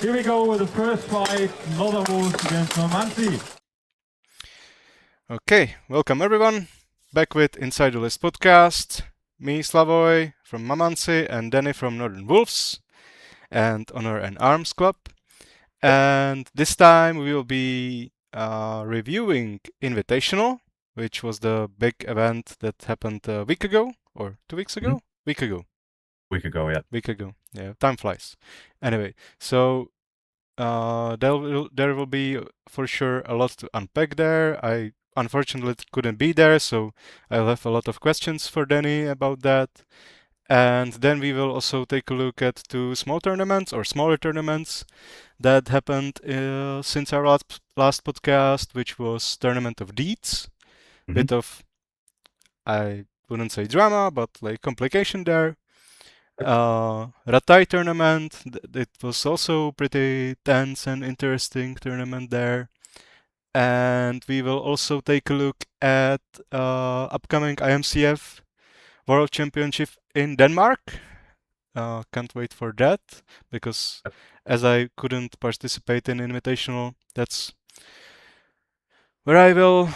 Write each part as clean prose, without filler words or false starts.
Here we go with the first fight, Northern Wolves against Mamánci. Okay, welcome everyone. Back with Inside the List podcast. Me, Slavoj from Mamánci, and Danny from Northern Wolves, and Honor and Arms Club. And this time we will be reviewing Invitational, which was the big event that happened a week ago, or 2 weeks ago? Week ago. Week ago, yeah. Week ago. Yeah, time flies. Anyway, so there will be for sure a lot to unpack there. I unfortunately couldn't be there, so I'll have a lot of questions for Danny about that. And then we will also take a look at two small tournaments or smaller tournaments that happened since our last podcast, which was Tournament of Deeds. Bit of, I wouldn't say drama, but like complication there. Rattay Tournament, it was also pretty tense and interesting tournament there. And we will also take a look at upcoming IMCF World Championship in Denmark. Can't wait for that, because as I couldn't participate in Invitational, that's where I will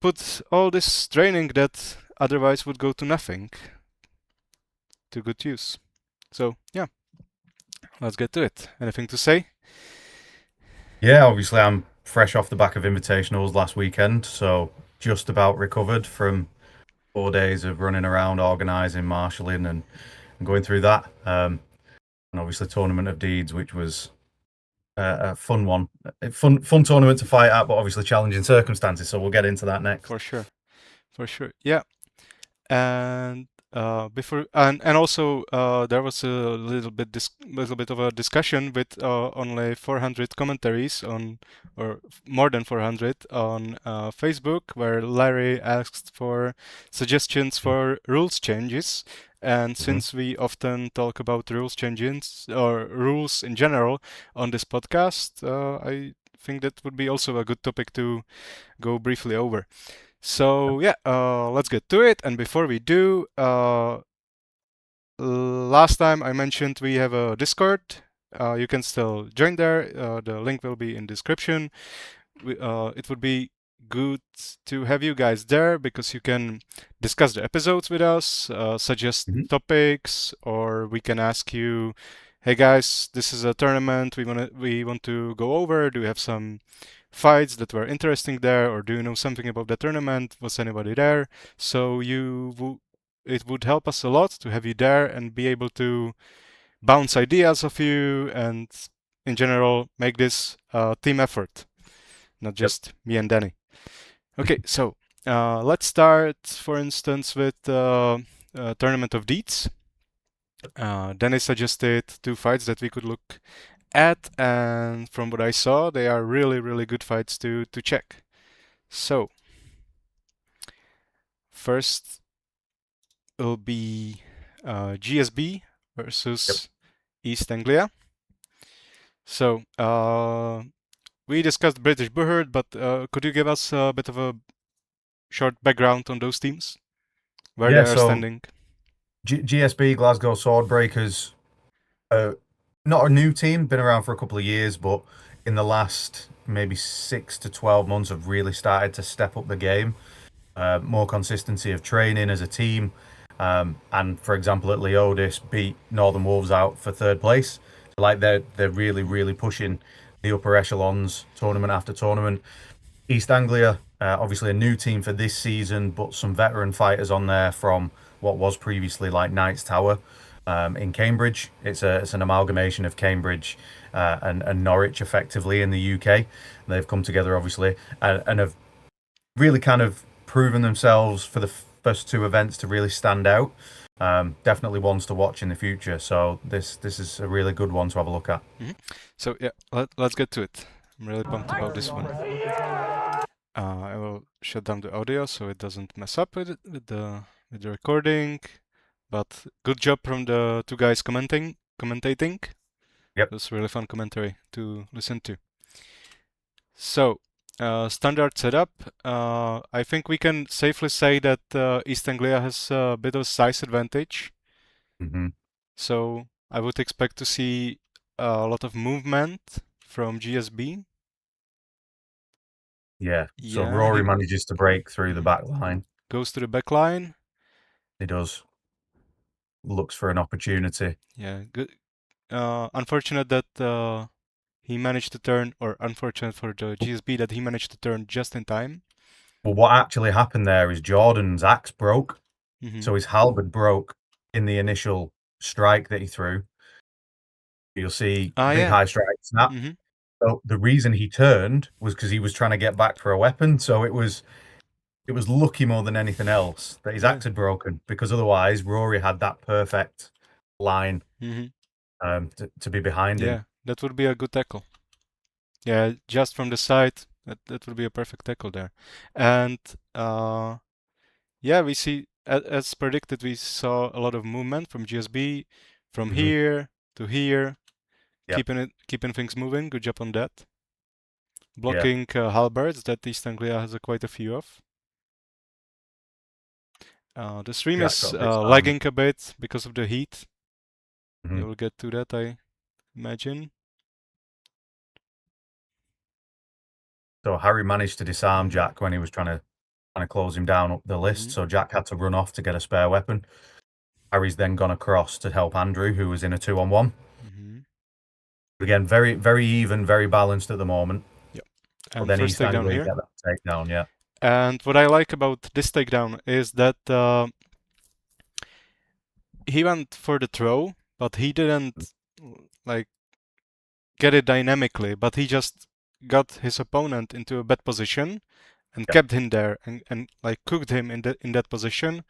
put all this training that otherwise would go to nothing to good use. So yeah, let's get to it. Anything to say? Yeah, obviously I'm fresh off the back of Invitationals last weekend, so just about recovered from 4 days of running around, organising, marshalling, and going through that. And obviously Tournament of Deeds, which was a fun one, fun tournament to fight at, but obviously challenging circumstances. So we'll get into that next. For sure. Yeah. And before and also there was a little bit of a discussion with only 400 commentaries on, or more than 400 on Facebook, where Larry asked for suggestions for rules changes. And since we often talk about rules changes or rules in general on this podcast, I think that would be also a good topic to go briefly over. So yeah, let's get to it. And before we do, last time I mentioned we have a Discord. You can still join there. The link will be in description. It would be good to have you guys there, because you can discuss the episodes with us, suggest topics, or we can ask you, hey guys, this is a tournament we want to go over. Do you have some fights that were interesting there, or do you know something about the tournament? Was anybody there? So it would help us a lot to have you there and be able to bounce ideas of you, and in general make this a team effort, not just me and Danny. Okay, so let's start, for instance, with Tournament of Deeds. Danny suggested two fights that we could look at, and from what I saw, they are really, really good fights to check. So first will be GSB versus East Anglia. So we discussed British Buhurt, but could you give us a bit of a short background on those teams, where they are standing? GSB, Glasgow Swordbreakers, not a new team, been around for a couple of years, but in the last maybe 6 to 12 months have really started to step up the game. More consistency of training as a team. And for example, at Leodis beat Northern Wolves out for third place. So like they're really, really pushing the upper echelons tournament after tournament. East Anglia, obviously a new team for this season, but some veteran fighters on there from what was previously like Knights Tower in Cambridge. It's an amalgamation of Cambridge and Norwich effectively in the UK. They've come together obviously and have really kind of proven themselves for the first two events to really stand out. Definitely ones to watch in the future. So this is a really good one to have a look at. So yeah, let's get to it. I'm really pumped about this one. I will shut down the audio so it doesn't mess up with the recording. But good job from the two guys commentating. Yep. It was really fun commentary to listen to. So standard setup. I think we can safely say that East Anglia has a bit of size advantage. So I would expect to see a lot of movement from GSB. Yeah. So Yeah, Rory he manages to break through the back line. goes to the back line. He does. Looks for an opportunity. Yeah, good. Unfortunate that he managed to turn, or unfortunate for the GSB that he managed to turn just in time. Well, what actually happened there is Jordan's axe broke. So his halberd broke in the initial strike that he threw. You'll see big high strike snap. So the reason he turned was because he was trying to get back for a weapon. So it was lucky more than anything else that his axe had broken, because otherwise Rory had that perfect line to be behind him. Yeah, that would be a good tackle. Yeah, just from the side, that would be a perfect tackle there. And yeah, we see, as predicted, we saw a lot of movement from GSB, from here to here, keeping things moving. Good job on that. Blocking halberds that East Anglia has quite a few of. The stream is lagging a bit because of the heat. We will get to that, I imagine. So Harry managed to disarm Jack when he was trying to close him down up the list. So Jack had to run off to get a spare weapon. Harry's then gone across to help Andrew, who was in a 2-on-1. Again, very, very even, very balanced at the moment. Yep. But And then first takedown here. Get that takedown, yeah. And what I like about this takedown is that he went for the throw, but he didn't like get it dynamically, but he just got his opponent into a bad position and kept him there and like cooked him in that position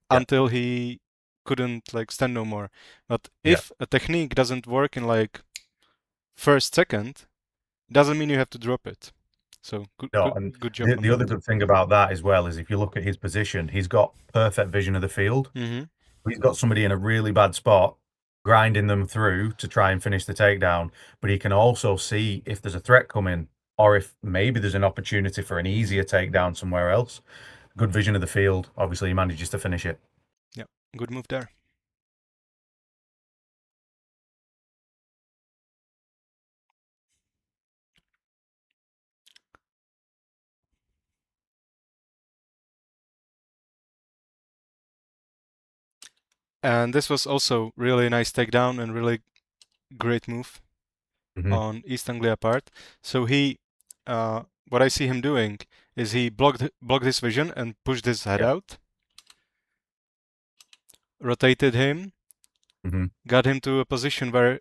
until he couldn't like stand no more. But if a technique doesn't work in like first second, doesn't mean you have to drop it. So good job. The other good thing about that as well is if you look at his position, he's got perfect vision of the field. He's got somebody in a really bad spot, grinding them through to try and finish the takedown. But he can also see if there's a threat coming, or if maybe there's an opportunity for an easier takedown somewhere else. Good vision of the field. Obviously, he manages to finish it. Yeah, good move there. And this was also really nice takedown and really great move on East Anglia part. So he, what I see him doing is he blocked his vision and pushed his head out, rotated him, got him to a position where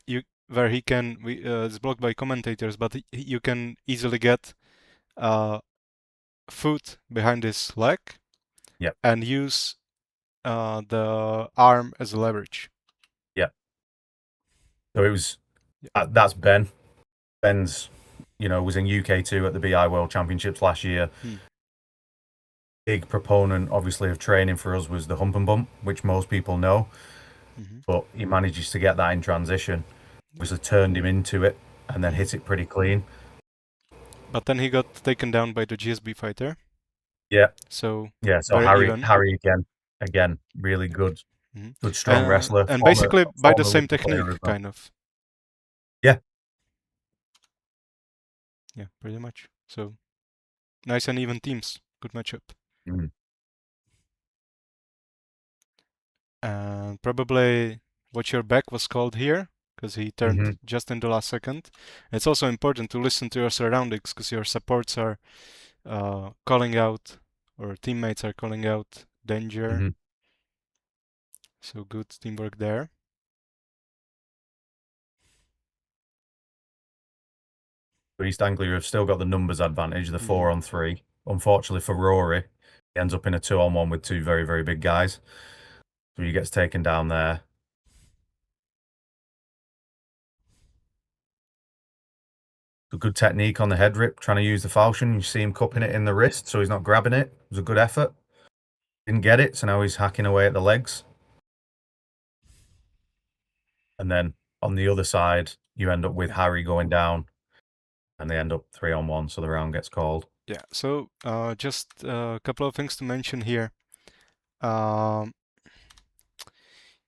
he can. It's blocked by commentators, but you can easily get foot behind his leg, and use the arm as a leverage. So it was that's Ben. Ben's, was in UK2 at the BI World Championships last year. Big proponent, obviously, of training for us was the hump and bump, which most people know. But he manages to get that in transition. Obviously turned him into it and then hit it pretty clean. But then he got taken down by the GSB fighter. So Harry again, really good, strong wrestler, and basically by the same technique, kind of. Yeah, pretty much. So nice and even teams. Good matchup. And probably Watch Your Back was called here because he turned just in the last second. It's also important to listen to your surroundings because your supports are calling out, or teammates are calling out danger. So good teamwork there. East Anglia have still got the numbers advantage, the 4-on-3. Unfortunately for Rory, he ends up in a 2-on-1 with two very, very big guys. So he gets taken down there. A good technique on the head rip, trying to use the falchion. You see him cupping it in the wrist, so he's not grabbing it. It was a good effort. Didn't get it, so now he's hacking away at the legs. And then on the other side, you end up with Harry going down, and they end up 3-on-1, so the round gets called. Yeah, so just a couple of things to mention here.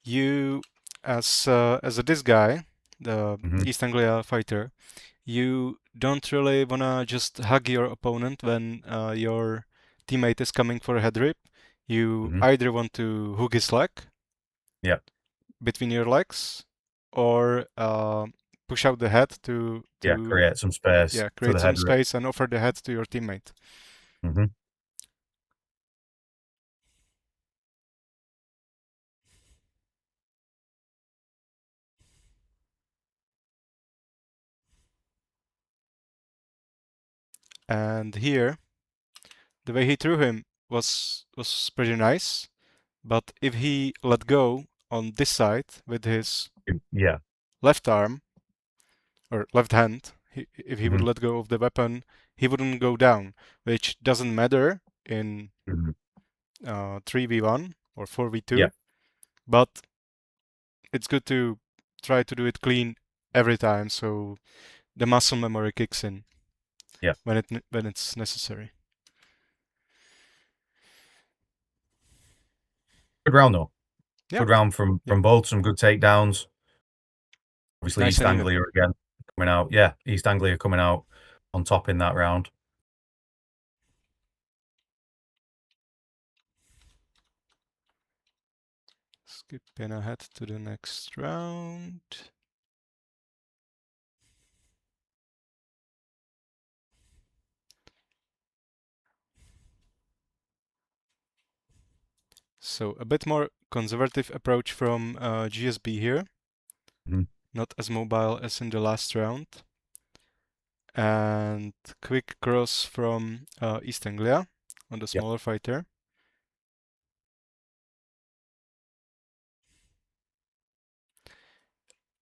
You, as a disc guy, the East Anglia fighter, you don't really wanna just hug your opponent when your teammate is coming for a head rip. You either want to hook his leg between your legs, or push out the head to create some space. Create some space and offer the head to your teammate. And here, the way he threw him was pretty nice, but if he let go on this side with his left arm or left hand, if he would let go of the weapon, he wouldn't go down, which doesn't matter in 3v1 or 4v2, but it's good to try to do it clean every time, so the muscle memory kicks in when it's necessary. Good round though. Good round from both. Some good takedowns. Obviously, nice East Anglia again coming out. Yeah, East Anglia coming out on top in that round. Skipping ahead to the next round. So a bit more conservative approach from GSB here. Not as mobile as in the last round. And quick cross from East Anglia on the smaller fighter.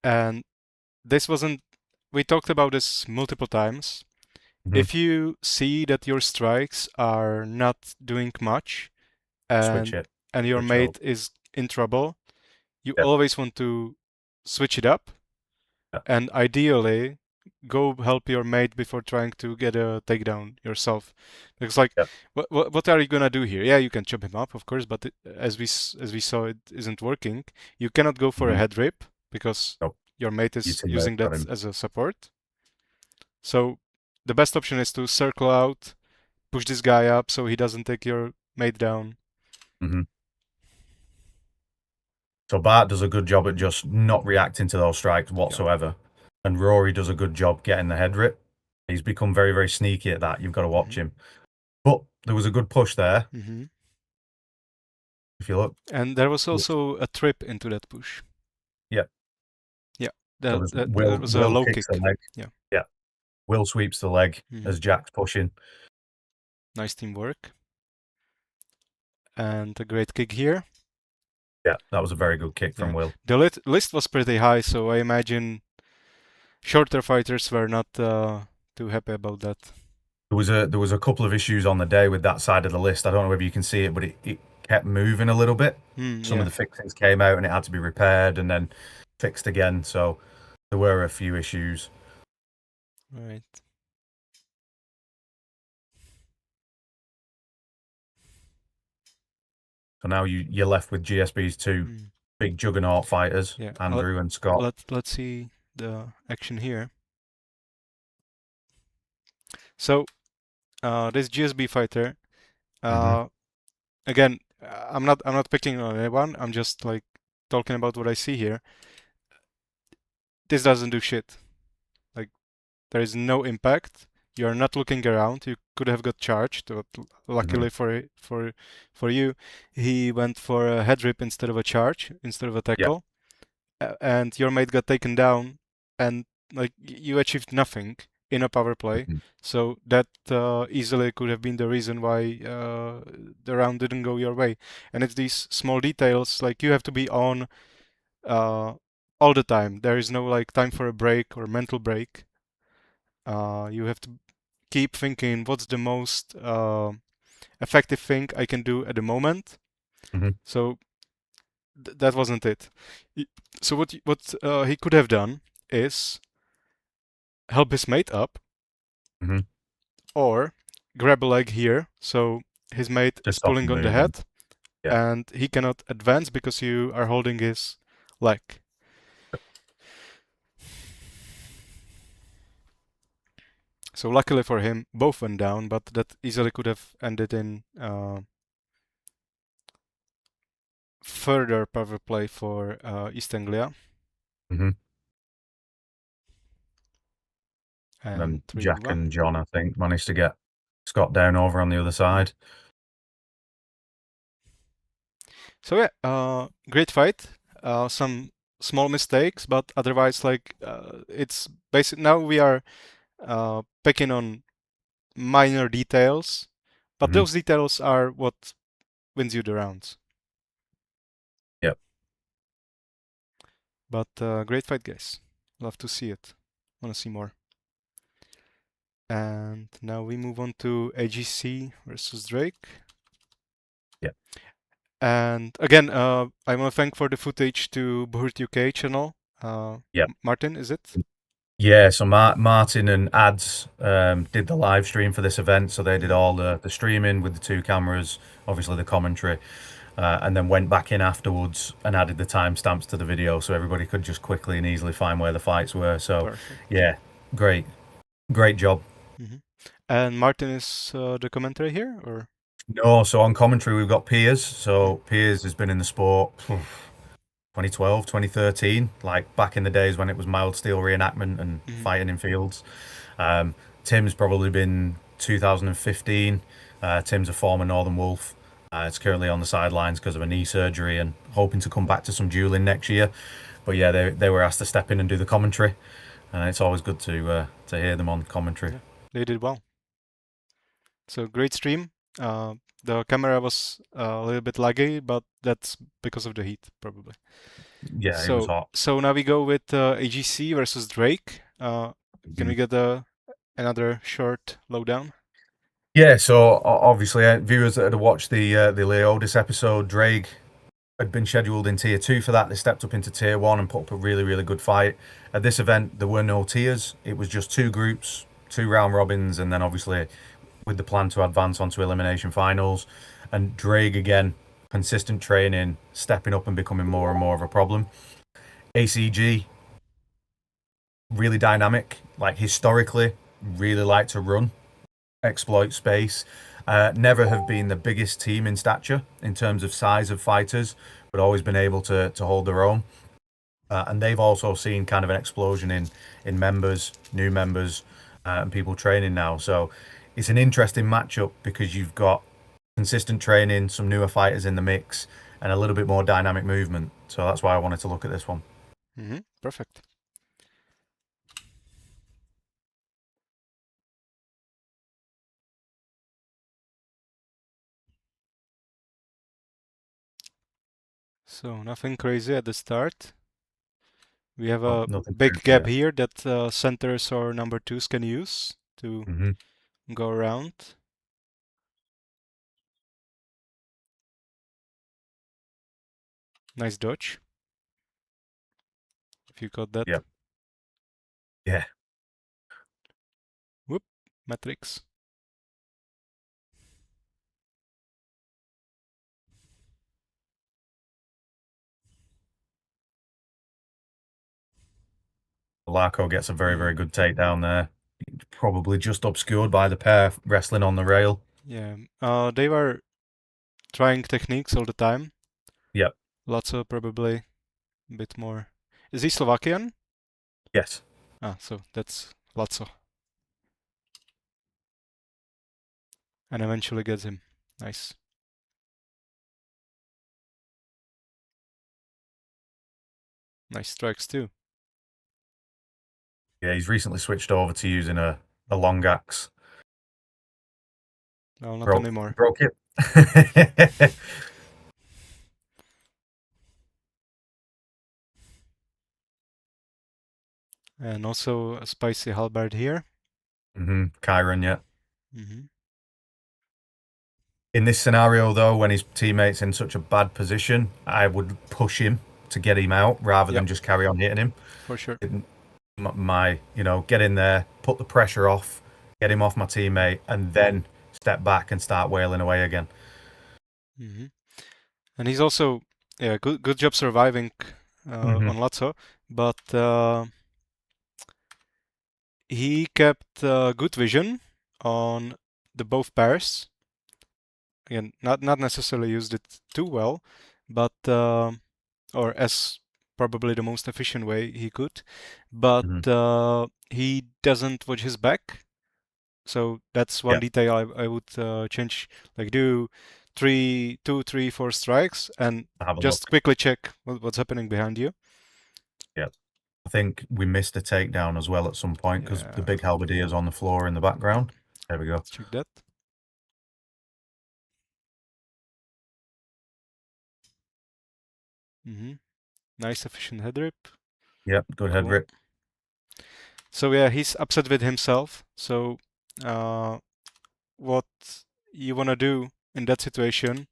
And this wasn't, we talked about this multiple times. If you see that your strikes are not doing much and your mate is in trouble, you always want to switch it up and ideally go help your mate before trying to get a takedown yourself. Because like, what are you gonna do here? Yeah, you can chop him up, of course, but as we saw, it isn't working. You cannot go for a head rip because your mate is using that as a support. So the best option is to circle out, push this guy up so he doesn't take your mate down. So Bart does a good job at just not reacting to those strikes whatsoever. And Rory does a good job getting the head rip. He's become very, very sneaky at that. You've got to watch him. But there was a good push there. If you look. And there was also a trip into that push. That was a low kick. Yeah. Will sweeps the leg as Jack's pushing. Nice teamwork. And a great kick here. Yeah, that was a very good kick from Will. The list was pretty high, so I imagine shorter fighters were not too happy about that. There was a couple of issues on the day with that side of the list. I don't know whether you can see it, but it kept moving a little bit. Some of the fixings came out and it had to be repaired and then fixed again. So there were a few issues. Right. So now you're left with GSB's two big juggernaut fighters, Andrew and Scott. Let's see the action here. So this GSB fighter, again, I'm not picking on anyone. I'm just like talking about what I see here. This doesn't do shit. Like there is no impact. You're not looking around. You could have got charged, but luckily for you, he went for a head rip instead of a charge, instead of a tackle, and your mate got taken down, and like you achieved nothing in a power play. So that easily could have been the reason why the round didn't go your way. And it's these small details, like you have to be on all the time. There is no like time for a break or mental break. You have to keep thinking what's the most effective thing I can do at the moment. So that wasn't it. So what he could have done is help his mate up, or grab a leg here, so his mate is pulling on the head, and he cannot advance because you are holding his leg. So luckily for him, both went down, but that easily could have ended in further power play for East Anglia. Mm-hmm. And Jack 3-1. and John, I think, managed to get Scott down over on the other side. So yeah, great fight. Some small mistakes, but otherwise, like it's basic. Now we are picking on minor details, but Mhm. those details are what wins you the rounds. Yep. But great fight, guys. Love to see it. Want to see more. And now we move on to AGC versus Drake. Yep. And again, I want to thank for the footage to Buhurt UK channel. Yep. Martin, is it? Yeah, so Martin and Ads did the live stream for this event. So they did all the streaming with the 2 cameras, obviously the commentary, and then went back in afterwards and added the timestamps to the video so everybody could just quickly and easily find where the fights were. So Perfect. yeah, great job. And Martin is the commentary here, or? No, so on commentary we've got Piers. So Piers has been in the sport 2012, 2013, like back in the days when it was mild steel reenactment and fighting in fields. Tim's probably been 2015. Tim's a former Northern Wolf. It's currently on the sidelines because of a knee surgery and hoping to come back to some dueling next year. But yeah, they were asked to step in and do the commentary, and it's always good to hear them on commentary. Yeah, they did well. So great stream. The camera was a little bit laggy, but that's because of the heat, probably. Yeah, it was hot. So now we go with AGC versus Drake. Can we get another short lowdown? Yeah, so obviously viewers that had watched the Leodis episode, Drake had been scheduled in tier 2 for that. They stepped up into tier 1 and put up a really, really good fight. At this event, there were no tiers. It was just 2 groups, 2 round robins, and then obviously with the plan to advance onto elimination finals. And Drake, again, consistent training, stepping up and becoming more and more of a problem. ACG, really dynamic, like historically, really like to run, exploit space. Never have been the biggest team in stature in terms of size of fighters, but always been able to hold their own. And they've also seen kind of an explosion in members, new members, and people training now. So it's an interesting matchup because you've got consistent training, some newer fighters in the mix, and a little bit more dynamic movement. So that's why I wanted to look at this one. Perfect. So nothing crazy at the start. We have a big gap here that centers or number 2s can use to go around. Nice dodge. If you got that. Yep. Yeah. Whoop. Matrix. Larko gets a very, very good takedown there. Probably just obscured by the pair wrestling on the rail. Yeah. They were trying techniques all the time. Yep. Laco probably a bit more. Is he Slovakian? Yes. Ah, so that's Laco. And eventually gets him. Nice. Nice strikes too. Yeah, he's recently switched over to using a long axe. No, not anymore. Broke it. And also a spicy halberd here. Kyron, yeah. In this scenario, though, when his teammate's in such a bad position, I would push him to get him out rather than just carry on hitting him. For sure. Get in there, put the pressure off, get him off my teammate, and then step back and start wailing away again. And he's also, good job surviving on Laco, but he kept good vision on the both pairs. Again, not necessarily used it too well, but or as probably the most efficient way he could, but he doesn't watch his back. So that's one detail I would change. Like do 2, 3, 4 strikes and just quickly check what's happening behind you. Yeah. I think we missed a takedown as well at some point because the big halberdier's on the floor in the background. There we go. Let's check that. Nice efficient head rip. Yep, good head rip. So yeah, he's upset with himself. So what you wanna do in that situation?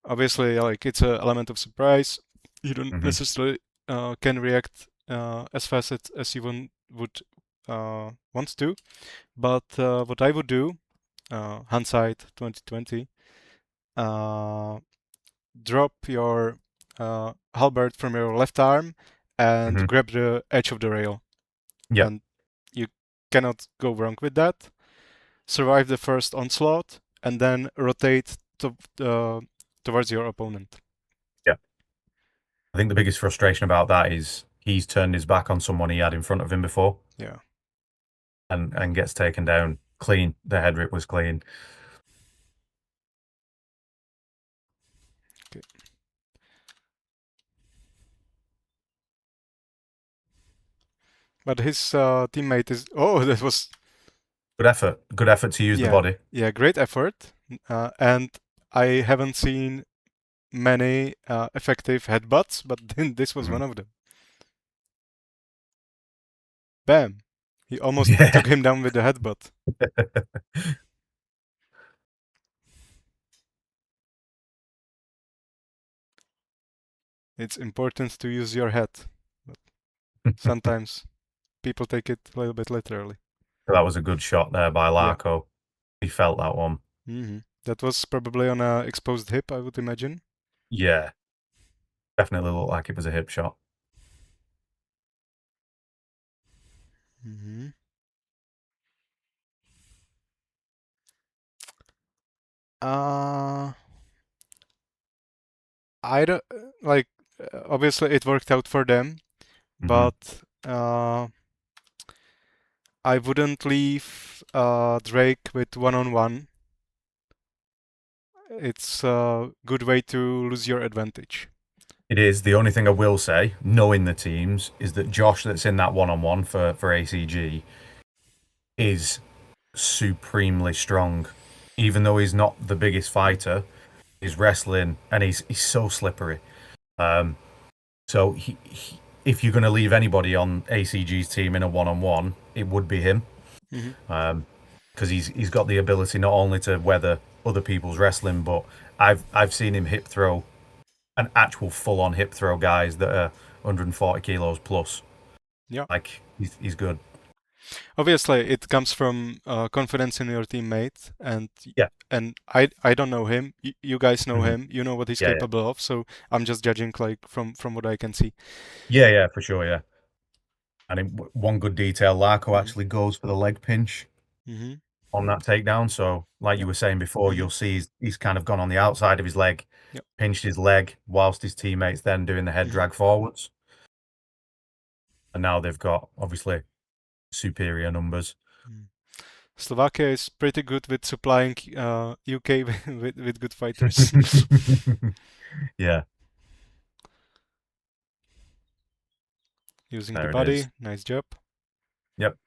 Obviously, like it's an element of surprise. You don't necessarily can react as fast as you would want to. But what I would do, hindsight 2020, drop your halberd from your left arm and grab the edge of the rail. Yeah. And you cannot go wrong with that. Survive the first onslaught and then rotate towards your opponent. Yeah. I think the biggest frustration about that is he's turned his back on someone he had in front of him before. Yeah. And gets taken down clean. The head rip was clean. Okay. But his teammate is... Oh, that was... Good effort. Good effort to use the body. Yeah, great effort. And I haven't seen many effective headbutts, but this was one of them. Bam! He almost took him down with the headbutt. It's important to use your head. But sometimes people take it a little bit literally. That was a good shot there by Larko. Yeah. He felt that one. That was probably on an exposed hip, I would imagine. Yeah. Definitely looked like it was a hip shot. I don't like. Obviously, it worked out for them, but I wouldn't leave Drake with one-on-one. It's a good way to lose your advantage. It is. The only thing I will say, knowing the teams, is that Josh that's in that one-on-one for ACG is supremely strong. Even though he's not the biggest fighter, he's wrestling and he's so slippery. So he if you're going to leave anybody on ACG's team in a one-on-one, it would be him. Because he's got the ability not only to weather other people's wrestling, but I've seen him hip throw an actual full-on hip throw guys that are 140 kilos plus. Yeah, like he's good. Obviously, it comes from confidence in your teammate, and I don't know him. You guys know him. You know what he's capable of. So I'm just judging like from what I can see. Yeah, for sure. Yeah. And one good detail, Larko actually goes for the leg pinch on that takedown. So, like you were saying before, you'll see he's kind of gone on the outside of his leg, pinched his leg, whilst his teammates then doing the head drag forwards. And now they've got obviously superior numbers. Slovakia is pretty good with supplying UK with good fighters. Yeah. Using the body, nice job. Yep.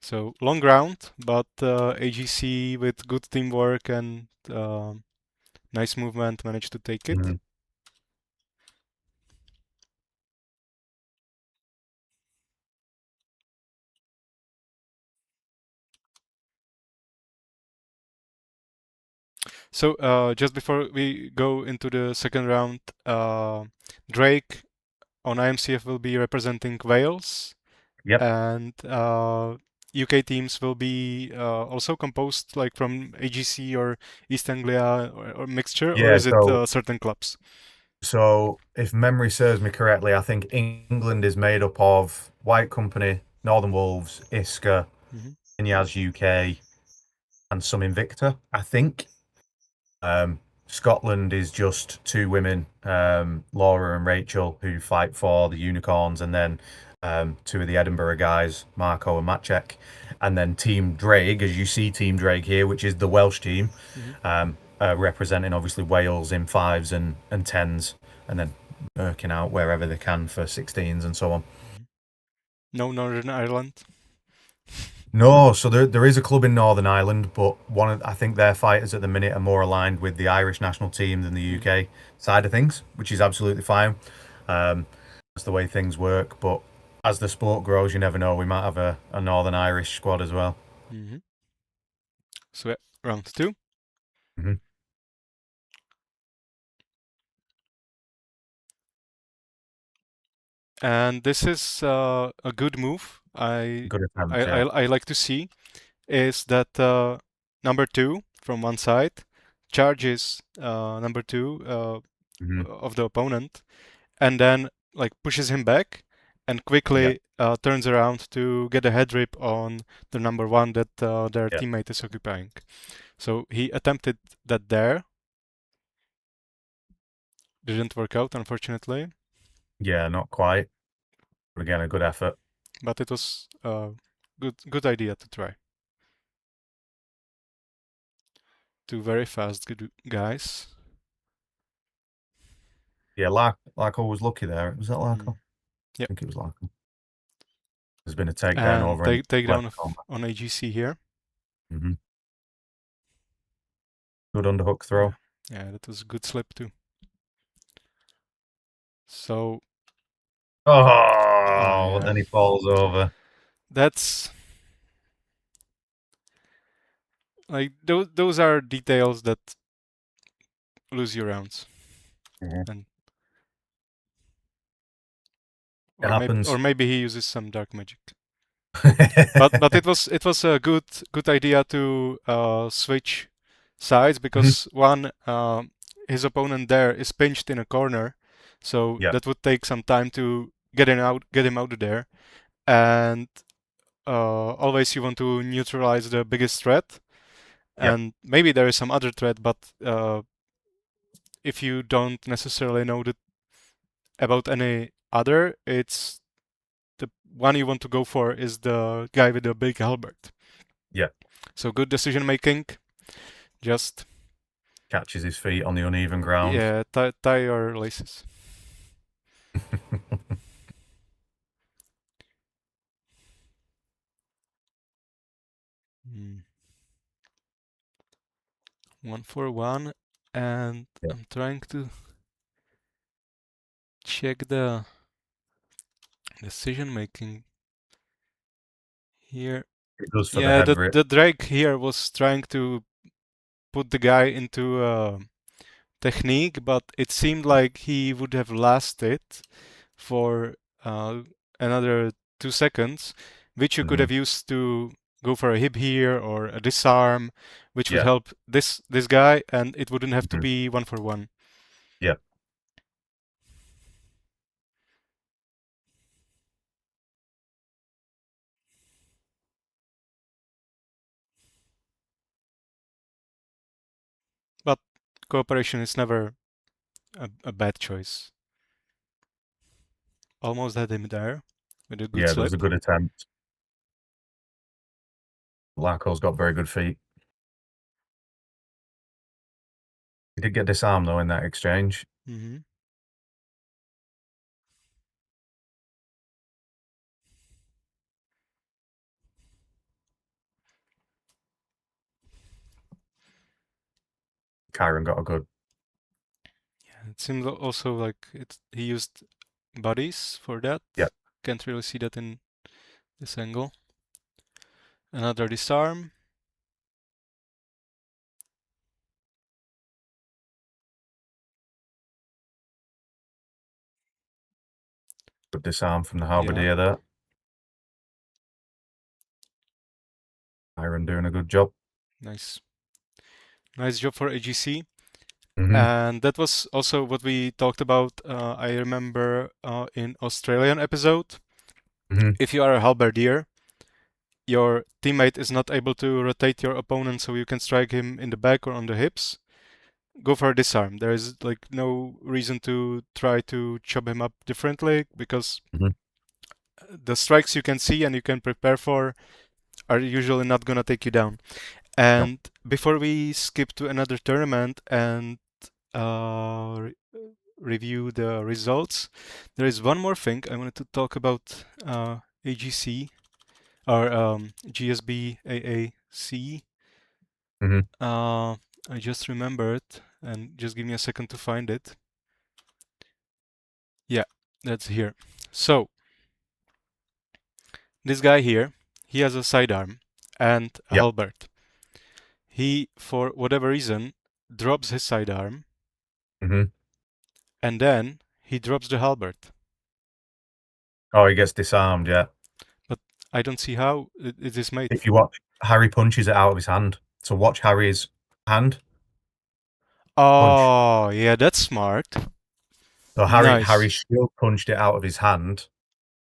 So long round, but AGC with good teamwork and nice movement managed to take it. So just before we go into the second round, Drake on IMCF will be representing Wales. Yep. And UK teams will be also composed like from AGC or East Anglia or mixture, or is it certain clubs? So if memory serves me correctly, I think England is made up of White Company, Northern Wolves, Iska, Inyaz UK, and some Invicta, I think. Scotland is just 2 women, Laura and Rachel, who fight for the Unicorns, and then 2 of the Edinburgh guys, Marco and Maciek. And then Team Drake, as you see Team Drake here, which is the Welsh team, representing obviously Wales in 5s and 10s, and then working out wherever they can for 16s and so on. No Northern Ireland? No, so there is a club in Northern Ireland, but I think their fighters at the minute are more aligned with the Irish national team than the UK side of things, which is absolutely fine. That's the way things work. But as the sport grows, you never know. We might have a Northern Irish squad as well. So round 2. And this is a good move. Good attempt, I like to see is that number 2 from one side charges number 2 of the opponent, and then like pushes him back and quickly turns around to get a head rip on the number 1 that their teammate is occupying. So he attempted that there. Didn't work out, unfortunately. Yeah, not quite. But again, a good effort. But it was a good idea to try. 2 very fast good guys. Yeah, Larko was lucky there. Was that Larko? Yeah. I think it was Larko. There's been a takedown over takedown on AGC here. Good underhook throw. Yeah, that was a good slip too. So. Oh, then he falls over. That's like those are details that lose you rounds. And or maybe he uses some dark magic. but it was a good idea to switch sides, because one his opponent there is pinched in a corner, so that would take some time to get him out of there, and always you want to neutralize the biggest threat, and maybe there is some other threat, but if you don't necessarily know about any other, it's the one you want to go for is the guy with the big halberd. Yeah. So good decision making. Just catches his feet on the uneven ground. Yeah, tie your laces. One for one, and I'm trying to check the decision making here. It goes for the head rip. The Drake here was trying to put the guy into a technique, but it seemed like he would have lasted for another 2 seconds, which you could have used to go for a hip here or a disarm, which would help this guy, and it wouldn't have to be 1 for 1. Yeah. But cooperation is never a bad choice. Almost had him there with a good slip. That was a good attempt. Larko's got very good feet. He did get disarmed though in that exchange. Kyron got a good. Yeah, it seems also like he used bodies for that. Yeah. Can't really see that in this angle. Another disarm. Good disarm from the halberdier there. Kyron doing a good job. Nice job for AGC. And that was also what we talked about, I remember, in Australian episode, If you are a halberdier, your teammate is not able to rotate your opponent so you can strike him in the back or on the hips, go for a disarm. There is like no reason to try to chop him up differently, because the strikes you can see and you can prepare for are usually not gonna take you down. And before we skip to another tournament and review the results, there is one more thing I wanted to talk about. AGC or GSB AAC. I just remembered, and just give me a second to find it. Yeah, that's here. So this guy here, he has a sidearm and a halberd. He, for whatever reason, drops his sidearm, and then he drops the halberd. Oh, he gets disarmed, yeah. But I don't see how it is made. If you watch, Harry punches it out of his hand. So watch Harry's hand. Oh, yeah, that's smart. So Nice. Harry still punched it out of his hand,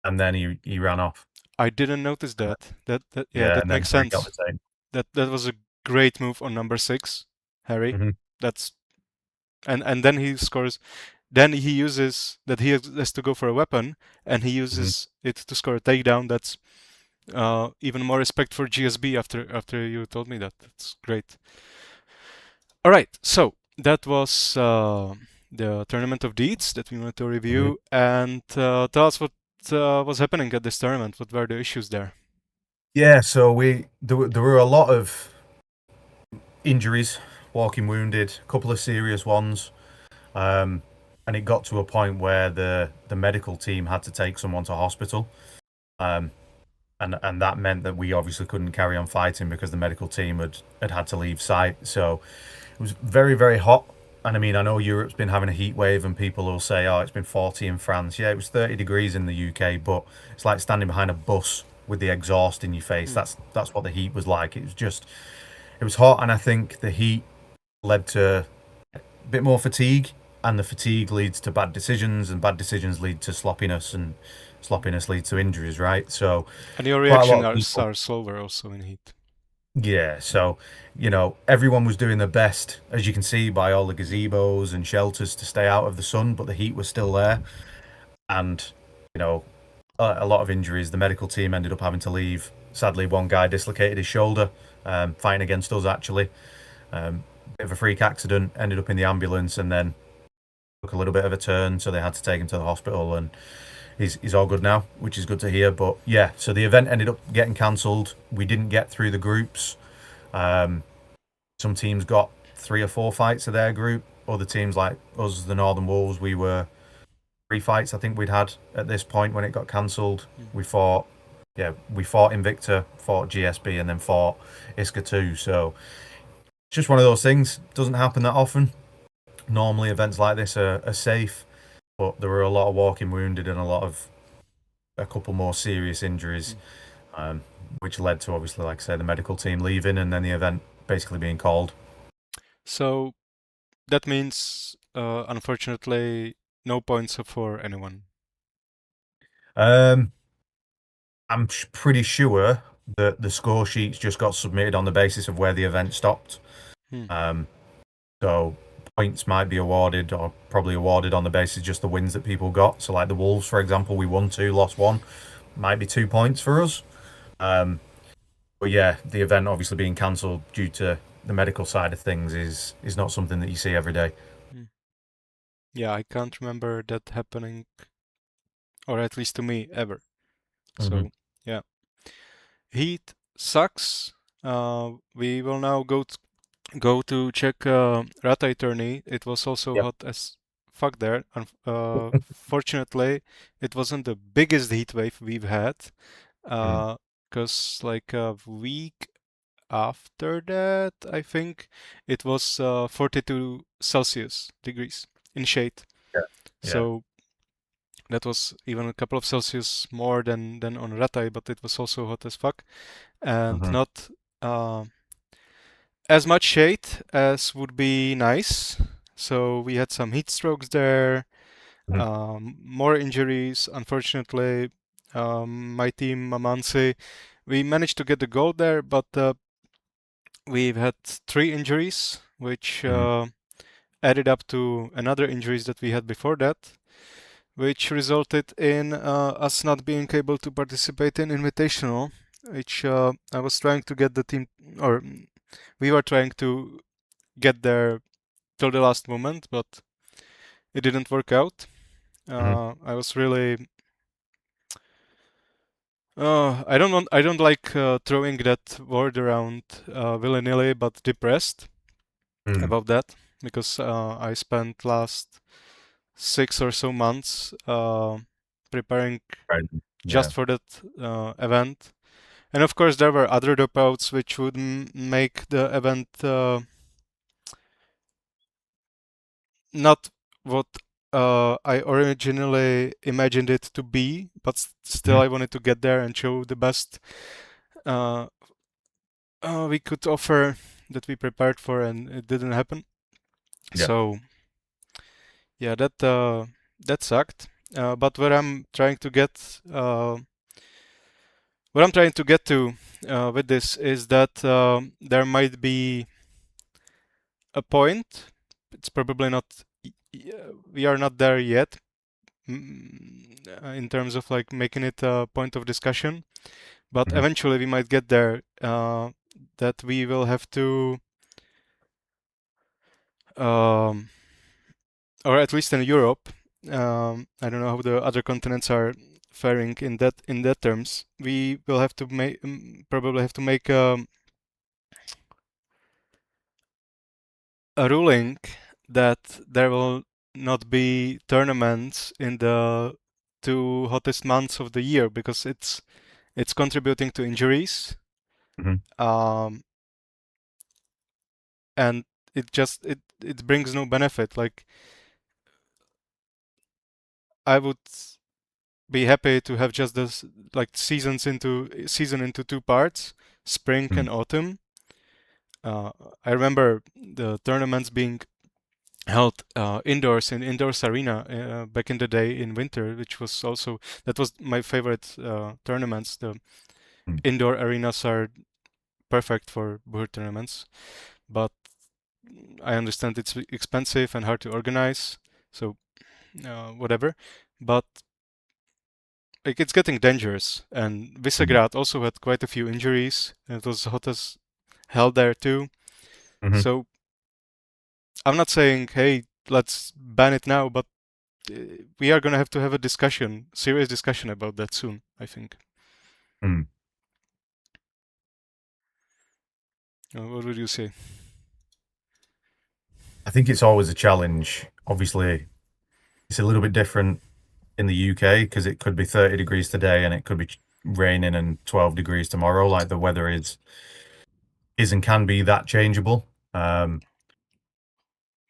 and then he ran off. I didn't notice that. That and makes then Harry sense. got the same. That was a great move on number 6, Harry. That's and then he scores. Then he uses that he has to go for a weapon, and he uses it to score a takedown. That's even more respect for GSB after you told me that. That's great. All right, so that was the Tournament of Deeds that we wanted to review, and tell us what was happening at this tournament. What were the issues there? Yeah, so there were a lot of injuries, walking wounded, a couple of serious ones, and it got to a point where the medical team had to take someone to hospital, and that meant that we obviously couldn't carry on fighting because the medical team had to leave site. So it was very, very hot. And I mean, I know Europe's been having a heat wave, and people will say, oh, it's been 40 in France. Yeah, it was 30 degrees in the UK, but it's like standing behind a bus with the exhaust in your face. That's what the heat was like. It was hot, and I think the heat led to a bit more fatigue, and the fatigue leads to bad decisions, and bad decisions lead to sloppiness, and sloppiness leads to injuries, right? So, and your reactions are slower also in heat. Yeah, so, everyone was doing their best, as you can see by all the gazebos and shelters, to stay out of the sun, but the heat was still there. And, a lot of injuries. The medical team ended up having to leave. Sadly, one guy dislocated his shoulder, fighting against us, actually. Bit of a freak accident, ended up in the ambulance, and then took a little bit of a turn, so they had to take him to the hospital, and he's all good now, which is good to hear. But yeah, so the event ended up getting cancelled. We didn't get through the groups. Some teams got 3 or 4 fights of their group. Other teams, like us, the Northern Wolves, we were 3 fights I think we'd had at this point when it got cancelled. We fought Invicta, fought GSB, and then fought ISCA 2. So it's just one of those things. Doesn't happen that often. Normally events like this are safe, but there were a lot of walking wounded and a couple more serious injuries, which led to, obviously, like I say, the medical team leaving, and then the event basically being called. So that means, unfortunately, no points for anyone. I'm pretty sure that the score sheets just got submitted on the basis of where the event stopped. So points might be awarded, or probably awarded on the basis of just the wins that people got. So like the Wolves, for example, we won 2, lost 1. Might be 2 points for us. But yeah, the event obviously being cancelled due to the medical side of things is not something that you see every day. Yeah, I can't remember that happening, or at least to me, ever. So yeah, heat sucks. We will now go to check Rattay Tourney. It was also hot as fuck there. Fortunately, it wasn't the biggest heat wave we've had, because like a week after that, I think it was 42 Celsius degrees in shade. So that was even a couple of Celsius more than on Rattay, but it was also hot as fuck, and not as much shade as would be nice. So we had some heat strokes there, more injuries, unfortunately. my team Mamánci, we managed to get the gold there, but we've had 3 injuries, which added up to another injuries that we had before that, which resulted in us not being able to participate in Invitational, which I was trying to get the team, or we were trying to get there till the last moment, but it didn't work out. I was really I don't like throwing that word around willy-nilly, but depressed about that, because I spent last 6 or so months preparing just for that event. And of course, there were other dropouts which would make the event not what I originally imagined it to be, but still I wanted to get there and show the best we could offer that we prepared for, and it didn't happen. Yeah. So yeah, that sucked. But what I'm trying to get to with this is that there might be a point. It's probably not. We are not there yet in terms of like making it a point of discussion, but eventually we might get there. That we will have to, or at least in Europe. I don't know how the other continents are faring in that terms. We will have to probably have to make a ruling that there will not be tournaments in the 2 hottest months of the year, because it's contributing to injuries, and it brings no benefit. Like, I would be happy to have just this, like, season into 2 parts, spring and autumn. I remember the tournaments being held indoors in indoors arena back in the day in winter, which was also, that was my favorite tournaments. The indoor arenas are perfect for Buhurt tournaments, but I understand it's expensive and hard to organize, so whatever. But like, it's getting dangerous, and Visegrad also had quite a few injuries, and it was hot as hell there too. So I'm not saying, hey, let's ban it now, but we are gonna have to have a discussion, serious discussion about that soon, I think. What would you say? I think it's always a challenge. Obviously, it's a little bit different in the UK because it could be 30 degrees today and it could be raining and 12 degrees tomorrow. Like, the weather is and can be that changeable. I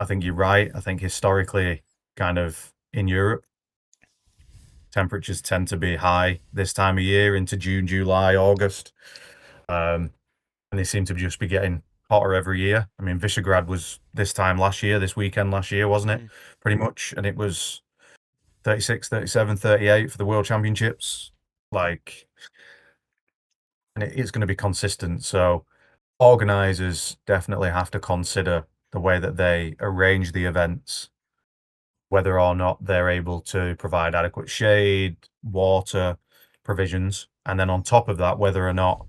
think you're right. I think historically, kind of in Europe, temperatures tend to be high this time of year into June, July, August. And they seem to just be getting hotter every year. I mean, Visegrad was this weekend last year, wasn't it? Pretty much. And it was 36, 37, 38 for the World Championships. Like, and it's going to be consistent. So organizers definitely have to consider the way that they arrange the events, whether or not they're able to provide adequate shade, water, provisions. And then on top of that, whether or not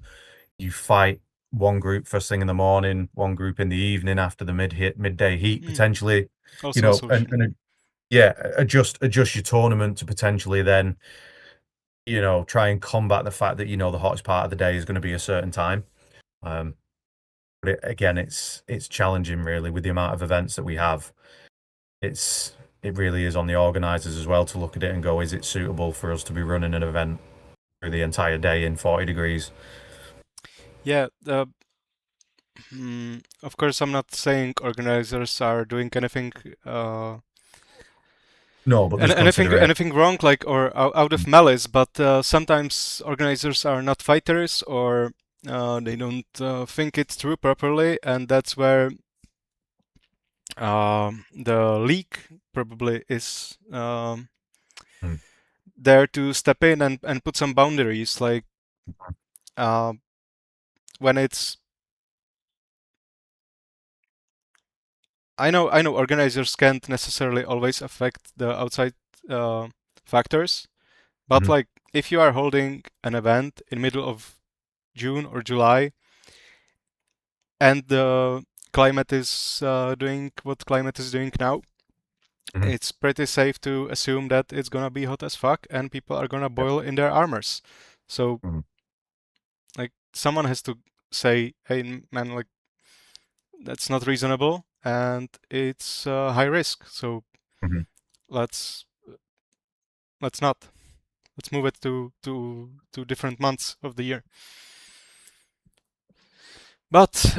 you fight one group first thing in the morning, one group in the evening after the midday heat, potentially, Also adjust your tournament to potentially then, try and combat the fact that, the hottest part of the day is going to be a certain time. But again, it's challenging really with the amount of events that we have. It really is on the organizers as well to look at it and go, is it suitable for us to be running an event through the entire day in 40 degrees? Yeah, of course, I'm not saying organizers are doing anything No, but anything wrong, like, or out of malice. But sometimes organizers are not fighters, or they don't think it through properly, and that's where the league probably is there to step in and put some boundaries, like when it's. I know organizers can't necessarily always affect the outside factors, but like if you are holding an event in middle of June or July, and the climate is doing what climate is doing now, it's pretty safe to assume that it's gonna be hot as fuck and people are gonna boil in their armors. So, like, someone has to say, "Hey, man, like, that's not reasonable and it's high risk. So let's not. Let's move it to different months of the year." But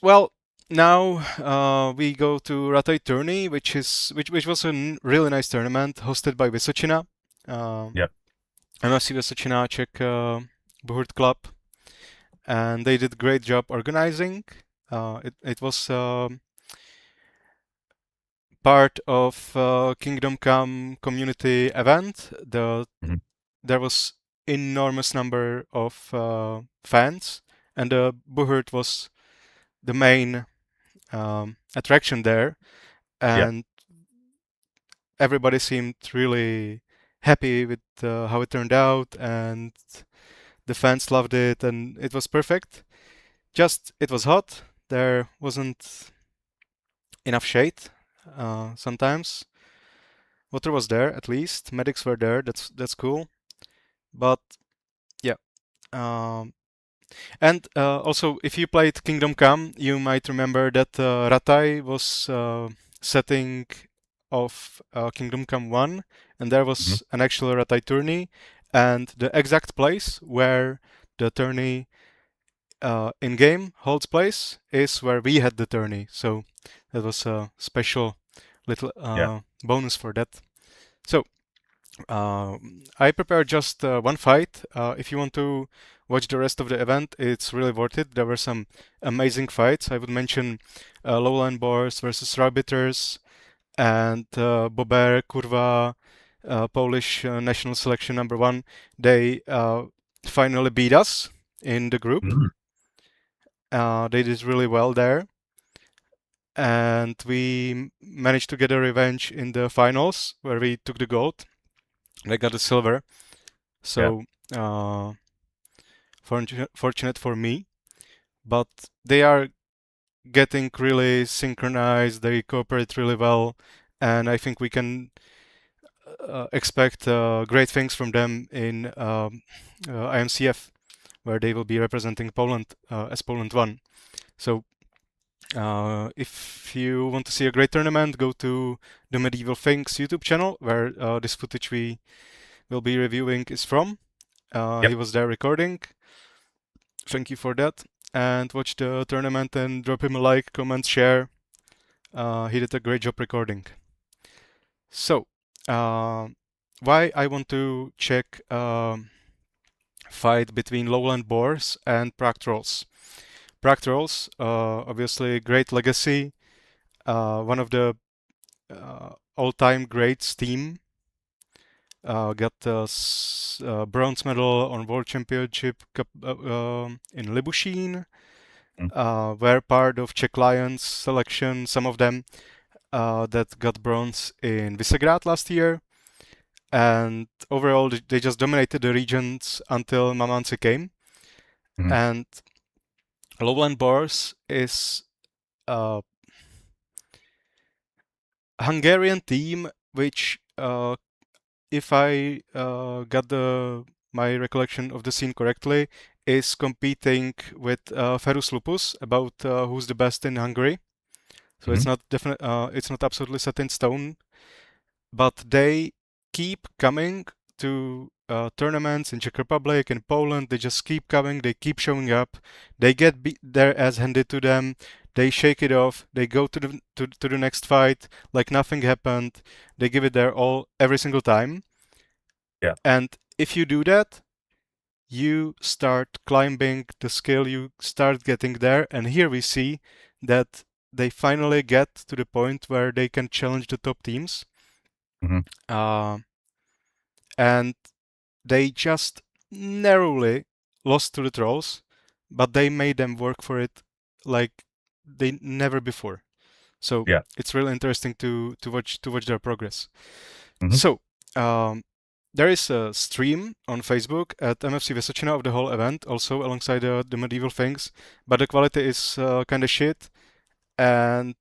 well, now we go to Rattay Tourney, which was a really nice tournament hosted by Vysočina. MFC Vysočina, Czech Buhurt club, and they did a great job organizing. It was part of Kingdom Come community event. There was enormous number of fans, and Buhurt was the main attraction there, and everybody seemed really happy with how it turned out, and the fans loved it, and it was perfect. Just it was hot. There wasn't enough shade sometimes. Water was there at least. Medics were there. That's cool. But yeah. And also, if you played Kingdom Come, you might remember that Rattay was setting of Kingdom Come 1, and there was an actual Rattay tourney, and the exact place where the tourney in-game holds place is where we had the tourney. So that was a special little bonus for that. So I prepared just one fight. If you want to watch the rest of the event, it's really worth it. There were some amazing fights. I would mention Lowland Boars versus Rabbiters and Bober, Kurva, Polish national selection #1. They finally beat us in the group. They did really well there. And we managed to get a revenge in the finals where we took the gold. They got the silver. So fortunate for me. But they are getting really synchronized. They cooperate really well. And I think we can expect great things from them in IMCF, where they will be representing Poland as Poland 1. So if you want to see a great tournament, go to the Medieval Things YouTube channel, where this footage we will be reviewing is from. He was there recording. Thank you for that. And watch the tournament and drop him a like, comment, share. He did a great job recording. So, why I want to check fight between Lowland Boars and Prague Trolls. Prague Trolls, obviously great legacy, one of the all-time greats team. Got the bronze medal on World Championship in Libušín. Were part of Czech Lions selection, some of them that got bronze in Visegrad last year. And overall, they just dominated the regions until Mamánci came. And Lowland Boars is a Hungarian team which, if I got my recollection of the scene correctly, is competing with Ferus Lupus about who's the best in Hungary. So it's not it's not absolutely set in stone, but they keep coming to tournaments in Czech Republic and Poland. They just keep coming. They keep showing up. They get their ass handed to them. They shake it off. They go to the next fight like nothing happened. They give it their all every single time. Yeah. And if you do that, you start climbing the scale. You start getting there. And here we see that they finally get to the point where they can challenge the top teams. and they just narrowly lost to the trolls, but they made them work for it like they never before. So Yeah. it's really interesting to watch their progress. Mhm. So there is a stream on Facebook at MFC Vysočina of the whole event, also alongside the medieval things, but the quality is kind of shit, and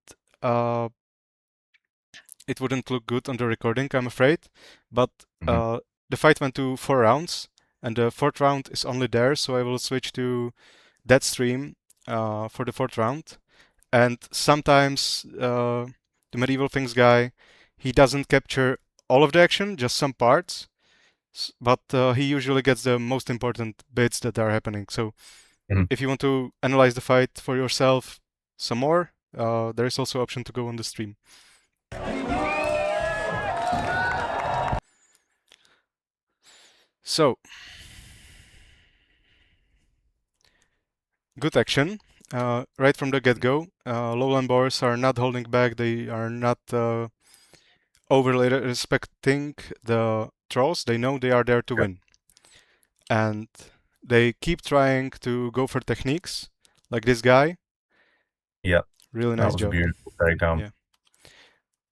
it wouldn't look good on the recording, I'm afraid. But the fight went to 4 rounds, and the 4th round is only there, so I will switch to that stream for the 4th round. And sometimes the medieval things guy, he doesn't capture all of the action, just some parts, but he usually gets the most important bits that are happening. So if you want to analyze the fight for yourself some more, there is also option to go on the stream. So, good action right from the get-go. Lowland boars are not holding back. They are not overly respecting the trolls. They know they are there to win. And they keep trying to go for techniques, like this guy. Yeah. Really nice That was job. a beautiful takedown. Yeah.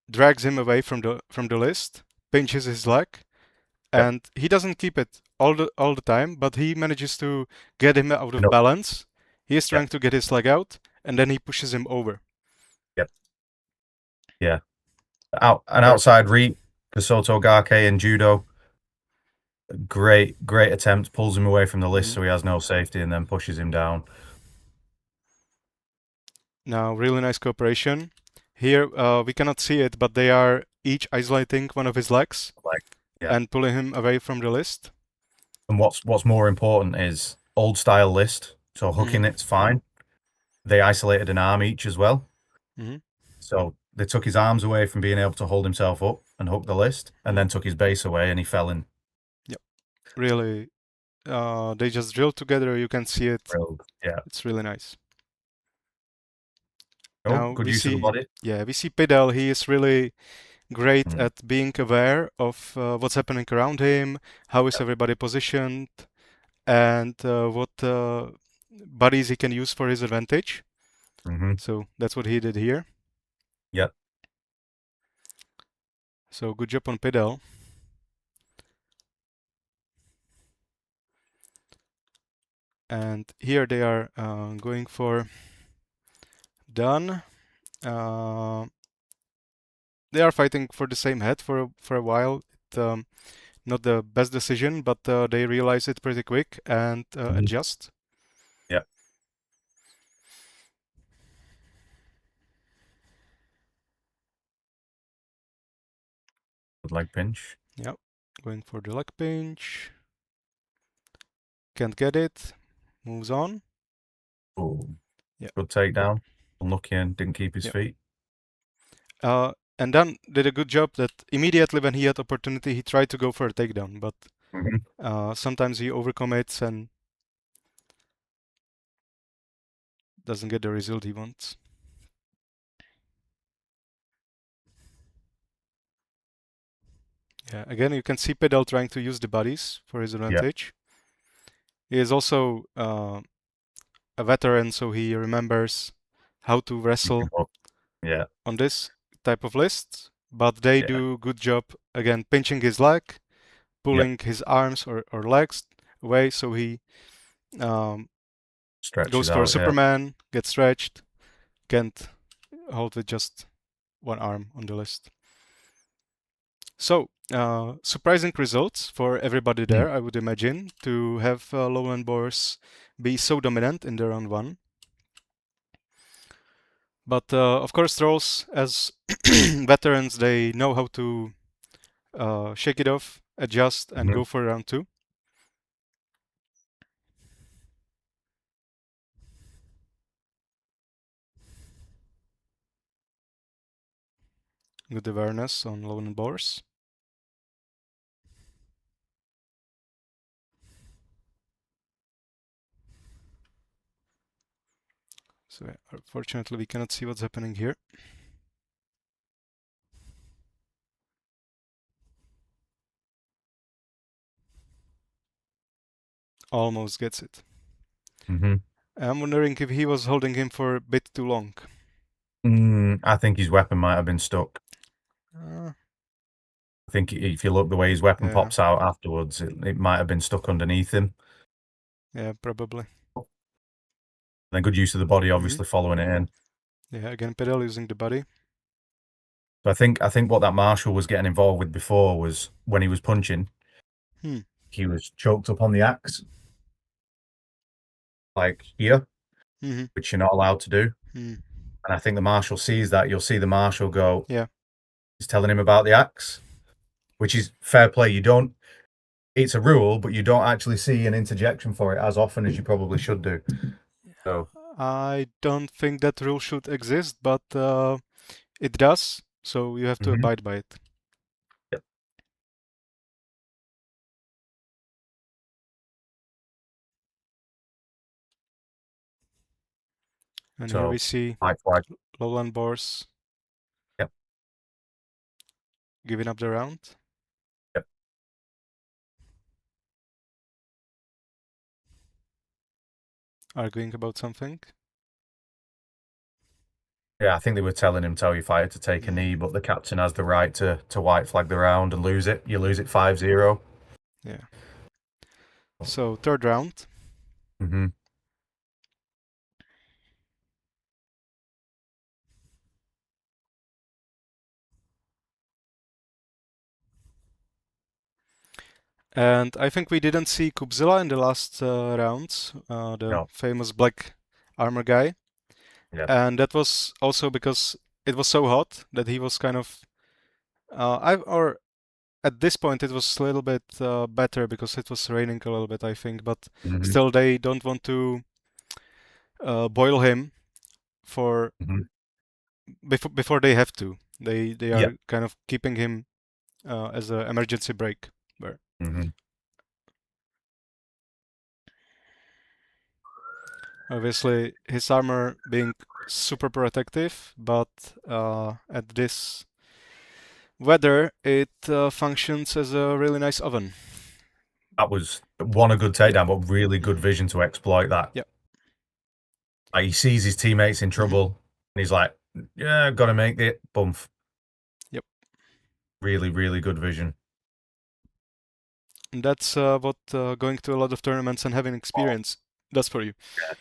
Drags him away from the list, pinches his leg, and he doesn't keep it all the time, but he manages to get him out of balance. He is trying to get his leg out, and then he pushes him over. Yep. Yeah. Outside reach for Soto Gake in judo. Great attempt. Pulls him away from the list so he has no safety, and then pushes him down. Now, really nice cooperation. Here, we cannot see it, but they are each isolating one of his legs and pulling him away from the list. And what's more important is old style list. So hooking it's fine. They isolated an arm each as well. So they took his arms away from being able to hold himself up and hook the list, and then took his base away, and he fell in. Yep. Really, they just drilled together. You can see it. Yeah. It's really nice. Oh, now good we use see, of the body. Yeah, we see Pidel. He is really great at being aware of what's happening around him, how is everybody positioned, and what bodies he can use for his advantage. So that's what he did here. Yep. So good job on Pidel. And here they are going for done. They are fighting for the same head for a while. Not the best decision, but they realize it pretty quick and adjust. Yeah. Leg pinch. Yep. Going for the leg pinch. Can't get it. Moves on. Oh. Yeah. Good takedown. Unlucky and didn't keep his feet. And then did a good job that immediately when he had opportunity, he tried to go for a takedown, but sometimes he overcommits and doesn't get the result he wants. Yeah, again, you can see Pidel trying to use the bodies for his advantage. He is also a veteran, so he remembers how to wrestle on this type of list. But they do good job, again, pinching his leg, pulling his arms or legs away, so he goes for a Superman, gets stretched, can't hold with just one arm on the list. So, surprising results for everybody there, I would imagine, to have lowland boars be so dominant in the round 1. But of course, trolls, as veterans, they know how to shake it off, adjust, and go for round 2. Good awareness on lowland boars. So unfortunately, we cannot see what's happening here. almost gets it. Mm-hmm. I'm wondering if he was holding him for a bit too long. I think his weapon might have been stuck. Uh, I think if you look the way his weapon Yeah. pops out afterwards, it might have been stuck underneath him. yeah, probably. Then good use of the body, obviously following it in. Yeah, again, Pedal using the body. So I think what that Marshall was getting involved with before was when he was punching, he was choked up on the axe, like here, which you're not allowed to do. And I think the Marshal sees that. You'll see the Marshal go, Yeah. he's telling him about the axe, which is fair play. You don't, it's a rule, but you don't actually see an interjection for it as often as you probably should do. So I don't think that rule should exist, but it does, so you have to abide by it. Yep. And So, here we see flag. Lowland Boars giving up the round. Yep. Arguing about something. Yeah, I think they were telling him, tell your fighter to take a knee, but the captain has the right to white flag the round and lose it. You lose it 5-0. Yeah. So, third round. And I think we didn't see Kubzilla in the last rounds, the famous black armor guy. Yeah. And that was also because it was so hot that he was kind of, or at this point it was a little bit better because it was raining a little bit, I think, but still they don't want to boil him for before they have to. They are kind of keeping him as an emergency break. Where obviously his armor being super protective, but at this weather it functions as a really nice oven. That was a good takedown, but really good vision to exploit that. Yep. Like he sees his teammates in trouble, and he's like, "Yeah, got to make it." Bump. Yep. Really, really good vision. And that's what going to a lot of tournaments and having experience does for you. Yeah.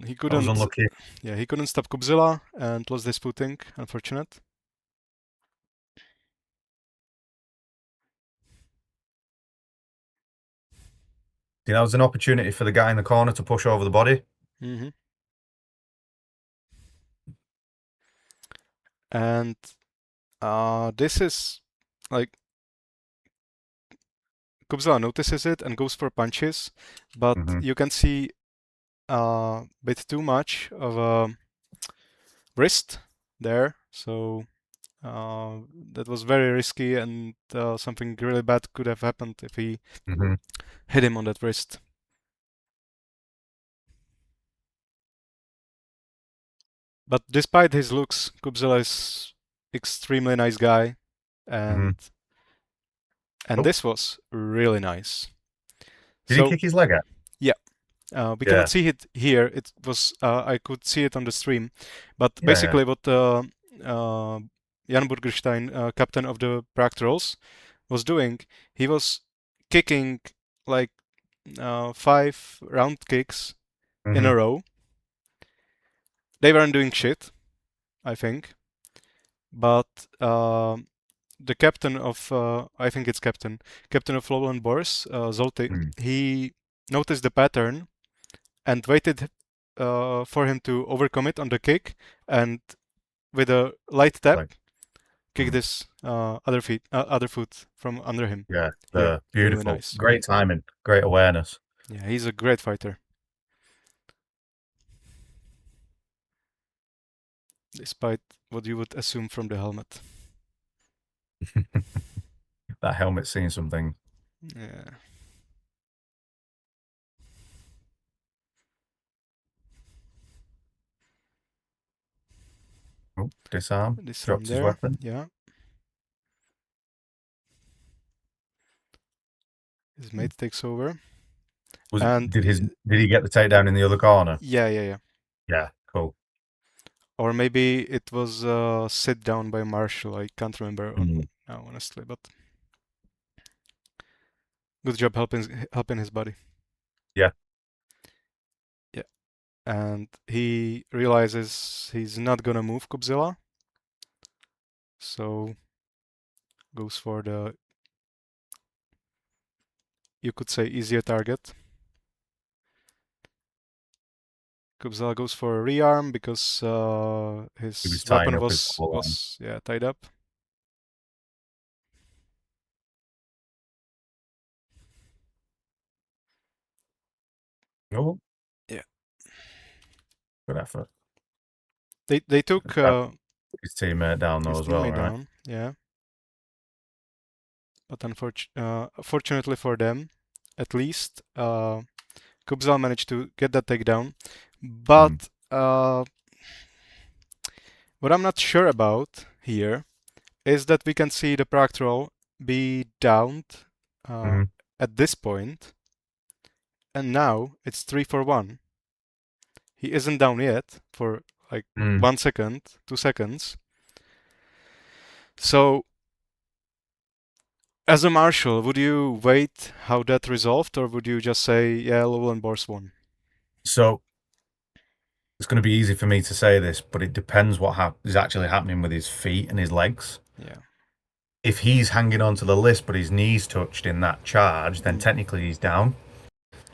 He couldn't. I was unlucky. Yeah, he couldn't stop Kubzilla and lost this footing. Unfortunate. That was an opportunity for the guy in the corner to push over the body. And this is like Kubzilla notices it and goes for punches, but you can see a bit too much of a wrist there, so that was very risky, and something really bad could have happened if he hit him on that wrist. But despite his looks, Kubzilla is extremely nice guy, and this was really nice. Did he kick his leg out? Yeah. We cannot see it here. It was I could see it on the stream, but basically what Jan Burgerstein, captain of the Prague Trolls, was doing, he was kicking like 5 round kicks in a row. They weren't doing shit, I think, but the captain of I think it's captain of Lowland Boars, Zolty, he noticed the pattern and waited for him to overcome it on the kick, and with a light tap, kick this other foot from under him. Yeah, beautiful. Really nice. Great timing, great awareness. Yeah, he's a great fighter. Despite what you would assume from the helmet. That helmet's seeing something. Yeah. Oh, disarm. Drops his weapon. Yeah. His mate takes over. Was And did he get the takedown in the other corner? yeah. Yeah, cool. Or maybe it was sit down by Marshall. I can't remember now, honestly, but good job helping his buddy. Yeah. Yeah. And he realizes he's not gonna move Kubzilla. So goes for the, you could say, easier target. Kubzilla goes for a rearm because his weapon was tied up. Oh. Yeah. Good effort. They took his teammate down though as well, right? Down, yeah. But fortunately for them, at least, Kubzal managed to get that takedown. But what I'm not sure about here is that we can see the Proctoral be downed at this point, and now it's 3-for-1. He isn't down yet for like 1 second, 2 seconds. So, as a marshal, would you wait how that resolved, or would you just say, yeah, Lowell and Bors won? So, it's going to be easy for me to say this, but it depends what is actually happening with his feet and his legs. Yeah. If he's hanging onto the list, but his knees touched in that charge, then technically he's down.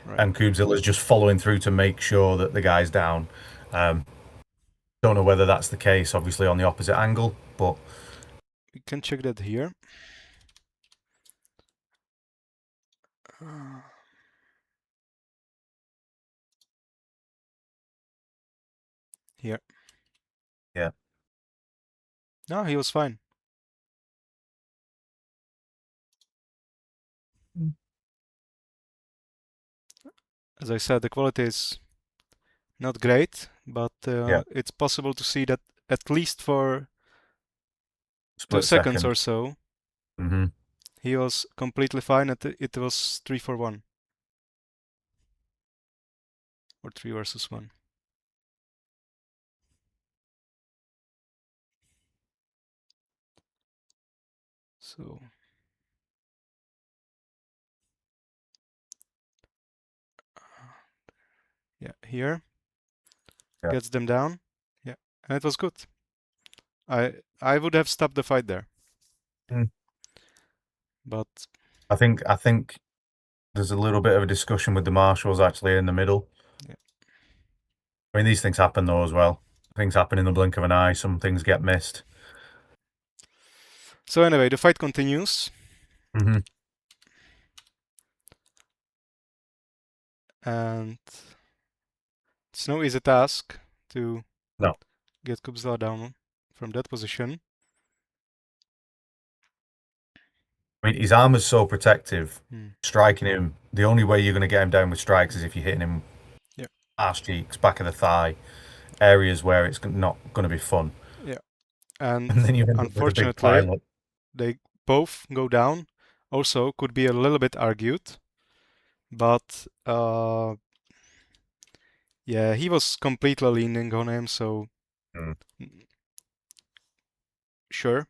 Right. And Kubzilla's just following through to make sure that the guy's down. Don't know whether that's the case, obviously, on the opposite angle, but... We can check that here. Here. Yeah. No, he was fine. As I said, the quality is not great, but it's possible to see that at least for Split 2 seconds or so, Mm-hmm. he was completely fine. It was 3-for-1. Or 3 versus 1. So... yeah, here. Yeah. Gets them down. Yeah, and it was good. I would have stopped the fight there. But I think there's a little bit of a discussion with the marshals actually in the middle. yeah. I mean, these things happen though as well. Things happen in the blink of an eye. Some things get missed. So anyway, the fight continues. And it's no easy task to get Kubzla down from that position. I mean, his armor's so protective. Striking him, the only way you're going to get him down with strikes is if you're hitting him arse cheeks, back of the thigh, areas where it's not going to be fun. Yeah. And then you end unfortunately, up with a big they both go down. Also, could be a little bit argued. But yeah, he was completely leaning on him, so sure.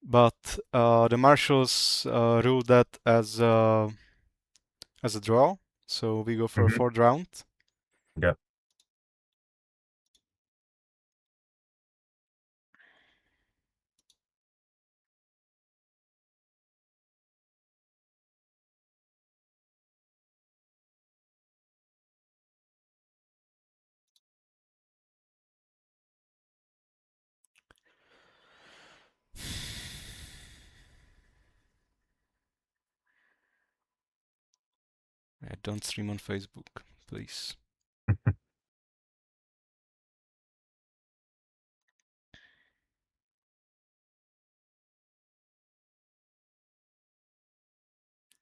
But the marshals ruled that as a draw, so we go for a 4th round. Yeah. Don't stream on Facebook, please.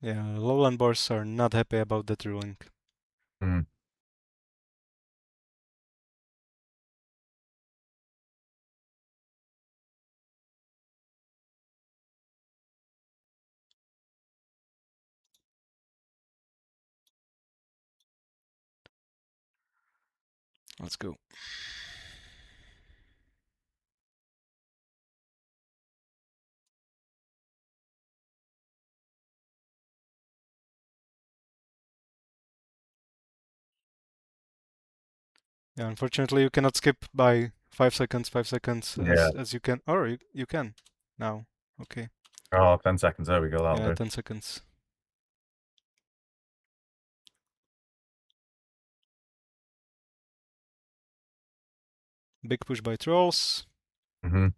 Yeah, Lowland Bars are not happy about that ruling. Let's go. Yeah, unfortunately, you cannot skip by 5 seconds, 5 seconds Yeah. as you can. Or you can now. Okay. Oh, 10 seconds. There we go. That'll Yeah, do. 10 seconds. Big push by Trolls. Mm-hmm.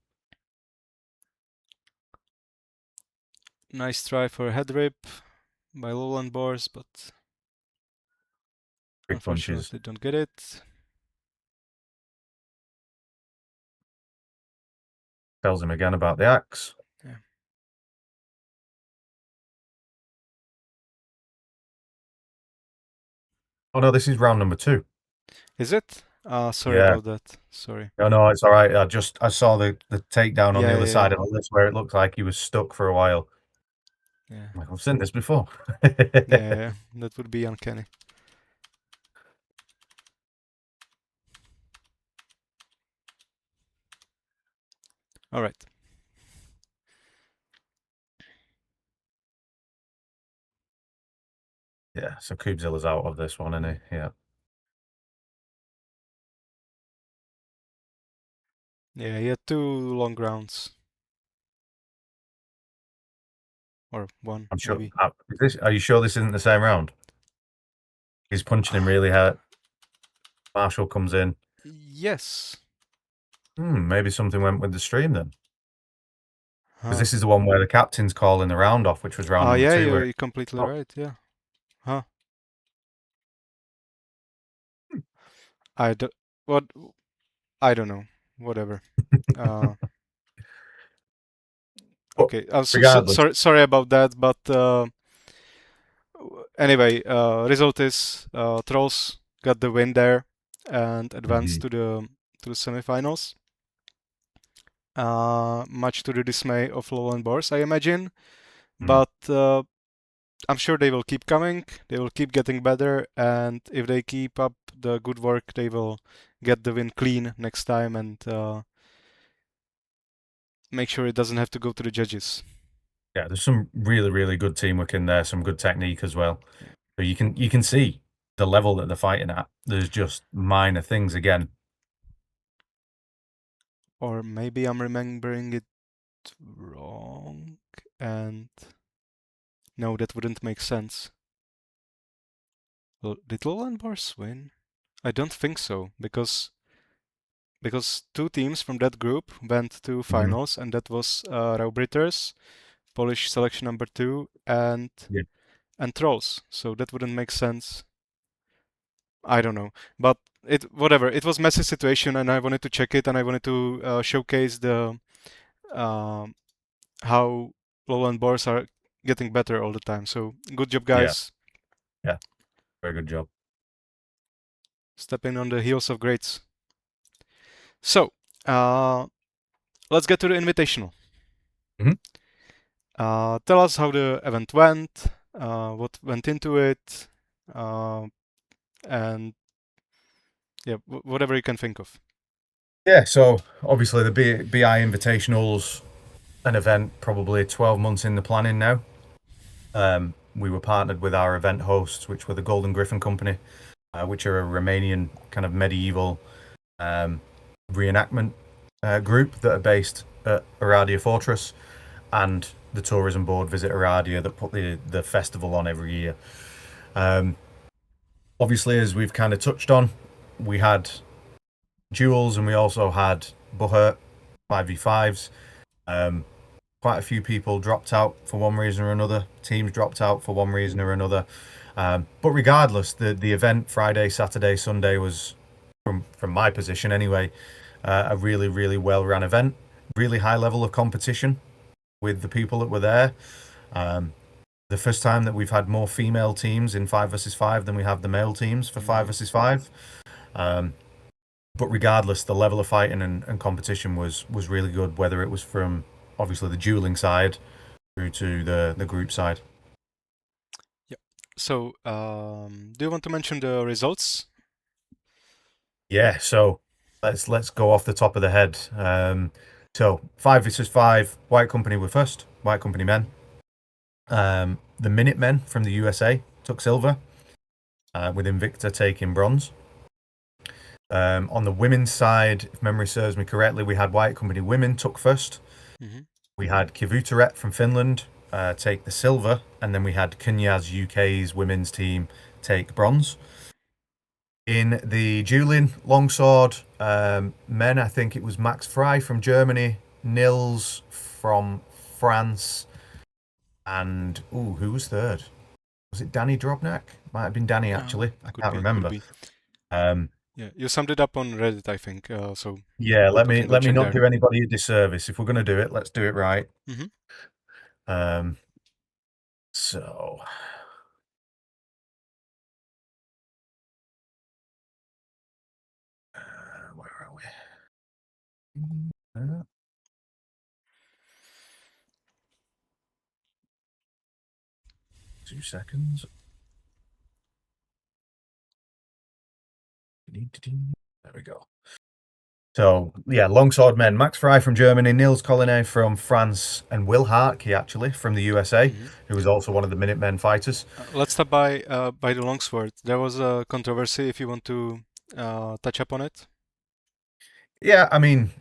Nice try for a head rip by Lowland Boars, but Big punches. unfortunately don't get it. Tells him again about the axe. Yeah. Oh no, this is round number 2. Is it? Sorry Yeah. about that. Sorry. No, it's all right. I saw the takedown on the Yeah, other yeah, side yeah. of the list where it looked like he was stuck for a while. Yeah. I'm like, I've seen this before. Yeah, that would be uncanny. All right. Yeah, so Kubzilla's out of this one, isn't he? Yeah. Yeah, he had 2 long rounds. Or 1, I'm sure. maybe. Are you sure this isn't the same round? He's punching him really hard. Marshall comes in. Yes. Maybe something went with the stream then. Because Huh. this is the one where the captain's calling the round off, which was round number Yeah, 2. Where you're completely right. Yeah. Huh. I don't. What? I don't know. Whatever. Okay. regardless. Sorry about that, but anyway, result is Trolls got the win there and advanced to the semifinals. Much to the dismay of Lowland Boars, I imagine. But I'm sure they will keep coming. They will keep getting better, and if they keep up the good work, they will get the win clean next time and make sure it doesn't have to go to the judges. Yeah, there's some really, really good teamwork in there, some good technique as well. But you can see the level that they're fighting at. There's just minor things again. Or maybe I'm remembering it wrong, and no, that wouldn't make sense. Did Lowland Boars win? I don't think so, because 2 teams from that group went to finals, and that was Raubritters, Polish selection number 2, and Trolls. So that wouldn't make sense. I don't know, but whatever. It was messy situation, and I wanted to check it, and I wanted to showcase the how Lowland Boars are getting better all the time. So good job, guys. Yeah. Very good job. Stepping on the heels of greats. So let's get to the Invitational. Tell us how the event went, what went into it, and yeah, whatever you can think of. Yeah, so obviously the BI Invitational's an event probably 12 months in the planning now. We were partnered with our event hosts, which were the Golden Griffin Company, which are a Romanian kind of medieval reenactment group that are based at Oradea Fortress, and the tourism board Visit Oradea that put the festival on every year. Obviously, as we've kind of touched on, we had duels and we also had Buhurt 5v5s. Quite a few people dropped out for one reason or another. Teams dropped out for one reason or another. But regardless, the event Friday, Saturday, Sunday was, from my position anyway, a really, really well-run event. Really high level of competition with the people that were there. The first time that we've had more female teams in 5 versus 5 than we have the male teams for 5 versus 5. But regardless, the level of fighting and competition was really good, whether it was from obviously the dueling side through to the group side. Yeah. So, do you want to mention the results? Yeah, so let's go off the top of the head. So 5 versus 5, White Company were first, White Company men. The Minutemen from the USA took silver, with Invicta taking bronze. On the women's side, if memory serves me correctly, we had White Company women took first. Mhm. We had Kivutaret from Finland take the silver, and then we had Knyaz UK's women's team take bronze. In the dueling longsword men, I think it was Max Fry from Germany, Nils from France, and who was third? Was it Danny Drobnak? Might have been Danny actually. I can't Could remember. be. Um, Yeah, you summed it up on Reddit, I think. So yeah, we'll let me check not there. do anybody a disservice. If we're going to do it, let's do it right. Mhm. So where are we? 2 seconds. There we go. So yeah, longsword men: Max Fry from Germany, Nils Collinet from France, and Will Hartke actually from the USA, who was also one of the Minutemen fighters. Let's start by the longsword. There was a controversy. If you want to touch upon it. Yeah, I mean,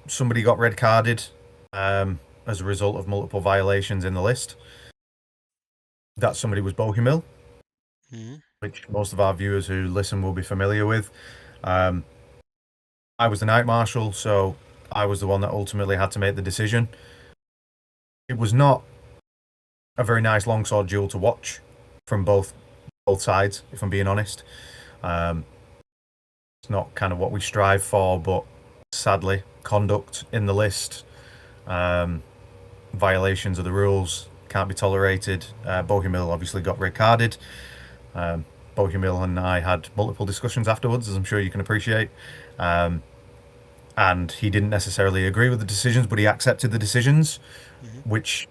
somebody got red carded as a result of multiple violations in the list. That somebody was Bohumil, which most of our viewers who listen will be familiar with. I was the night marshal, so I was the one that ultimately had to make the decision. It was not a very nice longsword duel to watch from both sides, if I'm being honest. It's not kind of what we strive for, but sadly, conduct in the list, violations of the rules can't be tolerated. Bohumil obviously got red carded. Bohumil and I had multiple discussions afterwards, as I'm sure you can appreciate. And he didn't necessarily agree with the decisions, but he accepted the decisions, which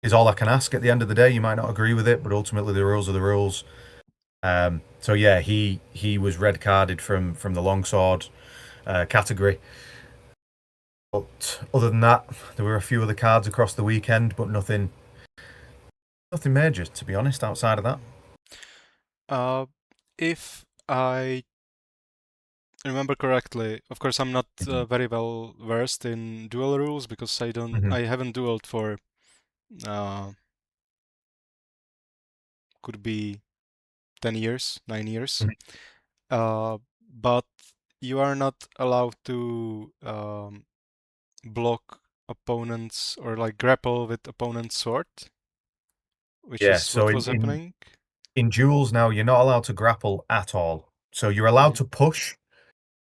is all I can ask at the end of the day. You might not agree with it, but ultimately the rules are the rules. So yeah, he was red carded from the longsword category. But other than that, there were a few other cards across the weekend, but nothing major, to be honest, outside of that. If I remember correctly, of course, I'm not very well versed in duel rules because I haven't dueled for could be 10 years, 9 years. But you are not allowed to block opponents or like grapple with opponent's sword, which Yeah, is so what was happening. in duels now, you're not allowed to grapple at all. So you're allowed to push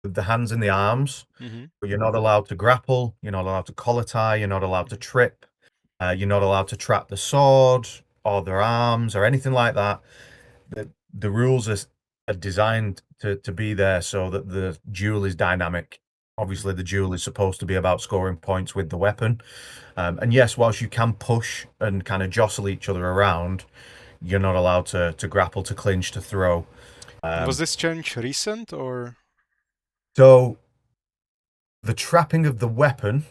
with the hands and the arms, but you're not allowed to grapple. You're not allowed to collar tie. You're not allowed to trip. You're not allowed to trap the sword or their arms or anything like that. The rules are designed to be there so that the duel is dynamic. Obviously, the duel is supposed to be about scoring points with the weapon. And yes, whilst you can push and kind of jostle each other around, you're not allowed to grapple, to clinch, to throw. Was this change recent or? So the trapping of the weapon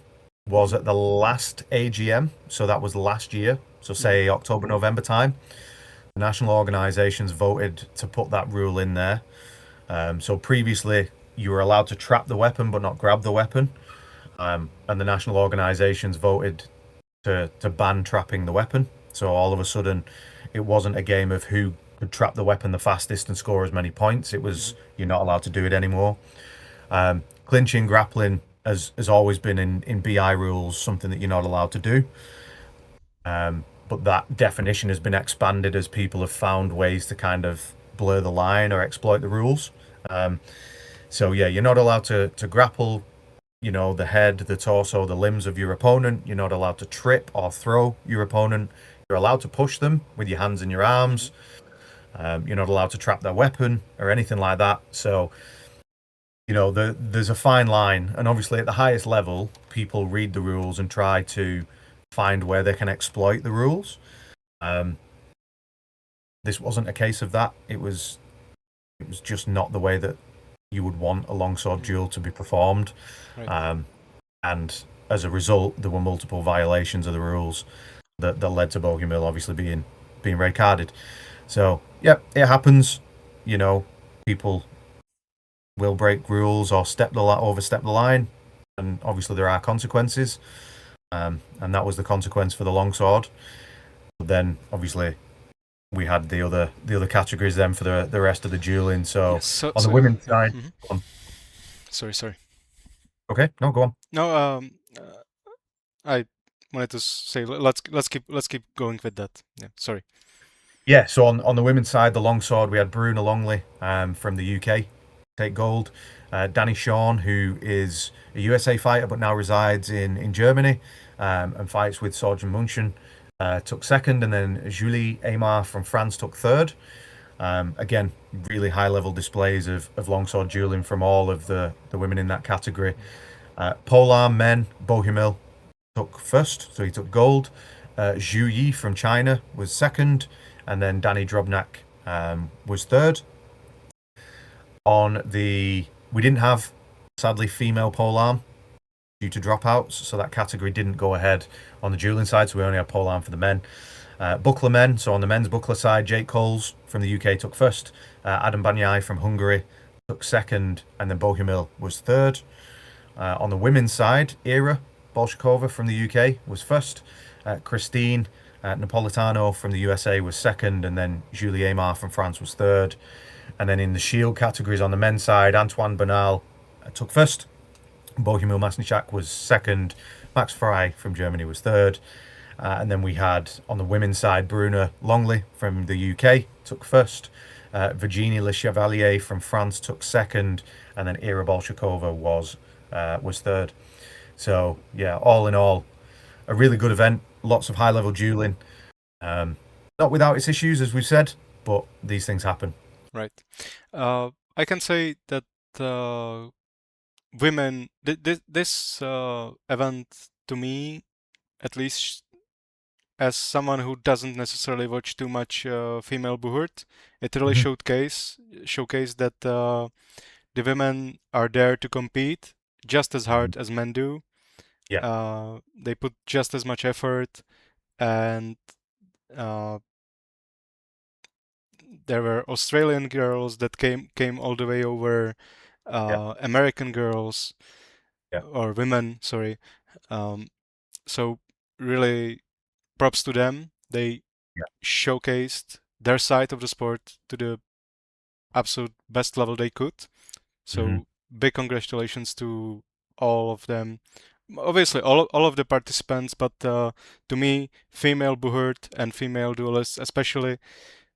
was at the last AGM, so that was last year. So say October, November time. The national organisations voted to put that rule in there. So previously you were allowed to trap the weapon but not grab the weapon. And the national organisations voted to ban trapping the weapon. So all of a sudden it wasn't a game of who could trap the weapon the fastest and score as many points. It was you're not allowed to do it anymore. Clinching, grappling has always been in BI rules something that you're not allowed to do. But that definition has been expanded as people have found ways to kind of blur the line or exploit the rules. So yeah, you're not allowed to grapple, the head, the torso, the limbs of your opponent. You're not allowed to trip or throw your opponent. You're allowed to push them with your hands and your arms. You're not allowed to trap their weapon or anything like that. So, there's a fine line. And obviously at the highest level, people read the rules and try to find where they can exploit the rules. This wasn't a case of that. It was just not the way that you would want a longsword duel to be performed. Right. And as a result, there were multiple violations of the rules that led to Bohumil obviously being red carded. So yeah, it happens. You know, people will break rules or overstep the line, and obviously there are consequences. And that was the consequence for the longsword. But then obviously we had the other categories then for the rest of the dueling. So, Yes, on the women's side, Sorry. okay, no, go on. No, I wanted to say let's keep going with that. Yeah, sorry. Yeah, so on the women's side, the longsword, we had Bruna Longley from the UK take gold. Danny Shawn, who is a USA fighter but now resides in Germany and fights with Sergeant Munchen, took second, and then Julie Aymar from France took third. Again, really high level displays of longsword dueling from all of the women in that category. Polearm men, Bohumil took first, so he took gold. Zhu Yi from China was second, and then Danny Drobnak was third. We didn't have, sadly, female polearm due to dropouts, so that category didn't go ahead on the dueling side, so we only had polearm for the men. Buckler men, so on the men's buckler side, Jake Coles from the UK took first, Adam Banyai from Hungary took second, and then Bohumil was third. On the women's side, Ira Bolshakova from the UK was first, Christine Napolitano from the USA was second, and then Julie Aymar from France was third. And then in the shield categories on the men's side, Antoine Bernal took first, Bohumil Masnichak was second, Max Frey from Germany was third. And then we had on the women's side, Bruna Longley from the UK took first, Virginie Le Chevalier from France took second, and then Ira Bolshakova was third. So yeah, all in all, a really good event. Lots of high-level dueling. Not without its issues, as we've said, but these things happen. Right. I can say that women, this event to me, at least as someone who doesn't necessarily watch too much female Buhurt, it really showcased that the women are there to compete just as hard as men do. Yeah. They put just as much effort, and there were Australian girls that came all the way over, American girls, or women, sorry. So really, props to them. They showcased their side of the sport to the absolute best level they could. So big congratulations to all of them. Obviously, all of the participants, but to me, female Buhurt and female duelists especially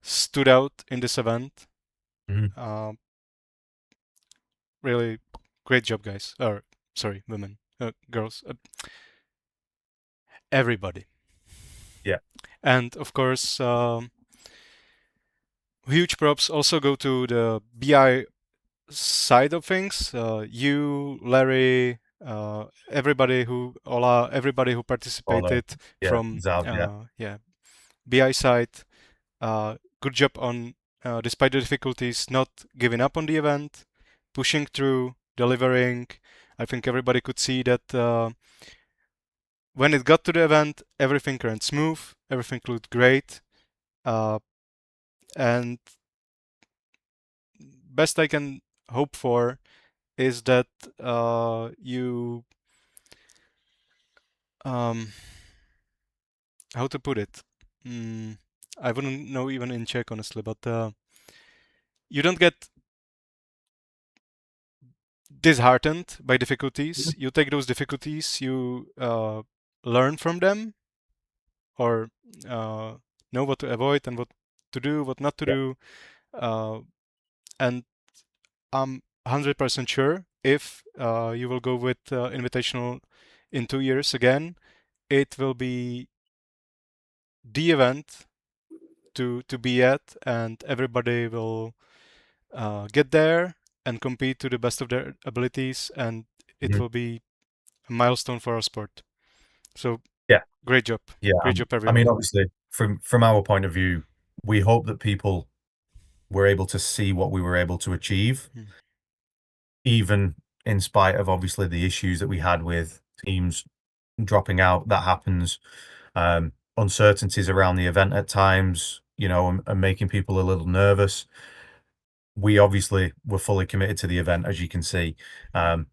stood out in this event. Really great job, guys. Or sorry, women, girls, everybody. Yeah. And of course, huge props also go to the BI side of things. You, Larry, everybody who participated from BI side. Good job on, despite the difficulties, not giving up on the event, pushing through, delivering. I think everybody could see that when it got to the event, everything ran smooth, everything looked great, and best I can hope for is that you how to put it? I wouldn't know even in Czech, honestly, but you don't get disheartened by difficulties. You take those difficulties, you learn from them, or know what to avoid and what to do, what not to do. And I'm 100% sure if you will go with Invitational in 2 years again, it will be the event to be at, and everybody will get there and compete to the best of their abilities, and it will be a milestone for our sport. So great job. Great job, everyone. I mean, obviously, from our point of view, we hope that people were able to see what we were able to achieve. even in spite of obviously the issues that we had with teams dropping out, that happens. Uncertainties around the event at times, and making people a little nervous. We obviously were fully committed to the event, as you can see. And,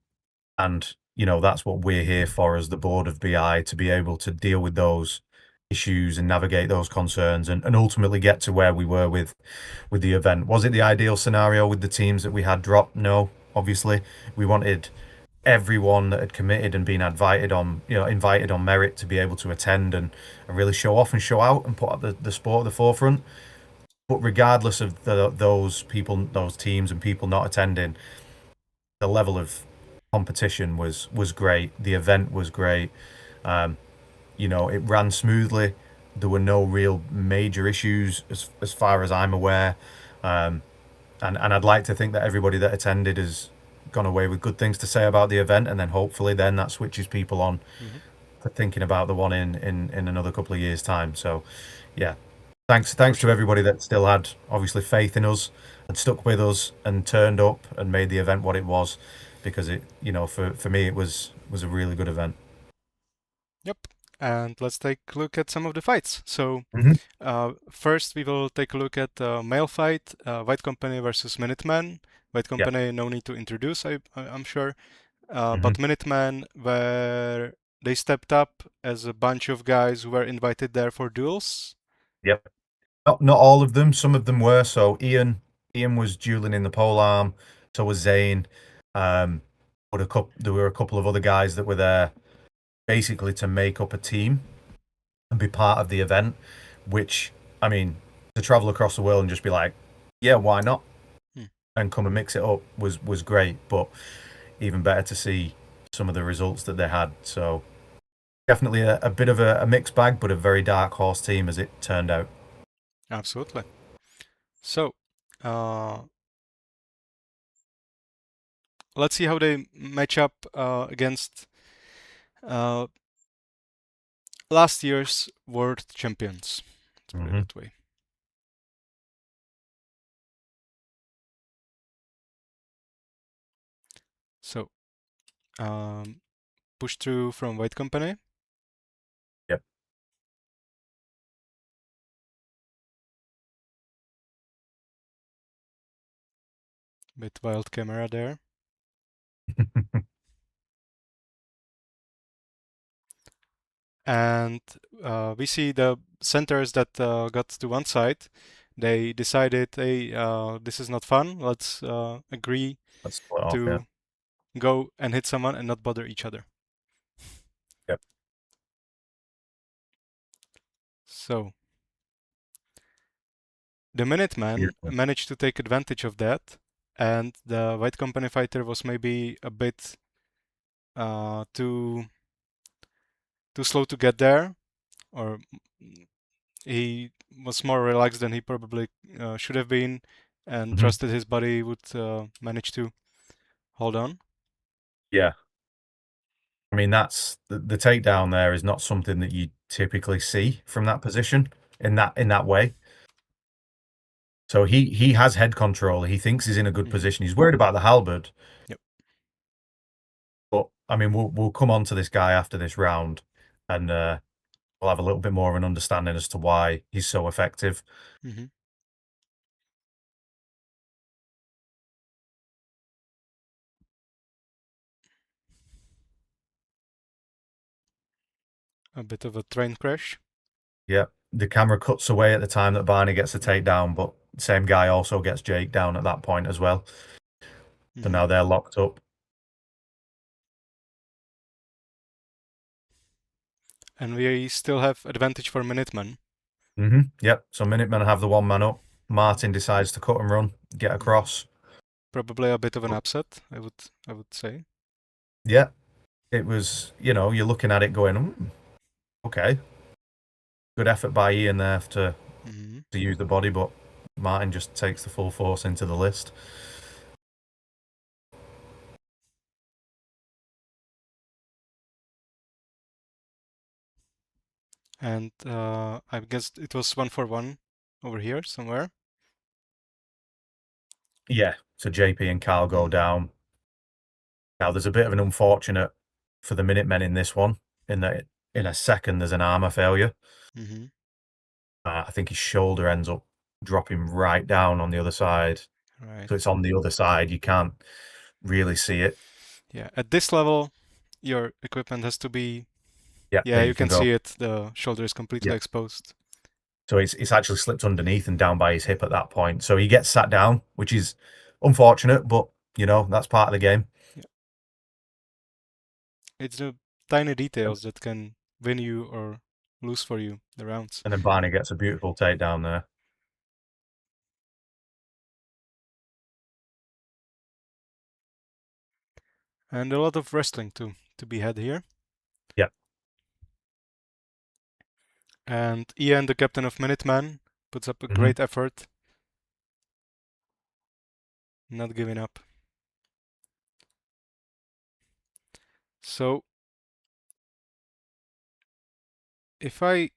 that's what we're here for as the board of BI, to be able to deal with those issues and navigate those concerns and ultimately get to where we were with the event. Was it the ideal scenario with the teams that we had dropped? No, obviously. We wanted everyone that had committed and been invited on merit to be able to attend and really show off and show out and put up the sport at the forefront. But regardless of those people, those teams and people not attending, the level of competition was great. The event was great. It ran smoothly. There were no real major issues as far as I'm aware. And I'd like to think that everybody that attended has gone away with good things to say about the event, and then hopefully then that switches people on to thinking about the one in another couple of years' time. So yeah. Thanks to everybody that still had obviously faith in us and stuck with us and turned up and made the event what it was, because it, for me, it was a really good event. Yep. And let's take a look at some of the fights. So first we will take a look at the male fight, White Company versus Minutemen. White Company, no need to introduce, I'm sure. But Minutemen, where they stepped up as a bunch of guys who were invited there for duels. Yep. Not all of them. Some of them were. So Ian was dueling in the pole arm. So was Zane. But there were a couple of other guys that were there basically to make up a team and be part of the event, which, I mean, to travel across the world and just be like, yeah, why not? And come and mix it up was great. But even better to see some of the results that they had. So definitely a bit of a mixed bag, but a very dark horse team as it turned out. Absolutely. So, let's see how they match up against last year's world champions. Let's put it that way. So, push through from White Company. Yep. Bit wild camera there. And we see the centers that got to one side. They decided, hey, this is not fun. Let's agree to go and hit someone and not bother each other. Yep. So the Minuteman managed to take advantage of that, and the White Company fighter was maybe a bit too slow to get there, or he was more relaxed than he probably should have been, and trusted his body would manage to hold on. Yeah. I mean, that's the takedown there is not something that you typically see from that position in that way. So he has head control. He thinks he's in a good position. He's worried about the halberd. Yep. But I mean, we'll come on to this guy after this round, and we'll have a little bit more of an understanding as to why he's so effective. A bit of a train crash. Yeah, the camera cuts away at the time that Barney gets a takedown, but the same guy also gets Jake down at that point as well. So now they're locked up. And we still have advantage for Minutemen. Yep. So Minutemen have the one man up. Martin decides to cut and run, get across. Probably a bit of an upset, I would say. Yeah. It was, you're looking at it going, okay. Good effort by Ian there to use the body, but Martin just takes the full force into the list. And I guess it was 1-for-1 over here somewhere. Yeah, so JP and Carl go down. Now, there's a bit of an unfortunate for the Minutemen in this one, in that in a second there's an armor failure. Mm-hmm. I think his shoulder ends up dropping right down on the other side. Right. So it's on the other side. You can't really see it. Yeah. At this level, your equipment has to be. Yeah, Yeah, there you can go. see it. The shoulder is completely Yeah. exposed. So it's actually slipped underneath and down by his hip at that point. So he gets sat down, which is unfortunate, but you know, that's part of the game. Yeah. It's the tiny details that can win you or lose for you the rounds. And then Barney gets a beautiful takedown there. And a lot of wrestling to be had here. Yeah. And Ian, the captain of Minuteman, puts up a great effort. Not giving up. So, if I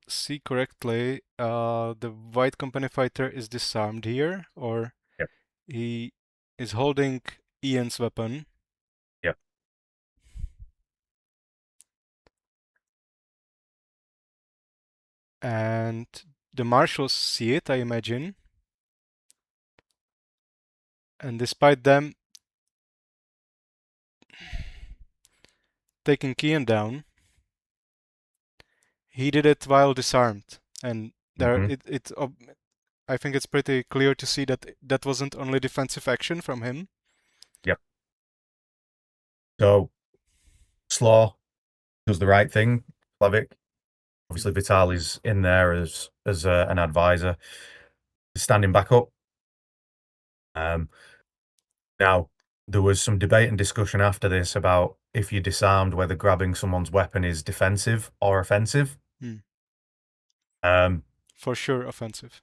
see correctly, the white company fighter is disarmed here, or Yep. he is holding Ian's weapon. Yep. And the marshals see it, I imagine. And despite them taking Ian down, he did it while disarmed. And there, I think it's pretty clear to see that that wasn't only defensive action from him. Yep. So, Slaw does the right thing. Slavoj. Obviously, Vitali's in there as an advisor, standing back up. Now, there was some debate and discussion after this about if you're disarmed, whether grabbing someone's weapon is defensive or offensive. For sure, offensive.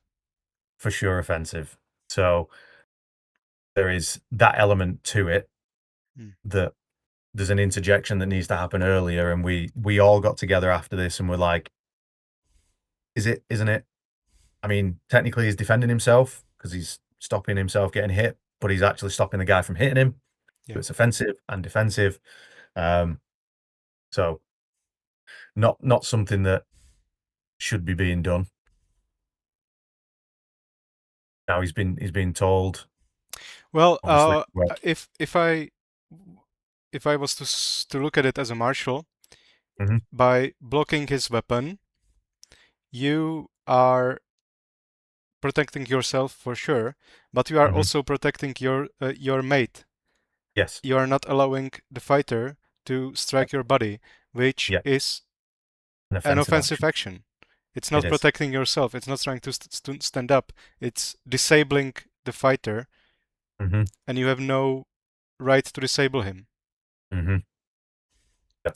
For sure, offensive. So there is that element to it that there's an interjection that needs to happen earlier, and we all got together after this and we're like, is it? Isn't it? I mean, technically, he's defending himself because he's stopping himself getting hit, but he's actually stopping the guy from hitting him. Yeah. So it's offensive and defensive. So not something that should be being done. Now he's been told. Well, well, if I was to look at it as a marshal, Mhm. by blocking his weapon, you are protecting yourself for sure, but you are Mhm. also protecting your mate. Yes. You are not allowing the fighter to strike your body, which Yeah. is An offensive action. It's not It is. protecting yourself. It's not trying to stand up. It's disabling the fighter, Mhm. and you have no right to disable him. Mhm.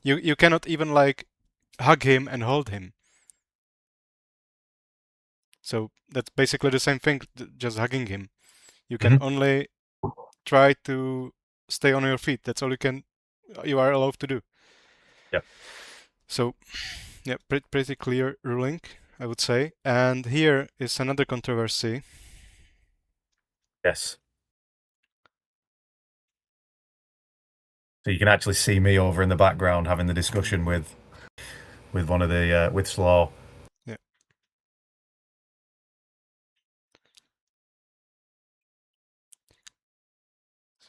You cannot even like hug him and hold him. So that's basically the same thing, just hugging him. You can only try to stay on your feet. That's all you are allowed to do. Yeah. So, yeah, pretty clear ruling, I would say. And here is another controversy. Yes. So you can actually see me over in the background having the discussion with one of the with Slaw. Yeah.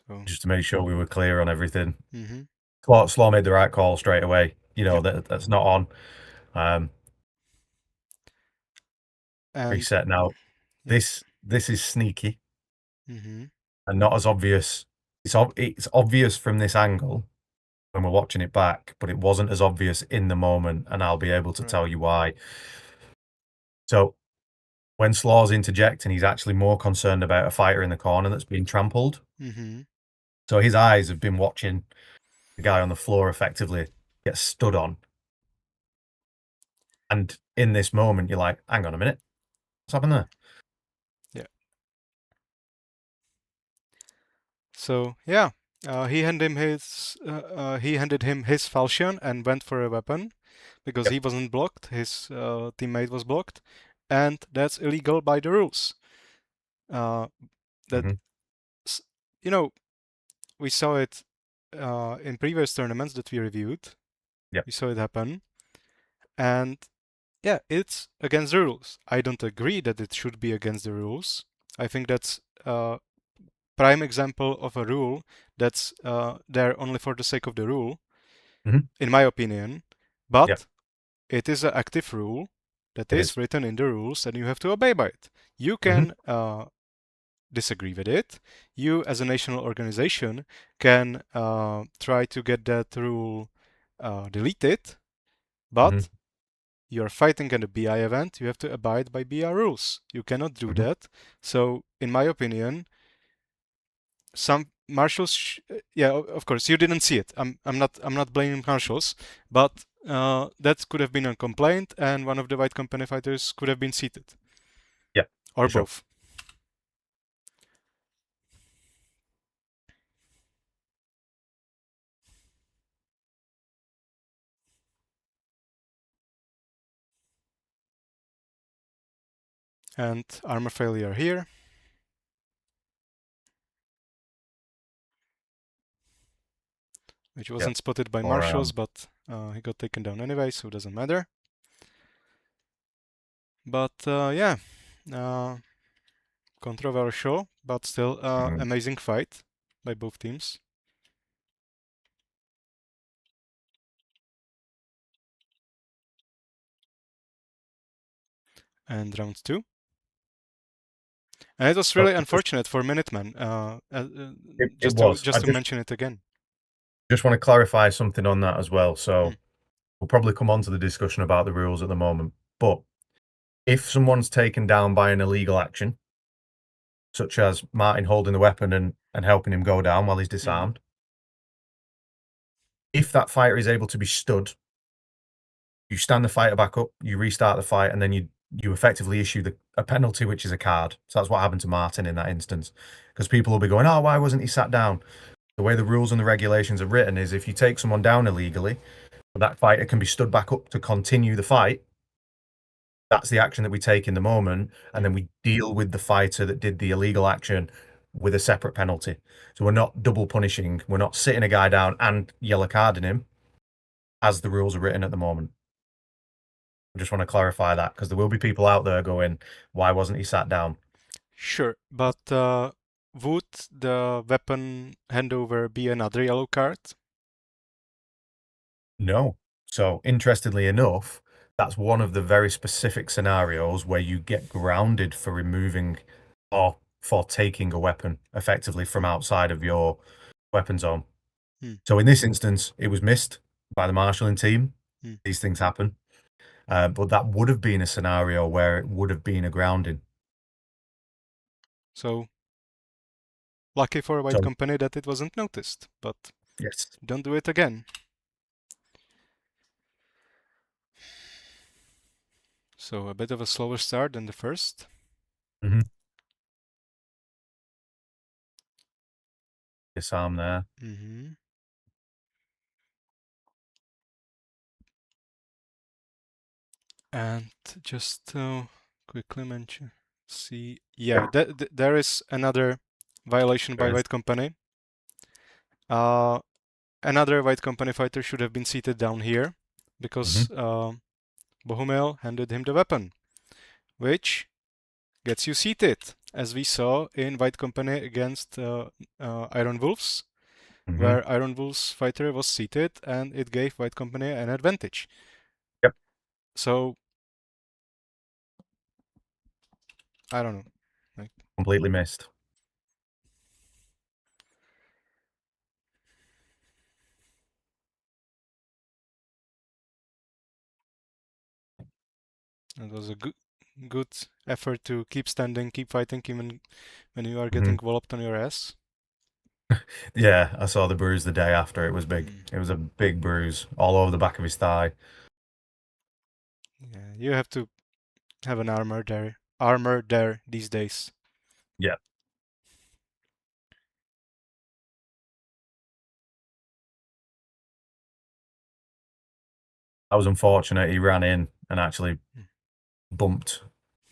So just to make sure we were clear on everything. Mm-hmm. Slaw made the right call straight away. You know, that's not on. And Reset now. This is sneaky Mm-hmm. and not as obvious. It's obvious from this angle when we're watching it back, but it wasn't as obvious in the moment, and I'll be able to tell you why. So when Slaw's interjecting, he's actually more concerned about a fighter in the corner that's being trampled. Mm-hmm. So his eyes have been watching the guy on the floor effectively get stood on. And in this moment, you're like, hang on a minute. What's happened there? Yeah. So yeah, he handed him his falchion and went for a weapon because he wasn't blocked. His teammate was blocked, and that's illegal by the rules. That you know, we saw it in previous tournaments that we reviewed. Yep. We saw it happen. And yeah, it's against the rules. I don't agree that it should be against the rules. I think that's a prime example of a rule that's there only for the sake of the rule, in my opinion. But Yep. it is an active rule that It is is. written in the rules, and you have to obey by it. You can disagree with it. You, as a national organization, can try to get that rule deleted, but you're fighting at a BI event, you have to abide by BI rules. You cannot do that. So, in my opinion, some marshals, yeah, of course, you didn't see it. I'm not blaming marshals, but that could have been a complaint, and one of the white company fighters could have been seated. Yeah, or sure. both. And armor failure here. Which wasn't spotted by marshals, but he got taken down anyway, so it doesn't matter. But yeah, controversial, but still amazing fight by both teams. And round 2. And it was really unfortunate for Minutemen. Just to mention it again. Just want to clarify something on that as well. So we'll probably come on to the discussion about the rules at the moment. But if someone's taken down by an illegal action, such as Martin holding the weapon and helping him go down while he's disarmed, if that fighter is able to be stood, you stand the fighter back up, you restart the fight, and then you effectively issue a penalty, which is a card. So that's what happened to Martin in that instance. Because people will be going, oh, why wasn't he sat down? The way the rules and the regulations are written is if you take someone down illegally, that fighter can be stood back up to continue the fight. That's the action that we take in the moment, and then we deal with the fighter that did the illegal action with a separate penalty. So we're not double punishing. We're not sitting a guy down and yellow carding him as the rules are written at the moment. I just want to clarify that because there will be people out there going, why wasn't he sat down? Sure, but would the weapon handover be another yellow card? No. So interestedly enough, that's one of the very specific scenarios where you get grounded for removing or for taking a weapon effectively from outside of your weapon zone. So in this instance, it was missed by the marshalling team. These things happen. But that would have been a scenario where it would have been a grounding. So lucky for a white company that it wasn't noticed, but yes, don't do it again. So a bit of a slower start than the first. Disarm there. And just to quickly mention, there is another violation by white company. Another white company fighter should have been seated down here because Bohumil handed him the weapon, which gets you seated, as we saw in white company against Iron Wolves, where Iron Wolves fighter was seated and it gave white company an advantage. Yep. So I don't know. Completely missed. It was a good effort to keep standing, keep fighting, even when you are getting walloped on your ass. Yeah, I saw the bruise the day after. It was big. It was a big bruise all over the back of his thigh. Yeah, you have to have an armor there these days. Yeah. I was unfortunate. He ran in and actually bumped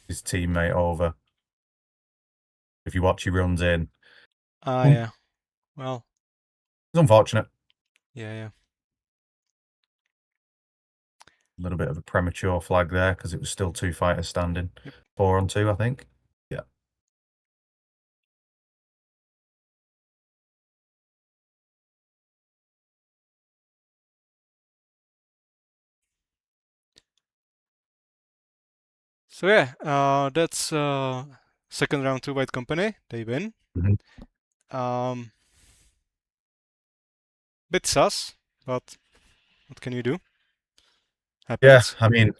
his teammate over. If you watch, he runs in. Yeah. Well, it's unfortunate. Yeah. A little bit of a premature flag there because it was still 2 fighters standing. Yep. 4 on 2, I think. Yeah. So yeah, that's second round 2 white company. They win. Mhm. Bit sus, but what can you do? Yeah, Happens. I mean,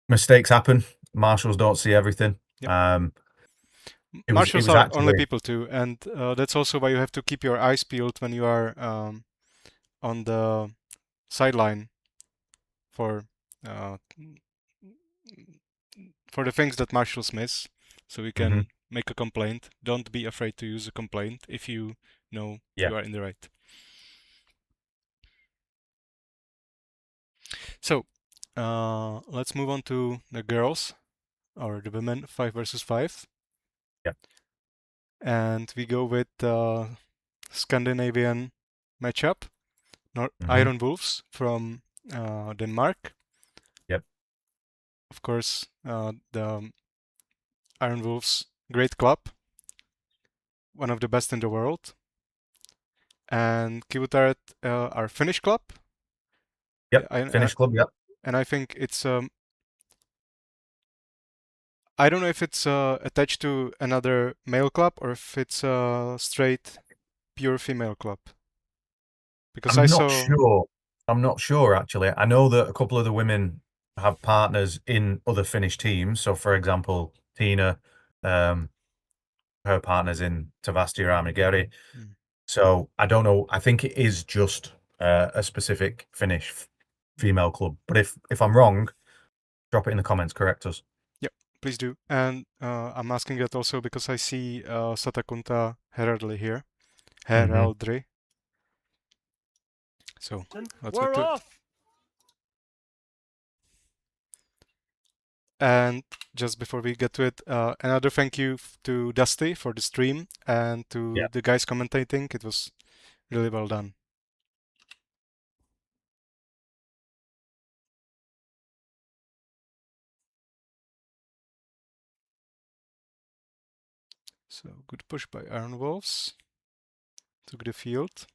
mistakes happen. Marshals don't see everything. Yep. It Marshals was are only actually people too, and that's also why you have to keep your eyes peeled when you are on the sideline for uh, the things that marshals miss, so we can make a complaint. Don't be afraid to use a complaint if you know Yeah. you are in the right. So let's move on to the girls, or the women 5 versus 5. Yeah. And we go with Scandinavian matchup. Mhm. Iron Wolves from Denmark. Yep. Of course, the Iron Wolves, great club, one of the best in the world. And Kivutaret, our Finnish club. Yep. Finnish club. Yep. And I think it's I don't know if it's attached to another male club or if it's a straight pure female club. Because I'm not sure. I'm not sure actually. I know that a couple of the women have partners in other Finnish teams. So, for example, Tina, her partner's in Tavasti Ramigeri. So I don't know. I think it is just a specific Finnish female club. But if I'm wrong, drop it in the comments. Correct us. Yep, please do. And I'm asking that also because I see Satakunta Heraldry here. Heraldry. So let's get to it. And just before we get to it, another thank you to Dusty for the stream and to the guys commentating. It was really well done. So good push by Iron Wolves. Took the field.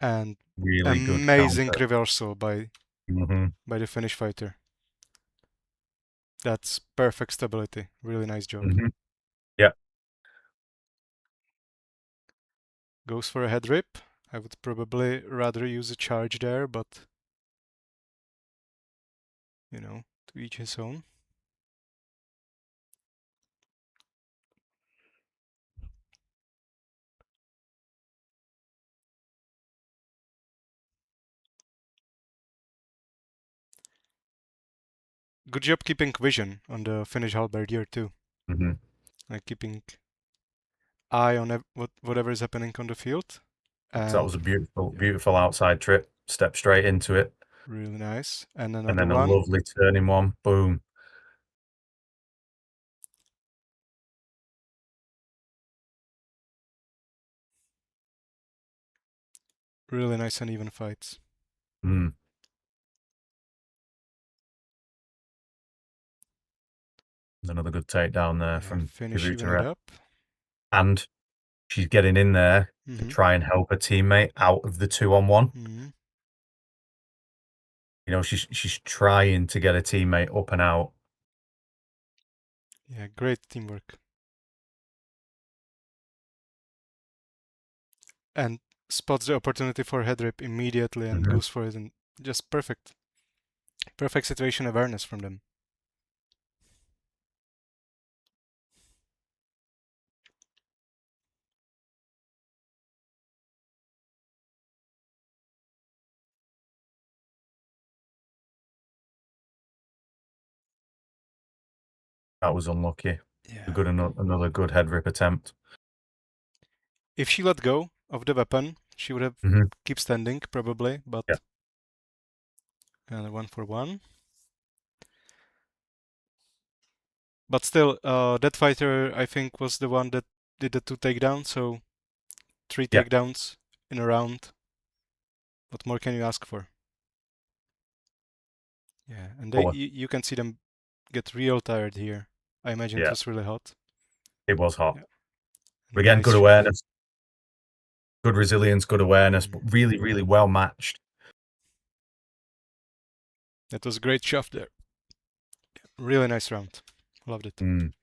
And Really amazing good reversal by the Finnish fighter. That's perfect stability. Really nice job. Yeah. Goes for a head rip. I would probably rather use a charge there, but you know, to each his own. Good job keeping vision on the Finnish halberdier too. Like keeping eye on whatever is happening on the field. And that was a beautiful outside trip. Step straight into it. Really nice. And then another a one. Lovely turning one. Boom. Really nice and even fights. Another good takedown there from Finish even it up. And she's getting in there to try and help her teammate out of the 2-on-1. You know, she's trying to get a teammate up and out. Yeah, great teamwork. And spots the opportunity for head rip immediately and goes for it, and just perfect. Perfect situation awareness from them. That was unlucky. Yeah. Another good head rip attempt. If she let go of the weapon, she would have keep standing probably, but and 1-for-1. But still, that fighter I think was the one that did the 2 takedowns, so 3 Yeah. takedowns in a round. What more can you ask for? Yeah, and you can see them get real tired here. I imagine it was really hot. It was hot. Yeah. But again, nice good awareness, good resilience, good awareness, Mm. but really, really well matched. That was a great shove there. Really nice round. Loved it. Mm.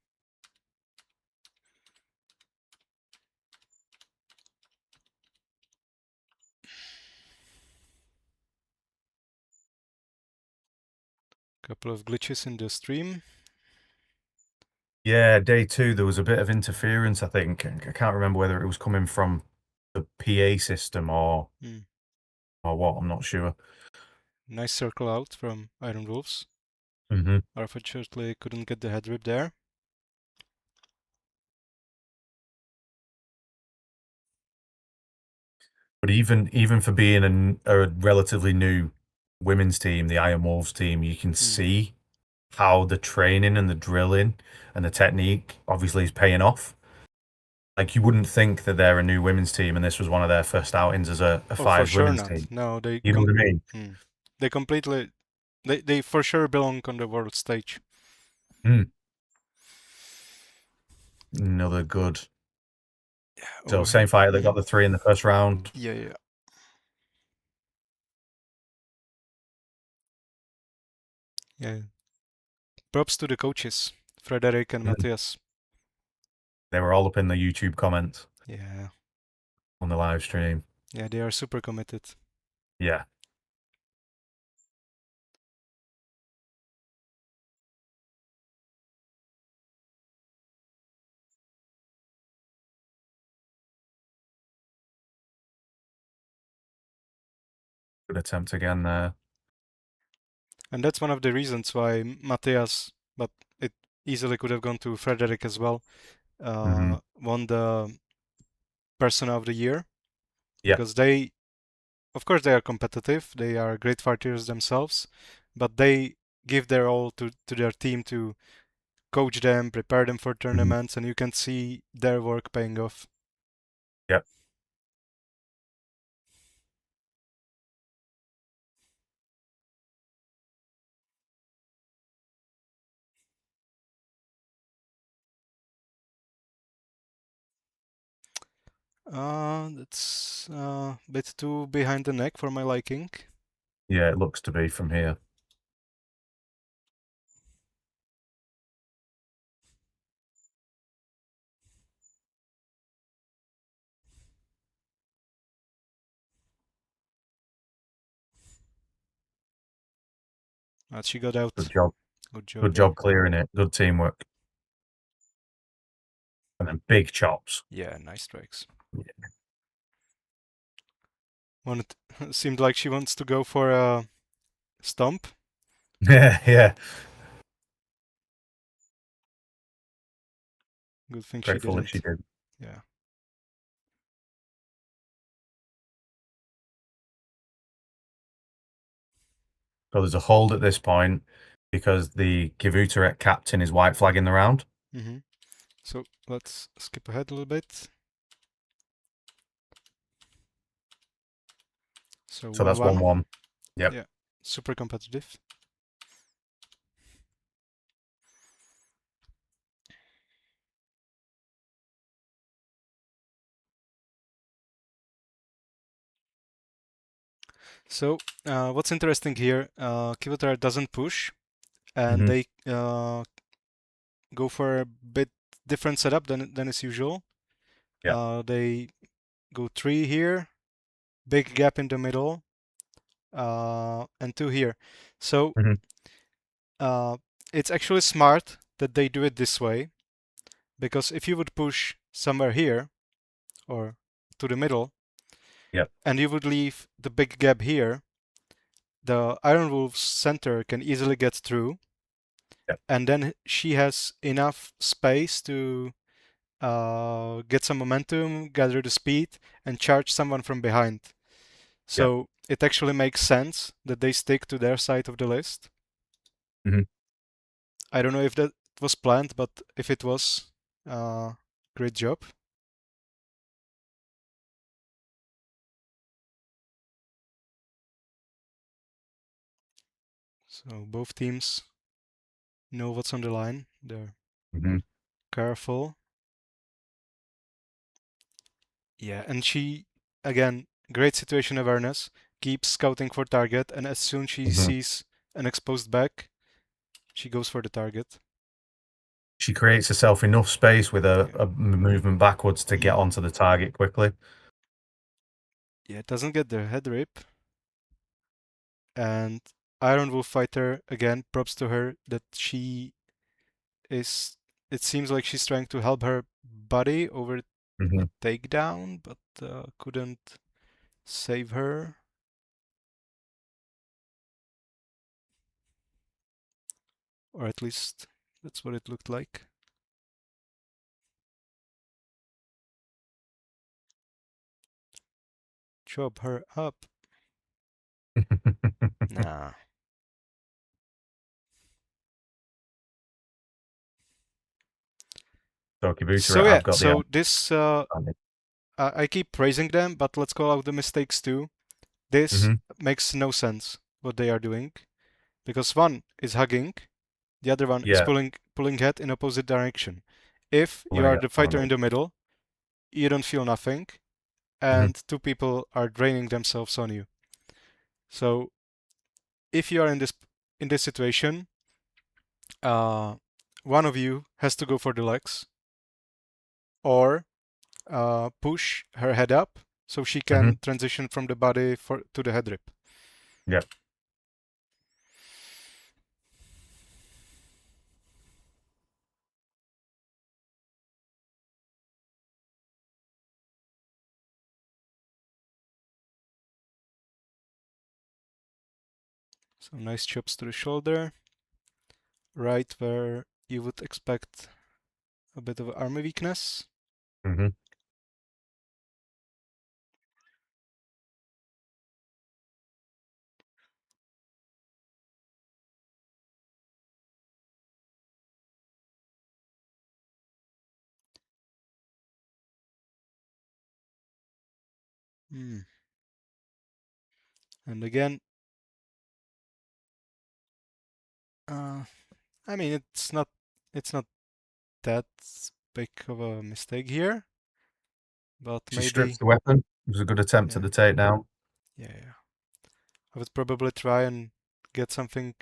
Couple of glitches in the stream. Yeah, day 2, there was a bit of interference, I think. I can't remember whether it was coming from the PA system or what, I'm not sure. Nice circle out from Iron Wolves. Mm-hmm. Unfortunately, couldn't get the head rip there. But even for being a relatively new women's team, the Iron Wolves team, you can see how the training and the drilling and the technique obviously is paying off. Like, you wouldn't think that they're a new women's team and this was one of their first outings as a five for sure women's not. team. No, they You know what I mean? They completely they for sure belong on the world stage. Another good. Yeah, So same fighter that got the 3 in the first round. Yeah. Yeah. Props to the coaches, Frederick and Matthias. They were all up in the YouTube comments. Yeah. On the live stream. Yeah, they are super committed. Yeah. Good attempt again there. And that's one of the reasons why Matthias, but it easily could have gone to Frederick as well, won the Persona of the Year. Yeah. Because they, of course, they are competitive. They are great fighters themselves, but they give their all to their team to coach them, prepare them for tournaments, and you can see their work paying off. Yep. That's a bit too behind the neck for my liking. Yeah, it looks to be from here. She got out. Good job. Good job clearing it. Good teamwork. And then big chops. Yeah, nice strikes. Seemed like she wants to go for a stomp. Yeah. Good thing Grateful she that she did. Yeah. So there's a hold at this point because the Givuteret captain is white flagging the round. So let's skip ahead a little bit. So that's 1-1. Yep. Yeah, super competitive. So what's interesting here, Kivotar doesn't push, and they go for a bit different setup than is usual. Yeah. They go 3 here, big gap in the middle, and 2 here. So it's actually smart that they do it this way, because if you would push somewhere here or to the middle, and you would leave the big gap here, the Iron Wolf's center can easily get through, and then she has enough space to get some momentum, gather the speed, and charge someone from behind. So it actually makes sense that they stick to their side of the list. I don't know if that was planned, but if it was, great job. So both teams know what's on the line. They're careful. Yeah, and she, again, great situation awareness, keeps scouting for target, and as soon as she sees an exposed back, she goes for the target. She creates herself enough space with a movement backwards to get onto the target quickly. Yeah, it doesn't get the head rip. And Iron Wolf Fighter, again, props to her that she is, it seems like she's trying to help her buddy over a takedown, but couldn't save her. Or at least that's what it looked like. Chop her up. Nah. So yeah, so this I keep praising them, but let's call out the mistakes too. This makes no sense what they are doing, because one is hugging, the other one is pulling head in opposite direction. If you are the fighter in the middle, you don't feel nothing, and two people are draining themselves on you. So if you are in this situation, one of you has to go for the legs, or push her head up so she can transition from the body to the head rip. Yeah. So nice chops to the shoulder, right where you would expect a bit of arm weakness. And again, I mean, it's not that big of a mistake here, but she maybe strips the weapon. It was a good attempt at the takedown. Yeah. I would probably try and get something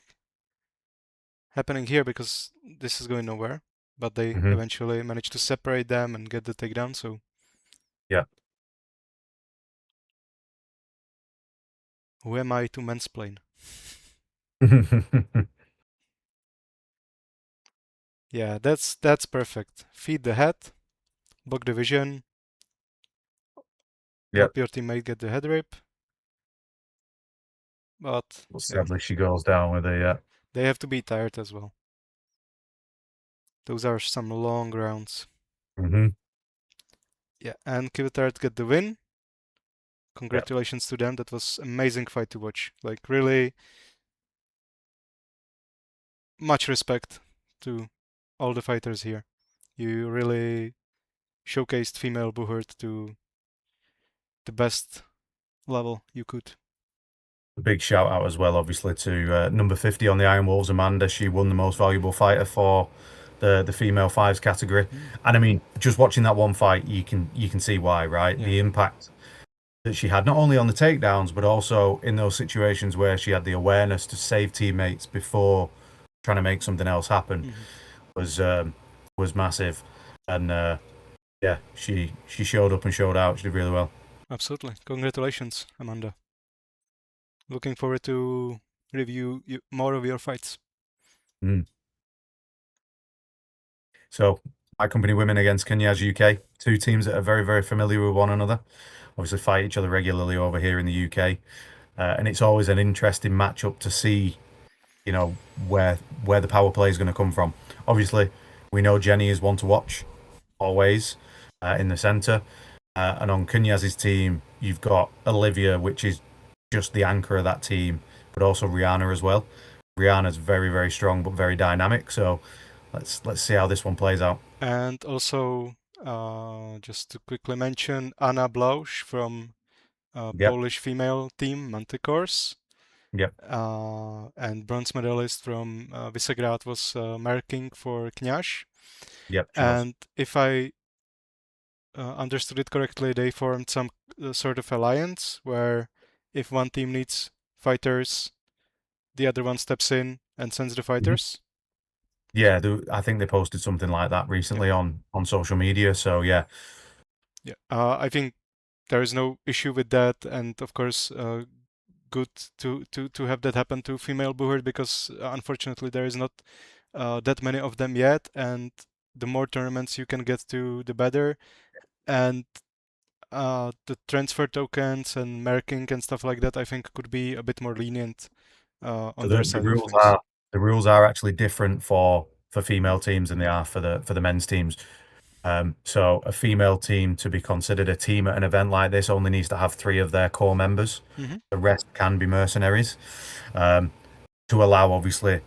happening here because this is going nowhere. But they eventually managed to separate them and get the takedown. So yeah. Who am I to mansplain? Yeah, that's perfect. Feed the head, block the vision, help your teammate get the head rip. But sadly, she goes down with a. They have to be tired as well. Those are some long rounds. Yeah, and Kivitard get the win. Congratulations to them. That was amazing fight to watch. Like really much respect to all the fighters here. You really showcased female Buhurt to the best level you could. A big shout out as well, obviously, to number 50 on the Iron Wolves, Amanda. She won the most valuable fighter for the female fives category. And I mean, just watching that one fight, you can see why, right? The impact that she had, not only on the takedowns, but also in those situations where she had the awareness to save teammates before trying to make something else happen, was massive. And yeah, she showed up and showed out. She did really well. Absolutely. Congratulations, Amanda. Looking forward to review more of your fights. So, My Company Women against Kunyaz UK, two teams that are very, very familiar with one another. Obviously fight each other regularly over here in the UK. And it's always an interesting matchup to see, you know, where the power play is going to come from. Obviously, we know Jenny is one to watch, always, in the centre. And on Kunyaz's team, you've got Olivia, which is just the anchor of that team, but also Rihanna as well. Rihanna's very, very strong, but very dynamic. So let's see how this one plays out. And also, just to quickly mention, Anna Blausch from Polish female team Manticores. Yep. And bronze medalist from Visegrad was Merking for Kňaž. Yep. And if I understood it correctly, they formed some sort of alliance where if one team needs fighters, the other one steps in and sends the fighters. Yeah, I think they posted something like that recently on social media. So yeah. Yeah, I think there is no issue with that, and of course, good to have that happen to female Buhurt, because unfortunately there is not that many of them yet, and the more tournaments you can get to, the better. And the transfer tokens and marking and stuff like that, I think could be a bit more lenient on So their the side of rules things. are actually different for female teams than they are for the men's teams. So a female team, to be considered a team at an event like this, only needs to have 3 of their core members. The rest can be mercenaries, to allow obviously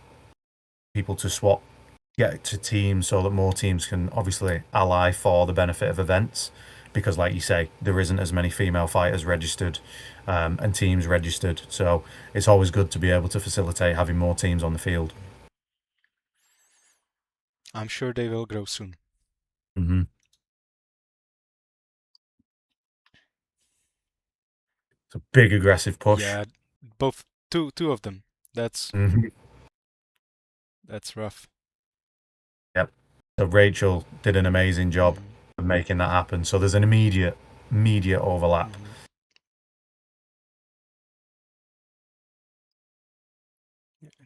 people to swap, get to teams, so that more teams can obviously ally for the benefit of events. Because, like you say, there isn't as many female fighters registered and teams registered. So it's always good to be able to facilitate having more teams on the field. I'm sure they will grow soon. Mm-hmm. It's a big aggressive push. Yeah, both two of them. That's Mm-hmm. that's rough. Yep. So Rachel did an amazing job of making that happen. So there's an immediate overlap.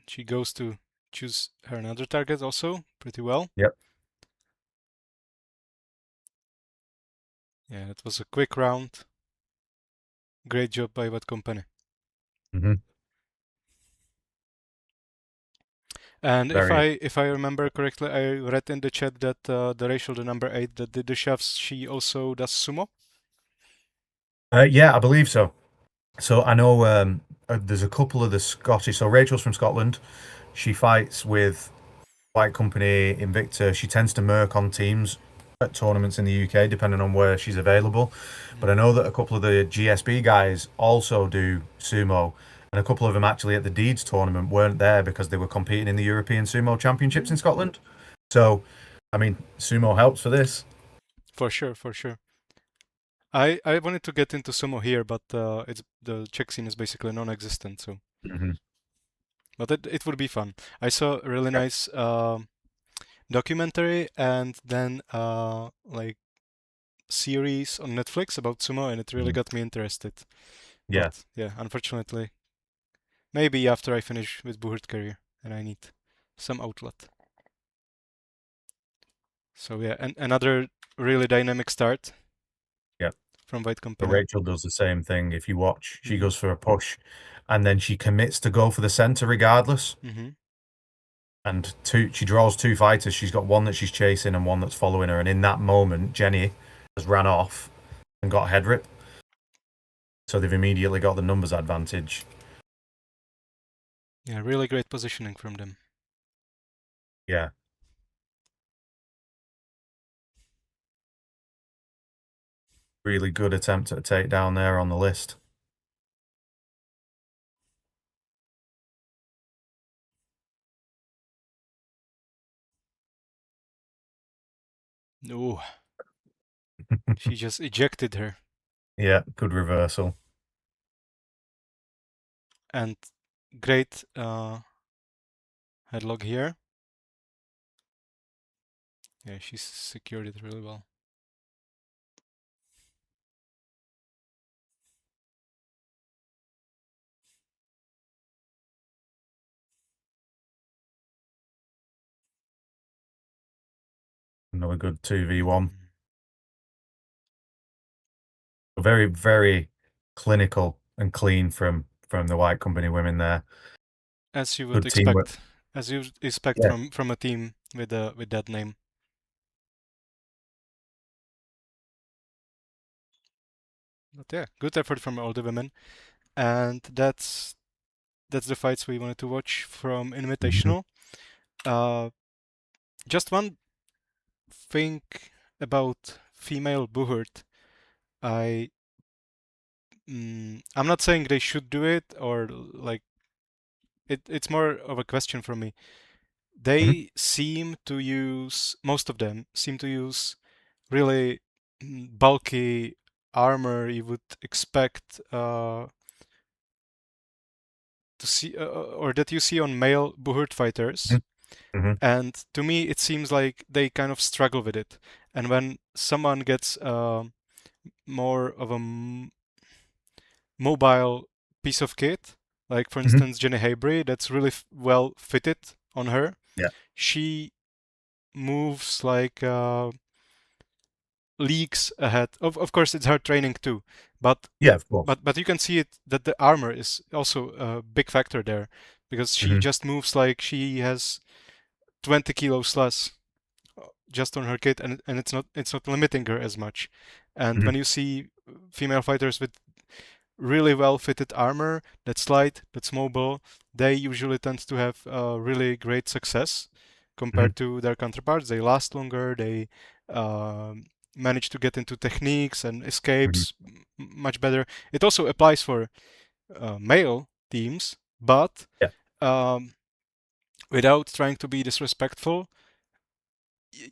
She goes to choose her another target also pretty well. Yep. Yeah, it was a quick round. Great job by What Company. Mm-hmm. And if I remember correctly, I read in the chat that the Rachel, the number 8, that the chefs, she also does sumo. Yeah, I believe so. So I know there's a couple of the Scottish. So Rachel's from Scotland. She fights with White Company, Invicta. She tends to merc on teams at tournaments in the UK, depending on where she's available. But I know that a couple of the GSB guys also do sumo, and a couple of them actually at the Deeds tournament weren't there because they were competing in the European Sumo Championships in Scotland. So, I mean, sumo helps for this. For sure, for sure. I wanted to get into sumo here, but it's the Czech scene is basically non-existent. So, but it would be fun. I saw a really nice documentary and then like series on Netflix about sumo, and it really got me interested. Yeah. But yeah, unfortunately, maybe after I finish with Buhurt career and I need some outlet. So yeah, and another really dynamic start. Yeah. From White Company. But Rachel does the same thing. If you watch, she goes for a push, and then she commits to go for the center regardless. And she draws 2 fighters. She's got one that she's chasing and one that's following her. And in that moment, Jenny has ran off and got head rip. So they've immediately got the numbers advantage. Yeah, really great positioning from them. Yeah. Really good attempt at a takedown there on the list. No. She just ejected her. Yeah, good reversal. And great headlock here. Yeah, she secured it really well. Another good 2v1. Very, very clinical and clean from the White Company women there. As you would Good expect. teamwork. As you expect from a team with that name. But yeah, good effort from all the women. And that's the fights we wanted to watch from Invitational. Just one thing about female Buhurt. I'm not saying they should do it or like it's more of a question for me. They seem to use, most of them seem to use really bulky armor you would expect to see, or that you see on male Buhurt fighters. Mm-hmm. And to me, it seems like they kind of struggle with it. And when someone gets more of a mobile piece of kit, like for instance Jenny Haybray, that's really well fitted on her. Yeah. She moves like leagues ahead. Of course, it's her training too, but Yeah, of course. but you can see it that the armor is also a big factor there, because she just moves like she has 20 kilos less just on her kit, and it's not limiting her as much. And when you see female fighters with really well fitted armor that's light, that's mobile, they usually tend to have really great success compared to their counterparts. They last longer, they manage to get into techniques and escapes much better. It also applies for male teams, but without trying to be disrespectful,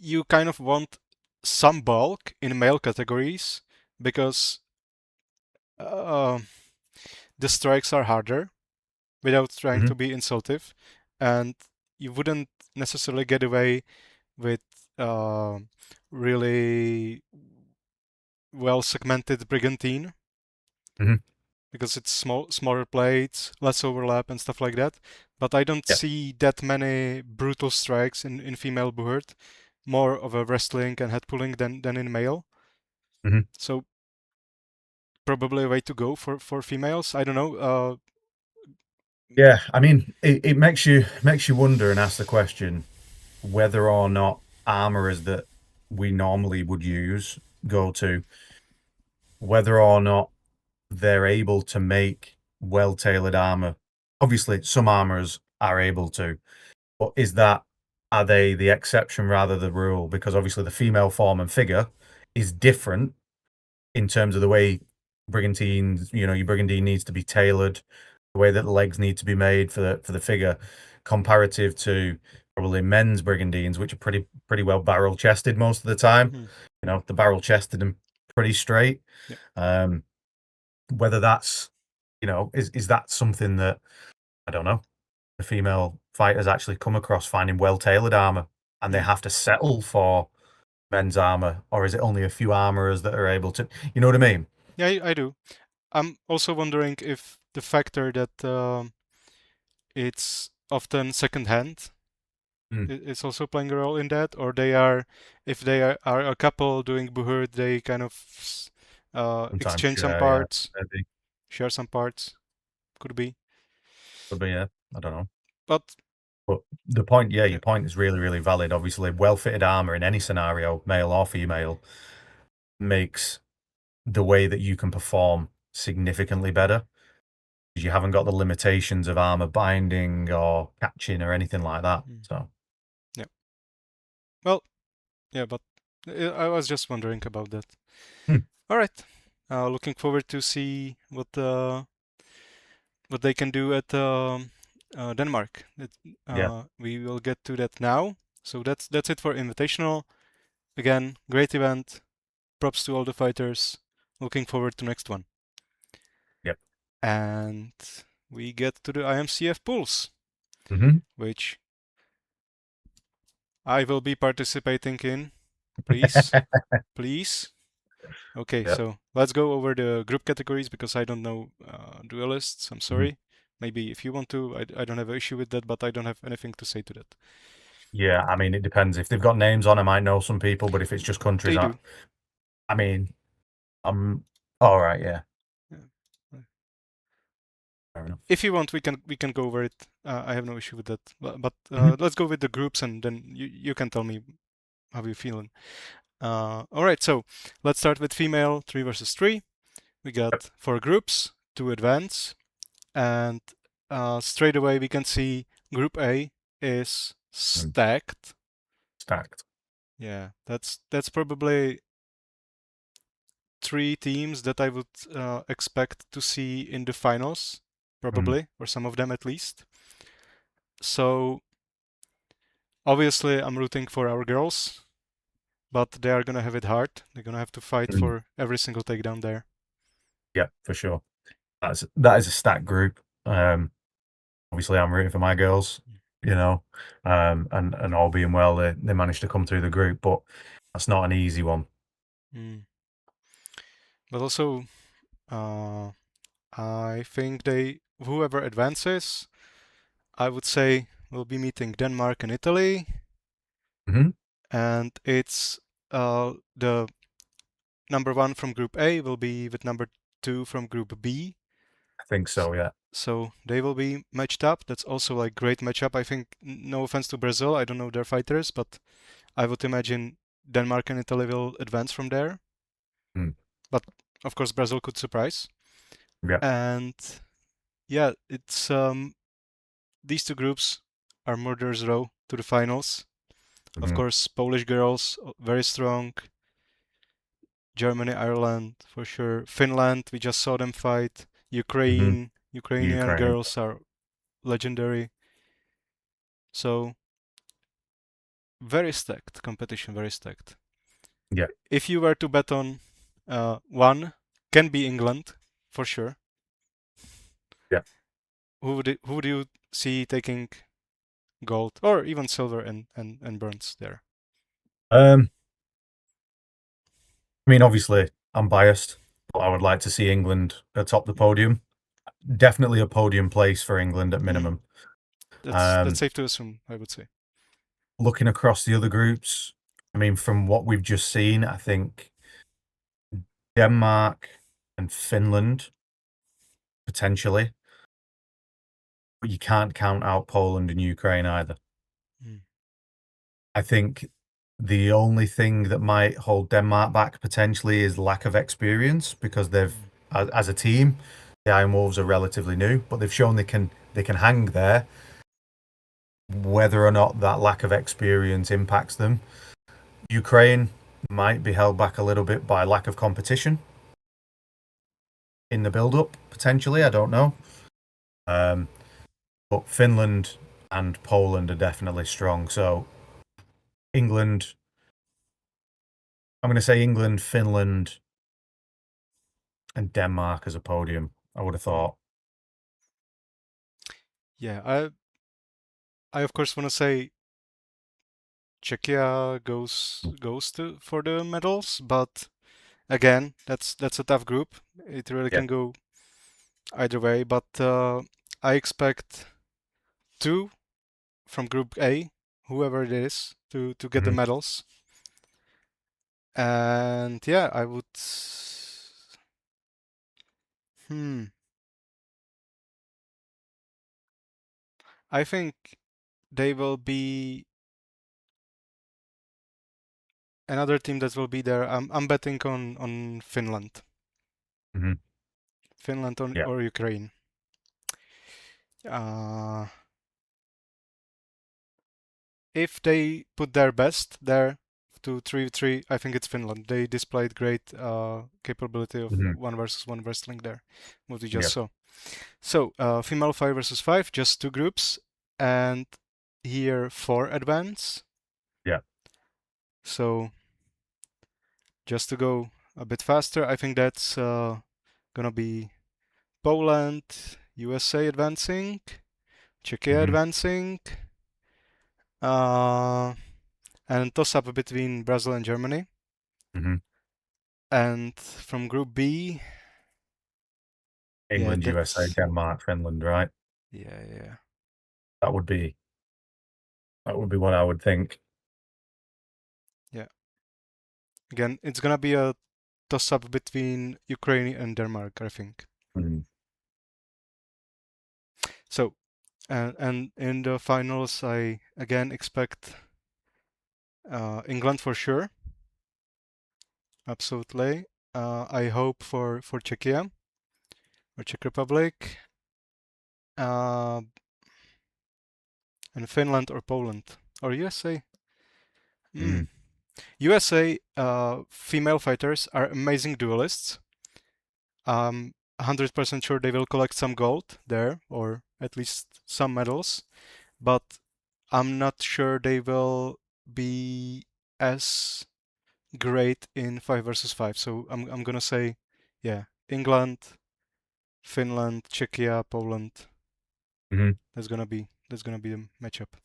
you kind of want some bulk in male categories, because the strikes are harder, without trying to be insultive, and you wouldn't necessarily get away with really well segmented brigantine, because it's smaller plates, less overlap and stuff like that. But I don't see that many brutal strikes in female Buhurt. More of a wrestling and head pulling than in male. So probably a way to go for females. I don't know. Yeah, I mean, it makes you wonder and ask the question whether or not armorers that we normally would use go to, whether or not they're able to make well-tailored armor. Obviously, some armorers are able to, but are they the exception rather than the rule? Because obviously the female form and figure is different in terms of the way brigantines, your brigantine needs to be tailored, the way that the legs need to be made for the figure, comparative to probably men's brigantines, which are pretty well barrel chested most of the time. The barrel chested and pretty straight. Whether that's, is that something that, I don't know, the female fighters actually come across finding well-tailored armor and they have to settle for men's armor, or is it only a few armorers that are able to, you know what I mean? Yeah, I do. I'm also wondering if the factor that it's often second-hand is also playing a role in that, or if they are a couple doing Buhurt, they kind of exchange some parts, share some parts. Could be. Could be, yeah. I don't know. But the point, your point is really, really valid. Obviously, well-fitted armor in any scenario, male or female, makes the way that you can perform significantly better, because you haven't got the limitations of armor binding or catching or anything like that. So, yeah. Well, yeah, but I was just wondering about that. All right. Looking forward to see what they can do at Denmark. We will get to that now. So that's it for Invitational. Again, great event. Props to all the fighters. Looking forward to next one. Yep. And we get to the IMCF pools, which I will be participating in. Please, please. Okay, so let's go over the group categories, because I don't know duelists. I'm sorry. Maybe if you want to, I don't have an issue with that, but I don't have anything to say to that. Yeah, I mean, it depends. If they've got names on, I might know some people, but if it's just countries, They do. I mean, I'm all right. Yeah. Fair enough. If you want, we can go over it. I have no issue with that. But let's go with the groups, and then you can tell me how you're feeling. All right, so let's start with female 3 versus 3. We got 4 groups, 2 advance, and straight away we can see Group A is stacked. Stacked. Yeah, that's probably 3 teams that I would expect to see in the finals, probably, or some of them at least. So obviously I'm rooting for our girls, but they are gonna have it hard. They're gonna have to fight for every single takedown there. Yeah, for sure. That is a stacked group. Obviously I'm rooting for my girls, you know, and all being well, they managed to come through the group, but that's not an easy one. But also, I think whoever advances, I would say will be meeting Denmark and Italy. And it's the number 1 from Group A will be with number 2 from Group B. I think so, yeah. So they will be matched up. That's also like great matchup. I think, no offense to Brazil, I don't know their fighters, but I would imagine Denmark and Italy will advance from there. But of course, Brazil could surprise. Yeah. And yeah, it's these two groups are murderers row to the finals. Of course, Polish girls, very strong. Germany, Ireland, for sure. Finland, we just saw them fight. Ukrainian girls are legendary. So, very stacked competition, very stacked. Yeah. If you were to bet on one, can be England, for sure. Yeah. Who would you see taking gold or even silver and bronze there? I mean, obviously, I'm biased, but I would like to see England atop the podium. Definitely a podium place for England at minimum. That's safe to assume, I would say. Looking across the other groups, I mean, from what we've just seen, I think Denmark and Finland, potentially. But you can't count out Poland and Ukraine either. I think the only thing that might hold Denmark back potentially is lack of experience, because they've, as a team, the Iron Wolves are relatively new, but they've shown they can hang there. Whether or not that lack of experience impacts them, Ukraine might be held back a little bit by lack of competition in the build-up, potentially. I don't know. But Finland and Poland are definitely strong. So England, I'm going to say England, Finland, and Denmark as a podium, I would have thought. Yeah, I of course want to say Czechia goes for the medals, but again, that's a tough group. It really can go either way. But I expect 2 from Group A, whoever it is, to get the medals. And yeah, I would. I think they will be another team that will be there. I'm betting on Finland. Finland or Ukraine. If they put their best there to 3-3, I think it's Finland. They displayed great capability of 1 versus 1 wrestling there, what we just saw. So female 5 versus 5, just 2 groups, and here 4 advance. Yeah. So just to go a bit faster, I think that's gonna be Poland, USA advancing, Czechia advancing, and toss-up between Brazil and Germany. And from Group B, England, USA, Denmark, Finland, right? Yeah. That would be what I would think. Yeah. Again, it's gonna be a toss-up between Ukraine and Denmark, I think. So, and in the finals, I again expect England for sure. Absolutely. I hope for Czechia or Czech Republic, and Finland or Poland or USA. USA female fighters are amazing duelists. 100% sure they will collect some gold there, or at least some medals. but I'm not sure they will be as great in 5 versus 5. So I'm gonna say, yeah, England, Finland, Czechia, Poland. Mm-hmm. That's gonna be the matchup,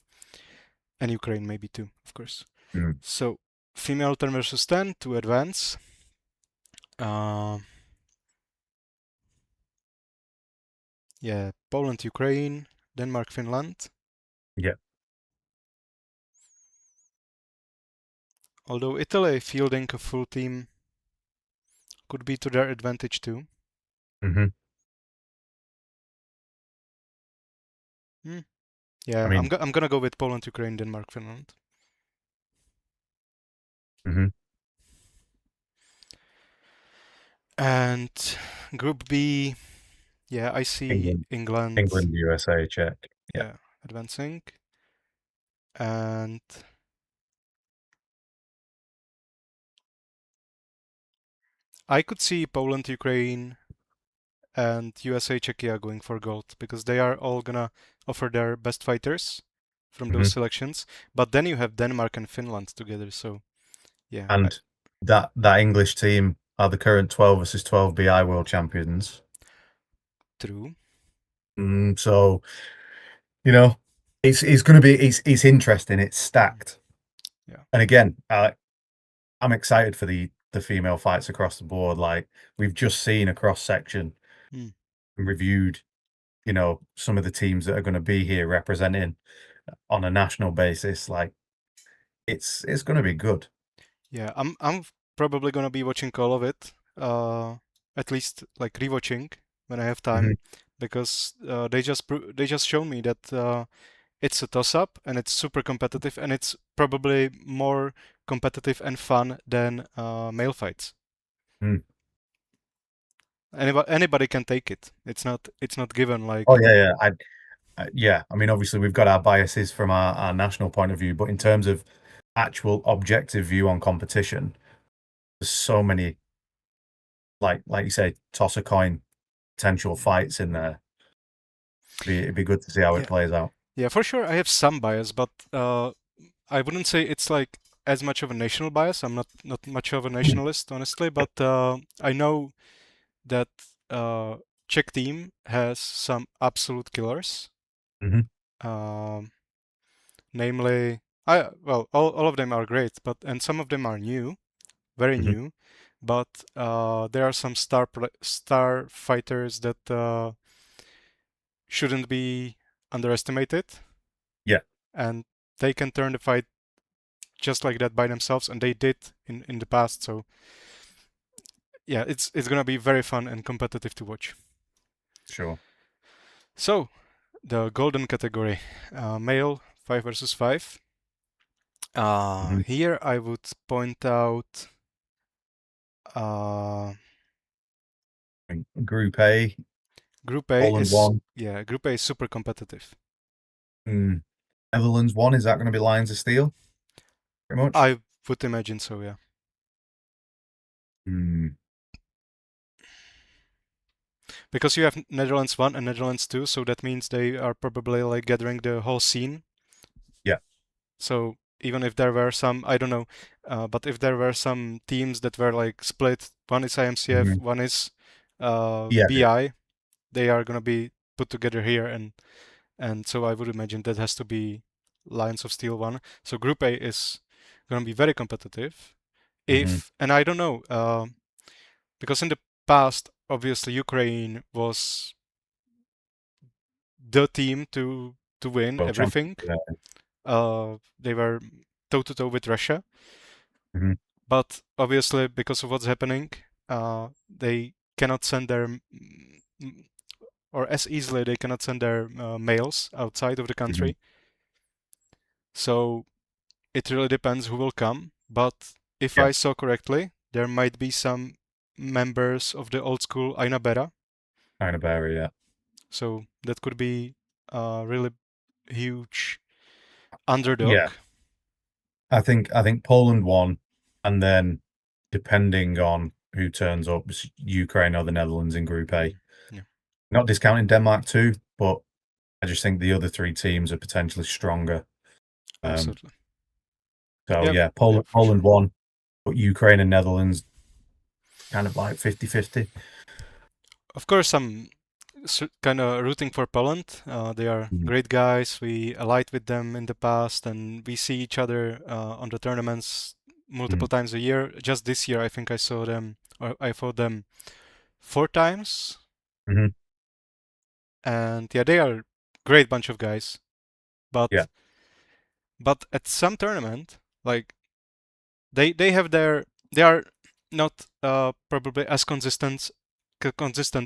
and Ukraine maybe too, of course. Mm-hmm. So female 10 versus 10 to advance. Yeah, Poland, Ukraine, Denmark, Finland. Yeah. Although Italy fielding a full team could be to their advantage too. Mm-hmm. Yeah, I mean, I'm gonna go with Poland, Ukraine, Denmark, Finland. mm-hmm. And Group B, yeah, I see England, USA, Czech. yeah, advancing. And I could see Poland, Ukraine, and USA, Czechia going for gold because they are all gonna offer their best fighters from those selections. But then you have Denmark and Finland together, so yeah. And that English team are the current 12 versus 12 BI World Champions. True. So, you know, it's going to be it's interesting. It's stacked. Yeah. And again, I'm excited for the female fights across the board. Like we've just seen a cross section and reviewed, you know, some of the teams that are going to be here representing on a national basis. Like it's going to be good. Yeah, I'm probably gonna be watching all of it. At least like rewatching when I have time, because they just shown me that it's a toss-up and it's super competitive and it's probably more competitive and fun than male fights. Anybody can take it. It's not given like. Oh yeah, yeah. I mean, obviously we've got our biases from our national point of view, but in terms of actual objective view on competition, there's so many, like you say, toss a coin potential fights in there. It'd be good to see how it plays out. Yeah, for sure. I have some bias, but I wouldn't say it's like as much of a national bias. I'm not much of a nationalist, honestly, but I know that Czech team has some absolute killers. Namely, all of them are great, and some of them are new, very new, but there are some star fighters that shouldn't be underestimated. Yeah, and they can turn the fight just like that by themselves, and they did in the past. So yeah, it's gonna be very fun and competitive to watch. Sure. So the golden category, male 5 versus 5. Here I would point out Group A. Group A Poland is 1. Yeah, Group A is super competitive. Netherlands 1, is that going to be Lions of Steel? Pretty much. I would imagine so, yeah. Because you have Netherlands 1 and Netherlands 2, so that means they are probably like gathering the whole scene. Yeah. So even if there were some, I don't know, but if there were some teams that were like split, one is IMCF, one is BI, they are gonna be put together here, and so I would imagine that has to be Lions of Steel 1. So Group A is gonna be very competitive. And I don't know, because in the past, obviously Ukraine was the team to win everything. They were toe to toe with Russia, but obviously because of what's happening, they cannot send their or as easily they cannot send their males outside of the country. So it really depends who will come. But if I saw correctly, there might be some members of the old school Aina Bera. Yeah. So that could be a really huge underdog. Yeah. I think Poland won, and then depending on who turns up, Ukraine or the Netherlands in Group A. Yeah. Not discounting Denmark too, but I just think the other 3 teams are potentially stronger. Absolutely. So Yeah, yeah, Poland, for sure. Poland won, but Ukraine and Netherlands kind of like 50-50. Of course, I'm kind of rooting for Poland. They are great guys. We allied with them in the past, and we see each other on the tournaments multiple times a year. Just this year, I think I saw them, or I fought them 4 times. And yeah, they are great bunch of guys. But but at some tournament, like they have their, they are not probably as consistent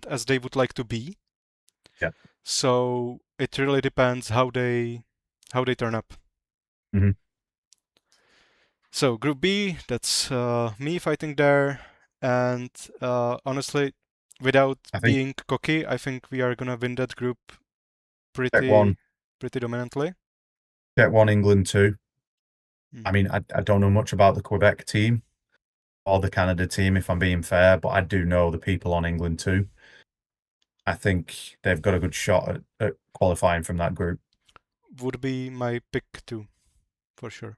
as they would like to be. Yeah. So it really depends how they turn up. So Group B, that's me fighting there, and honestly, without being cocky, I think we are gonna win that group pretty dominantly. Get 1 England 2. I mean, I don't know much about the Quebec team or the Canada team, if I'm being fair, but I do know the people on England 2. I think they've got a good shot at qualifying from that group. Would be my pick too, for sure.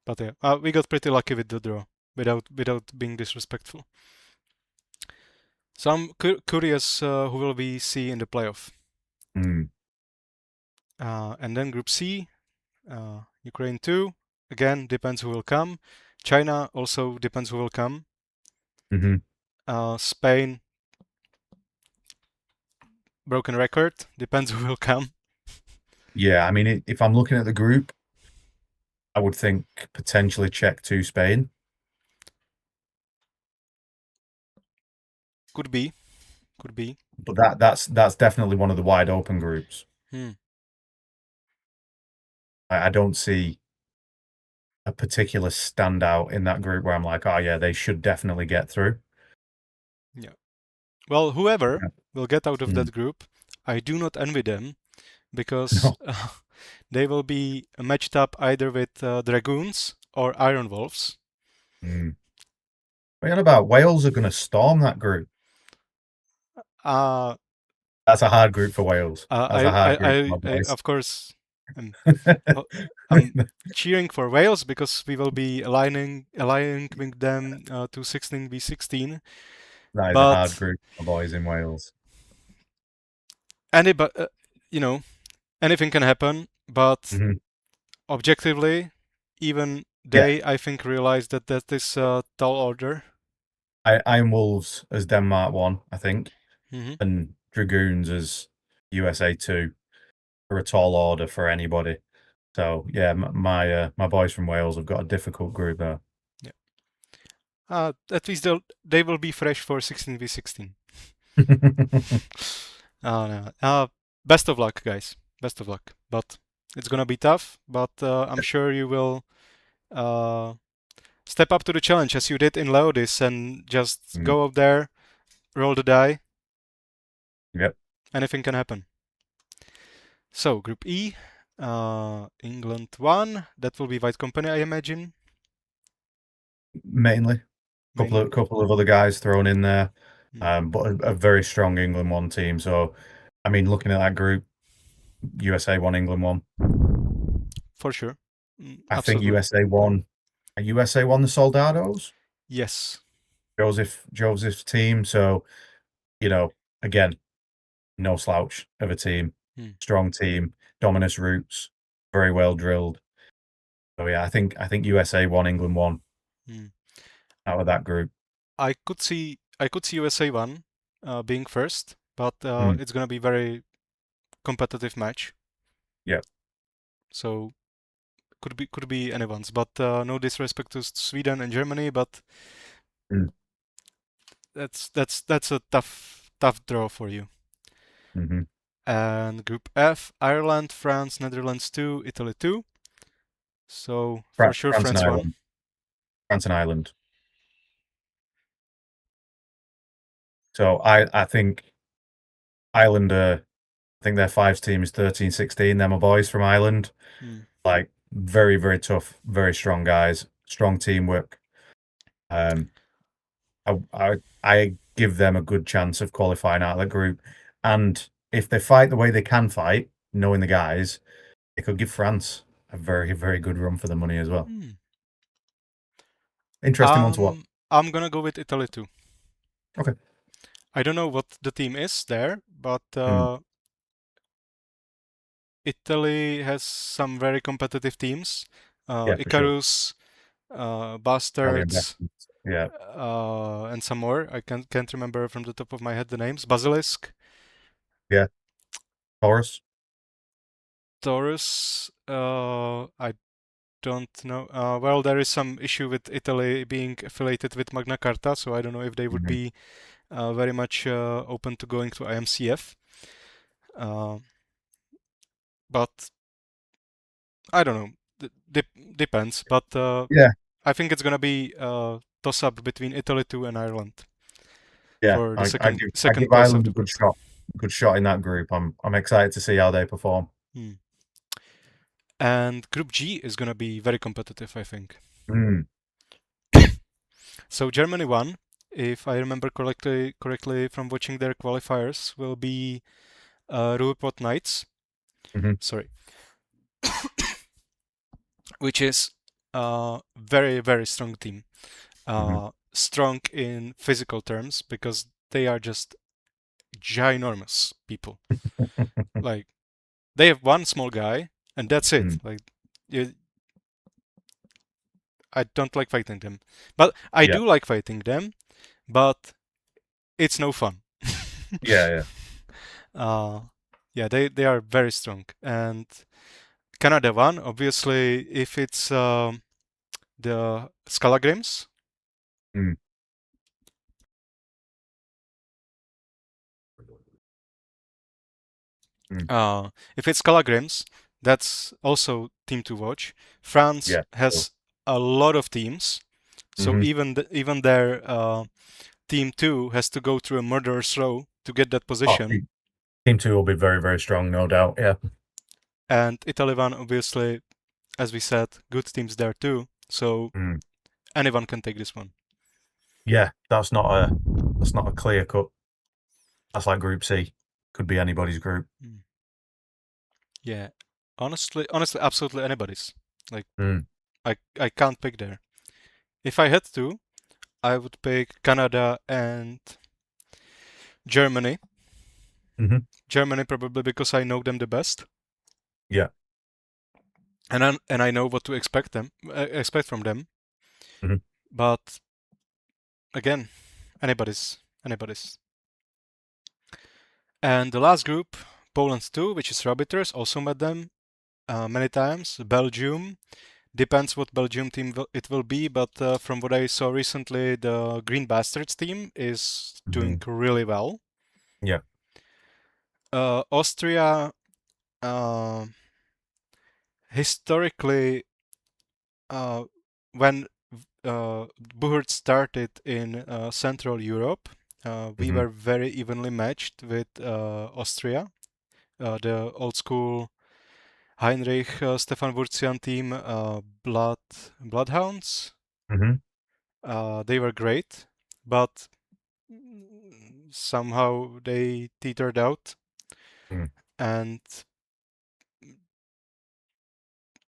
But yeah, we got pretty lucky with the draw, without being disrespectful. So I'm curious who will we see in the playoff. And then Group C, Ukraine 2, again, depends who will come. China also depends who will come. Spain, broken record, depends who will come. Yeah, I mean, if I'm looking at the group, I would think potentially Czech 2 Spain. Could be. But that's definitely one of the wide open groups. I don't see a particular standout in that group where I'm like, oh yeah, they should definitely get through. Yeah. Well, whoever will get out of that group, I do not envy them, because they will be matched up either with Dragoons or Iron Wolves. What about Wales are going to storm that group? That's a hard group for Wales. That's a hard group for boys. Of course, I'm cheering for Wales because we will be aligning with them to 16v16. That is a hard group for boys in Wales. Anything can happen, but objectively, even they, I think, realize that is a tall order. Iron Wolves as Denmark 1, I think, and Dragoons as USA 2 are a tall order for anybody. So yeah, my boys from Wales have got a difficult group there. Yeah. At least they will be fresh for 16v16. No. Best of luck, guys. Best of luck. But it's gonna be tough. But I'm sure you will step up to the challenge as you did in Laodis and just go up there, roll the die. Yep. Anything can happen. So Group E, England 1. That will be White Company, I imagine. Mainly. Couple of other guys thrown in there, but a very strong England 1 team. So, I mean, looking at that group, USA 1, England 1. For sure. I think USA 1. USA 1 the Soldados? Yes. Joseph's team. So, again, no slouch of a team. Strong team, Dominus roots, very well drilled. So yeah, I think USA 1, England 1 out of that group. I could see USA 1 being first, but it's gonna be very competitive match. Yeah. So could be anyone's, but no disrespect to Sweden and Germany, but that's a tough draw for you. And Group F, Ireland, France, Netherlands 2, Italy 2. So for sure France 1. France and Ireland. So I think Ireland, I think their 5s team is 13-16. They're my boys from Ireland. Like very, very tough, very strong guys, strong teamwork. I give them a good chance of qualifying out of the group. And if they fight the way they can fight, knowing the guys, it could give France a very, very good run for the money as well. Interesting one to watch. I'm gonna go with Italy too. Okay. I don't know what the team is there, but Italy has some very competitive teams. Yeah, for sure. Icarus, Bastards, yeah, and some more. I can't remember from the top of my head the names. Basilisk, yeah. Taurus. I don't know. Well, there is some issue with Italy being affiliated with Magna Carta, so I don't know if they would be very much open to going to IMCF. But I don't know. Depends. But Yeah, I think it's gonna be a toss-up between Italy 2 and Ireland yeah. for the I second give place of Ireland the a good group. shot. Good shot in that group. I'm excited to see how they perform. And Group G is gonna be very competitive, I think. So Germany 1, if I remember correctly from watching their qualifiers, will be Ruhrpott Knights. Sorry. Which is a very, very strong team. Strong in physical terms because they are just ginormous people. Like, they have one small guy and that's it. Like, I don't like fighting them. But I do like fighting them, but it's no fun. Yeah. Yeah, they are very strong. And Canada 1, obviously, if it's the Scalagrims. If it's Scalagrims, that's also team to watch. France has a lot of teams, so even their team 2 has to go through a murderer's row to get that position. Team 2 will be very, very strong, no doubt. Yeah. And Italy 1, obviously, as we said, good teams there too. So anyone can take this one. Yeah, that's not a clear cut. That's like Group C. Could be anybody's group. Yeah, honestly, absolutely anybody's. Like, I can't pick there. If I had to, I would pick Canada and Germany. Germany probably because I know them the best. Yeah. And I know what to expect from them. But again, anybody's. And the last group, Poland 2, which is Rabbiters, also met them many times. Belgium, depends what Belgium team it will be, but from what I saw recently, the Green Bastards team is doing really well. Yeah. Austria, historically, when Buhurt started in Central Europe, we were very evenly matched with Austria. The old school Heinrich Stefan Wurzian team, Bloodhounds. They were great, but somehow they teetered out and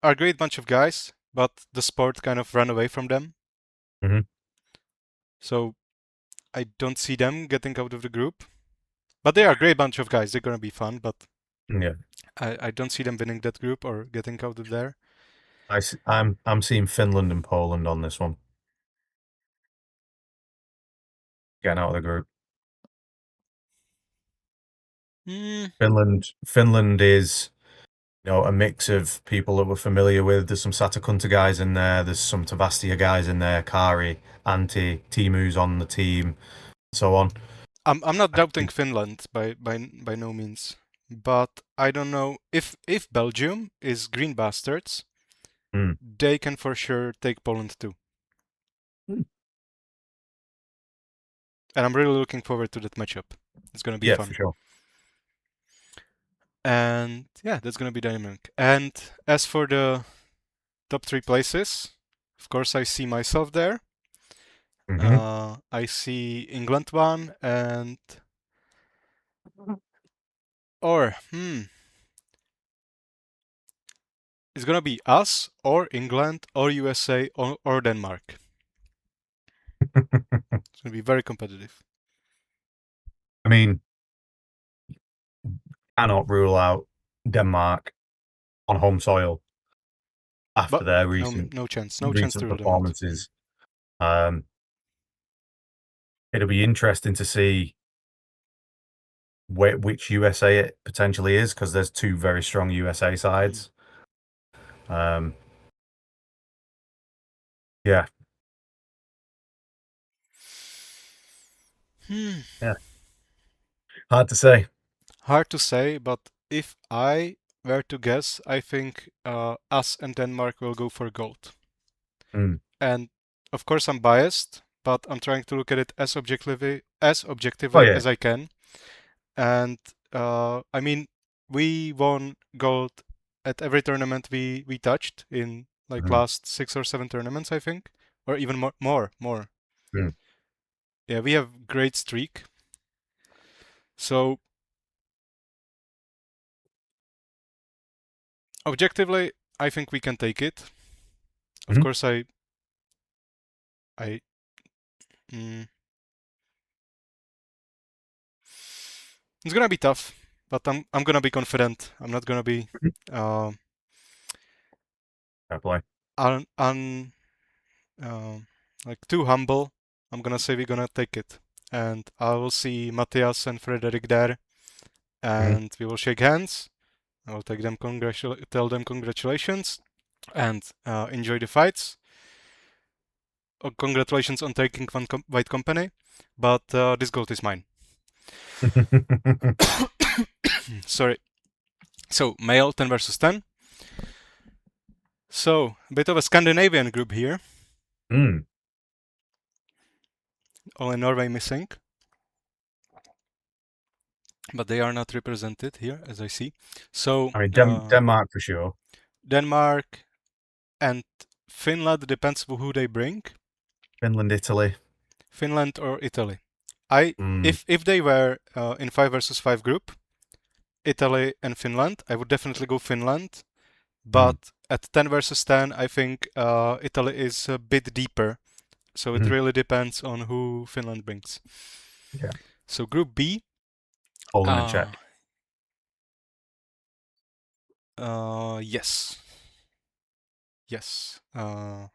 are a great bunch of guys, but the sport kind of ran away from them. So I don't see them getting out of the group. But they are a great bunch of guys. They're gonna be fun, but I don't see them winning that group or getting out of there. I'm seeing Finland and Poland on this one. Getting out of the group. Finland is, a mix of people that we're familiar with. There's some Satakunta guys in there. There's some Tavastia guys in there. Kari, Antti, Timu's on the team, so on. I'm not doubting Finland by no means, but I don't know if Belgium is Green Bastards, they can for sure take Poland too. And I'm really looking forward to that matchup. It's gonna be fun. For sure. And yeah, that's gonna be dynamic. And as for the top 3 places, of course I see myself there. I see England 1 and it's gonna be us or England or USA or Denmark. It's gonna be very competitive. I mean, cannot rule out Denmark on home soil after But their no chance to rule them out. performances. It'll be interesting to see which USA it potentially is, because there's two very strong USA sides. Yeah. Yeah. Hard to say. Hard to say, but if I were to guess, I think us and Denmark will go for gold. And of course, I'm biased, but I'm trying to look at it as objectively as I can. And I mean, we won gold at every tournament we touched in like last 6 or 7 tournaments, I think, or even more. Yeah, we have great streak. So objectively, I think we can take it. Of course, it's gonna be tough, but I'm gonna be confident. I'm not gonna be like too humble. I'm gonna say we're gonna take it, and I will see Matthias and Frederick there, and we will shake hands. I will tell them congratulations, and enjoy the fights. Congratulations on taking one white company, but this gold is mine. Sorry. So male 10 versus 10. So a bit of a Scandinavian group here. Only Norway missing, but they are not represented here, as I see. So I mean, Denmark for sure. Denmark and Finland, depends who they bring. Finland, Italy. Finland or Italy. If they were in 5 versus 5 group, Italy and Finland, I would definitely go Finland. But at 10 versus 10, I think Italy is a bit deeper. So it really depends on who Finland brings. Yeah. So Group B. Poland and Czech. Yes. Yes. And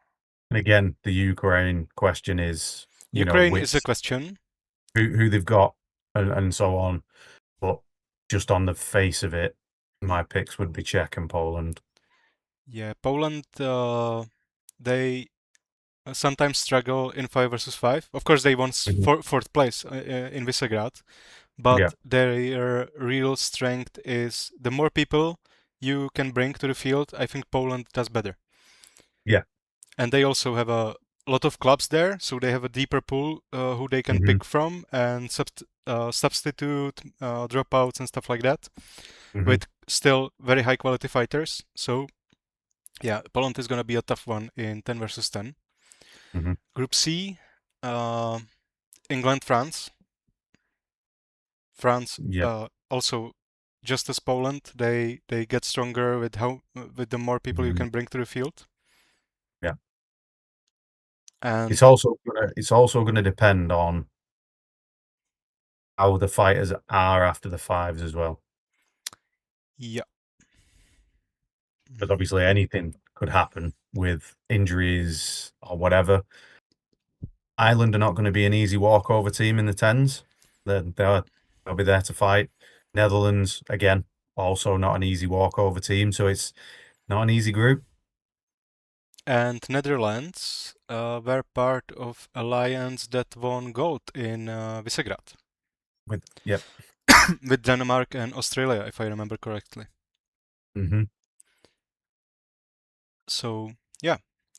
again, the Ukraine question is, Ukraine is a question. Who they've got and so on. But just on the face of it, my picks would be Czech and Poland. Yeah, Poland, they sometimes struggle in 5 versus 5. Of course, they won fourth place in Visegrad, but their real strength is the more people you can bring to the field, I think Poland does better. Yeah. And they also have a lot of clubs there, so they have a deeper pool who they can pick from and substitute dropouts and stuff like that, with still very high quality fighters. So yeah, Poland is going to be a tough one in 10 versus 10. Group C, England, France. France also, just as Poland, they get stronger with the more people you can bring to the field. Yeah. And it's also gonna depend on how the fighters are after the 5s as well. Yeah. But obviously anything could happen with injuries or whatever. Ireland are not going to be an easy walkover team in the 10s. They'll be there to fight. Netherlands, again, also not an easy walkover team. So it's not an easy group. And Netherlands were part of alliance that won gold in Visegrad. With Denmark and Australia, if I remember correctly. So yeah,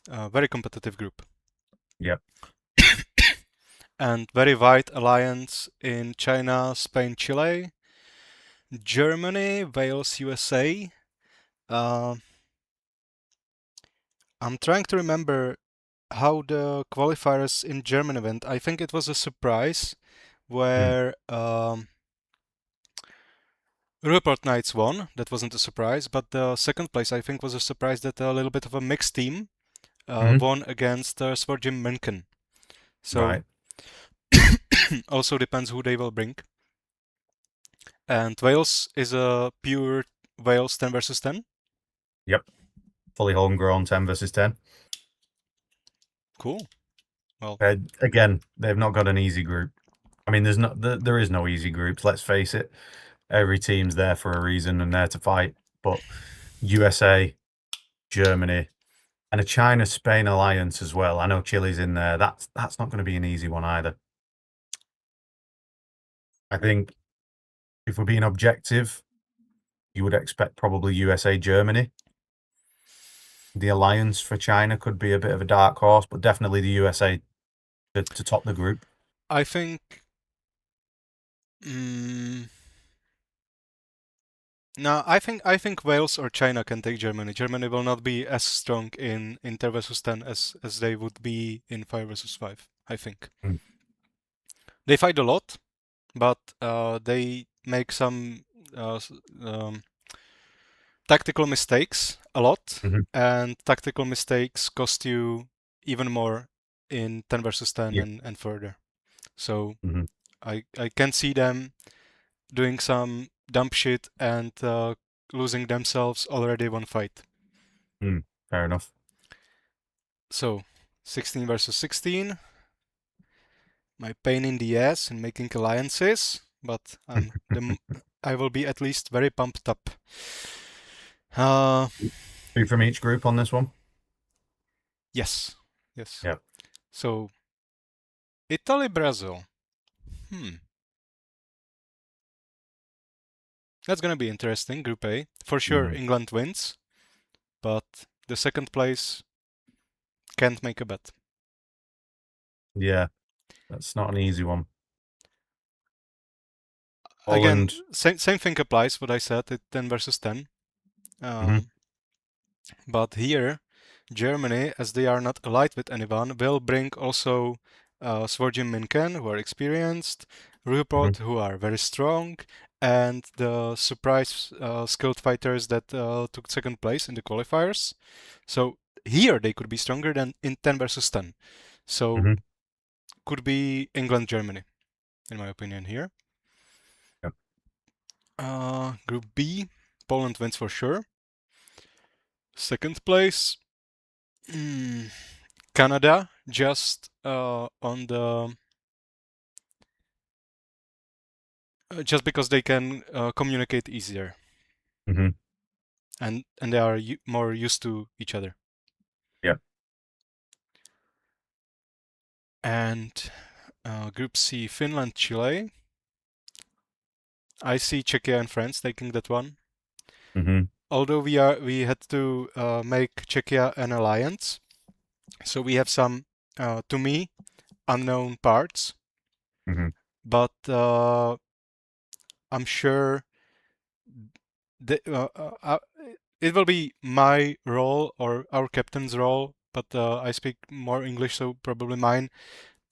very competitive group. Yeah. And very wide alliance in China, Spain, Chile, Germany, Wales, USA. I'm trying to remember how the qualifiers in Germany went. I think it was a surprise where Rupert Knights won. That wasn't a surprise, but the second place I think was a surprise that a little bit of a mixed team won against Svorjim Menken. So Right. also depends who they will bring. And Wales is a pure Wales 10 versus 10. Yep. Fully homegrown 10 versus 10. Cool. Well, again, they've not got an easy group. I mean, there is no easy groups. Let's face it. Every team's there for a reason and there to fight. But USA, Germany, and a China-Spain alliance as well. I know Chile's in there. That's not going to be an easy one either. I think if we're being objective, you would expect probably USA, Germany. The alliance for China could be a bit of a dark horse, but definitely the USA to top the group. I think no, I think Wales or China can take Germany. Germany will not be as strong in 10 versus 10 as they would be in 5 versus 5, I think. They fight a lot, but they make some tactical mistakes a lot, and tactical mistakes cost you even more in 10 versus 10 and further. So I can see them doing some dumb shit and losing themselves already one fight. Fair enough. So 16 versus 16. My pain in the ass in making alliances, but I will be at least very pumped up. 2 from each group on this one? Yes. Yeah. So Italy, Brazil. That's gonna be interesting, Group A. For sure, England wins, but the second place can't make a bet. Yeah, that's not an easy one. Again, same thing applies. What I said, 10 versus 10. But here, Germany, as they are not allied with anyone, will bring also Svorjim Minken, who are experienced, Rupert, who are very strong, and the surprise skilled fighters that took second place in the qualifiers. So here they could be stronger than in 10 versus 10. So could be England, Germany, in my opinion here. Group B, Poland wins for sure. Second place, Canada, just on the just because they can communicate easier, and they are more used to each other. Yeah. And Group C, Finland, Chile. I see Czechia and France taking that one. Although we had to make Czechia an alliance, so we have some to me unknown parts, but I'm sure it will be my role or our captain's role, but I speak more English, so probably mine,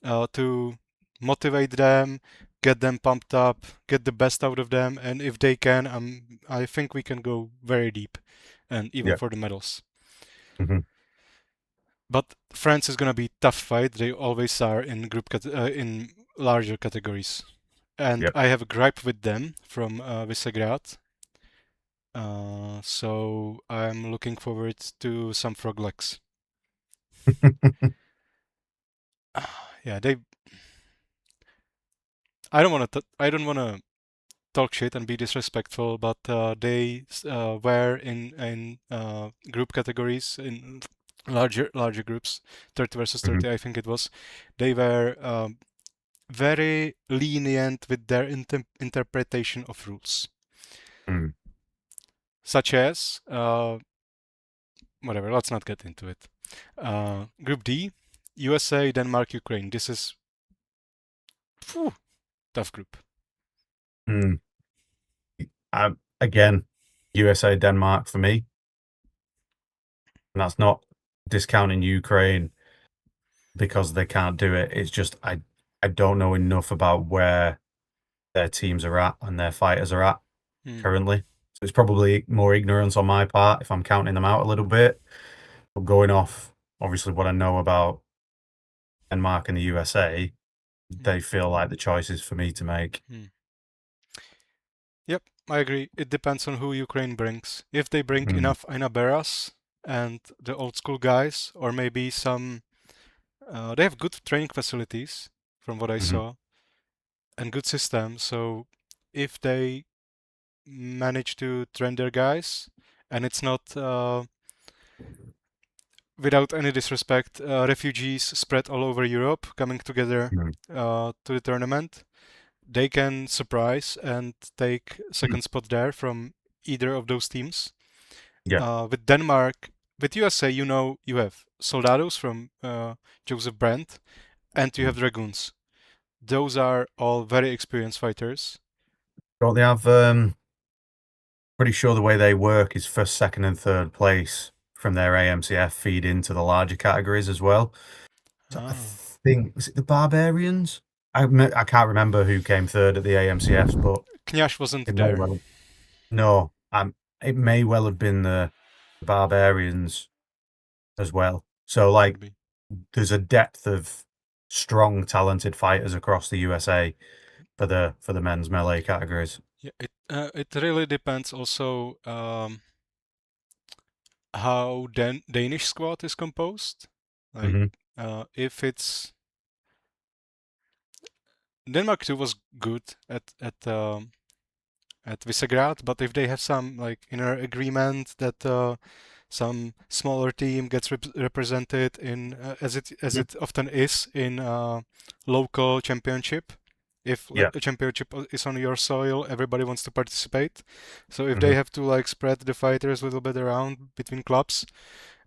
to motivate them, get them pumped up, get the best out of them, and if they can, I think we can go very deep, and even for the medals. But France is gonna be tough fight. They always are in in larger categories, and I have a gripe with them from Visegrad. So I'm looking forward to some frog legs. Yeah, I don't want to talk shit and be disrespectful, but they were in group categories in larger groups, 30 versus 30, I think it was. They were very lenient with their interpretation of rules, such as whatever. Let's not get into it. Group D, USA, Denmark, Ukraine. This is tough group. Again, USA, Denmark for me. And that's not discounting Ukraine because they can't do it. It's just I don't know enough about where their teams are at and their fighters are at. currently. So it's probably more ignorance on my part if I'm counting them out a little bit. But going off, obviously, what I know about Denmark and the USA, they feel like the choices for me to make. Yep, I agree. It depends on who Ukraine brings. If they bring enough Inaberas and the old school guys, or maybe some, they have good training facilities from what I saw, and good system. So if they manage to train their guys, and it's not, without any disrespect, refugees spread all over Europe coming together to the tournament, they can surprise and take second spot there from either of those teams. With Denmark, with USA, you have Soldados from Joseph Brandt, and you have Dragoons. Those are all very experienced fighters. Don't they have, pretty sure the way they work is first, second, and third place from their AMCF feed into the larger categories as well. So I think, was it the Barbarians? I can't remember who came third at the AMCFs, but Kняsh wasn't there. No, it may well have been the Barbarians as well. So, like, there's a depth of strong, talented fighters across the USA for the men's melee categories. Yeah, it really depends also how Danish squad is composed. Like, if it's Denmark too was good at Visegrad, but if they have some like inner agreement that some smaller team gets represented in as it often is in local championship. If a championship is on your soil, everybody wants to participate. So if they have to like spread the fighters a little bit around between clubs,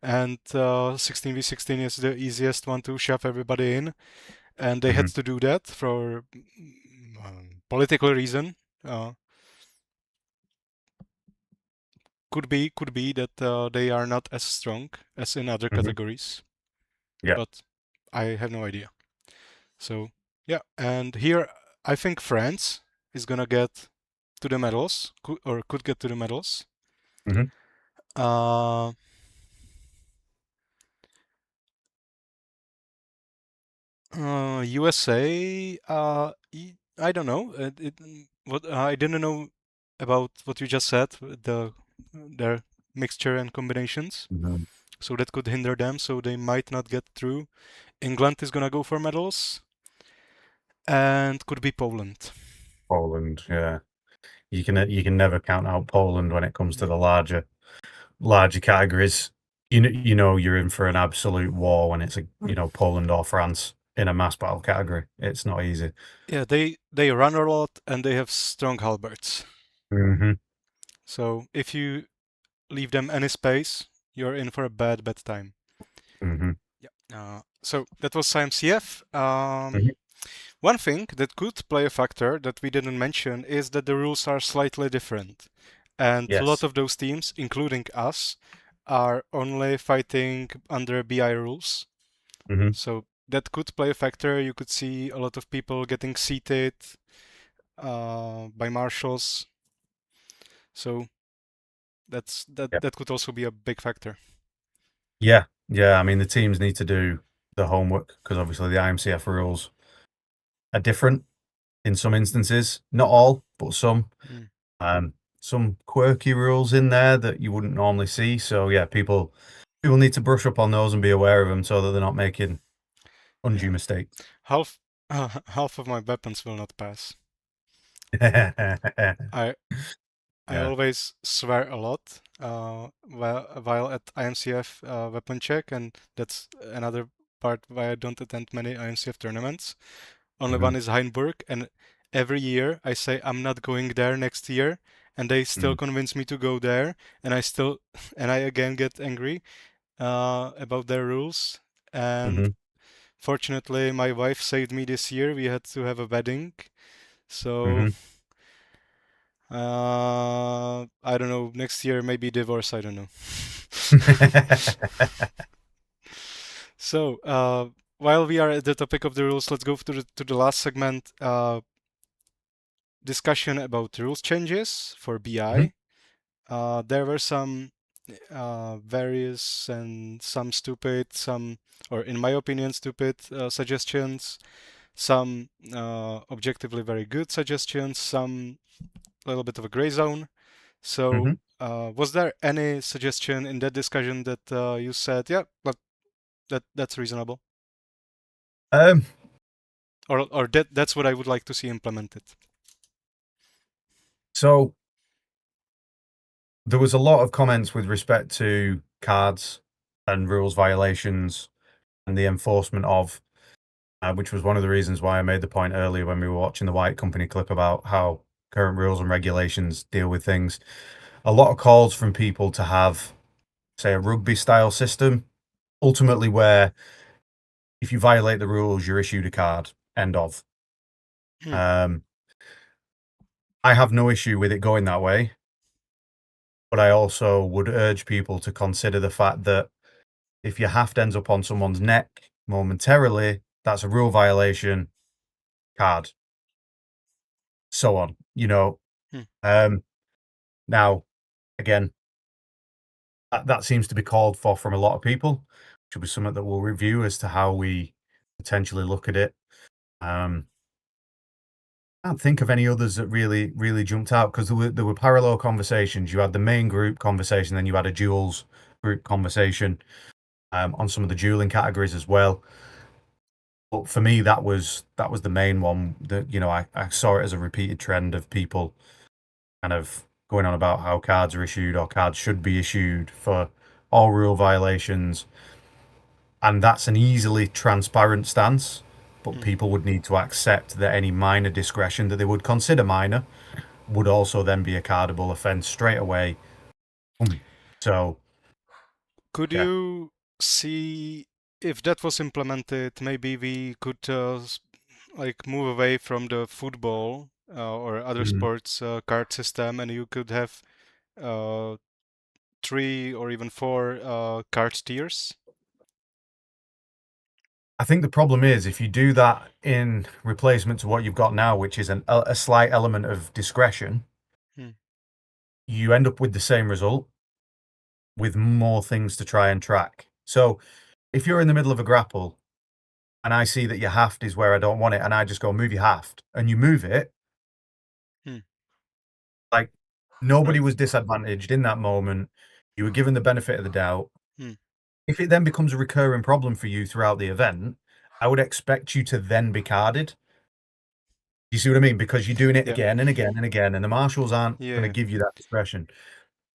and 16v16 is the easiest one to shove everybody in, and they had to do that for political reason. Could be that they are not as strong as in other categories. But I have no idea. So yeah, and here I think France is gonna get to the medals, could get to the medals. USA, I don't know. What I didn't know about what you just said, their mixture and combinations. So that could hinder them. So they might not get through. England is gonna go for medals, and could be Poland. Poland, yeah. You can never count out Poland when it comes to the larger categories. You know you're in for an absolute war when it's Poland or France in a mass battle category. It's not easy. Yeah, they run a lot and they have strong halberds. So if you leave them any space, you're in for a bad time. Yeah. So that was IMCF. One thing that could play a factor that we didn't mention is that the rules are slightly different. And a lot of those teams, including us, are only fighting under BI rules. So that could play a factor. You could see a lot of people getting seated by marshals. So that could also be a big factor. Yeah. I mean, the teams need to do the homework because obviously the IMCF rules are different in some instances. Not all, but some. Some quirky rules in there that you wouldn't normally see. So yeah, people need to brush up on those and be aware of them so that they're not making undue mistakes. Half of my weapons will not pass. I always swear a lot while at IMCF weapon check, and that's another part why I don't attend many IMCF tournaments. Only one is Heinburg, and every year I say I'm not going there next year, and they still convince me to go there, and I again get angry about their rules. And fortunately, my wife saved me this year. We had to have a wedding, so I don't know. Next year maybe divorce. I don't know. So while we are at the topic of the rules, let's go to the last segment. discussion about rules changes for BI. There were some various and some stupid, some, or in my opinion, stupid suggestions, some objectively very good suggestions, some little bit of a gray zone. So was there any suggestion in that discussion that you said, yeah, but that's reasonable? Or that's what I would like to see implemented? So there was a lot of comments with respect to cards and rules violations and the enforcement of, which was one of the reasons why I made the point earlier when we were watching the White Company clip about how current rules and regulations deal with things. A lot of calls from people to have, say, a rugby style system, ultimately where if you violate the rules, you're issued a card. End of. I have no issue with it going that way, but I also would urge people to consider the fact that if your haft ends up on someone's neck momentarily, that's a rule violation, card, so on, you know. Now, again, that seems to be called for from a lot of people, which will be something that we'll review as to how we potentially look at it. I can't think of any others that really jumped out, because there were parallel conversations. You had the main group conversation, then you had a duels group conversation on some of the dueling categories as well. But for me, that was the main one. That, you know, I saw it as a repeated trend of people kind of going on about how cards are issued or cards should be issued for all rule violations, and that's an easily transparent stance. But people would need to accept that any minor discretion that they would consider minor would also then be a cardable offence straight away. So, could you see if that was implemented, maybe we could like move away from the football or other sports card system, and you could have 3 or even 4 card tiers? I think the problem is if you do that in replacement to what you've got now, which is a slight element of discretion, you end up with the same result with more things to try and track. So if you're in the middle of a grapple and I see that your haft is where I don't want it, and I just go, move your haft, and you move it, like nobody was disadvantaged in that moment. You were given the benefit of the doubt. If it then becomes a recurring problem for you throughout the event, I would expect you to then be carded. You see what I mean? Because you're doing it again and again and again, and the marshals aren't going to give you that discretion.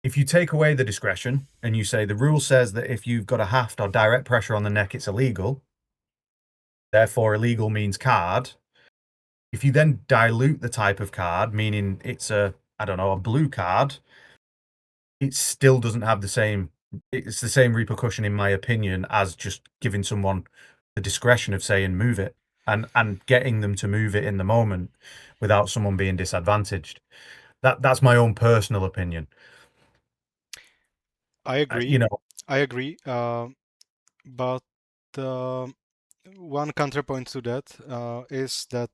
If you take away the discretion and you say the rule says that if you've got a haft or direct pressure on the neck, it's illegal, therefore illegal means card. If you then dilute the type of card, meaning it's a blue card, it still doesn't have the same, it's the same repercussion, in my opinion, as just giving someone the discretion of saying move it and getting them to move it in the moment without someone being disadvantaged. That's my own personal opinion. I agree. You know, I agree. But one counterpoint to that is that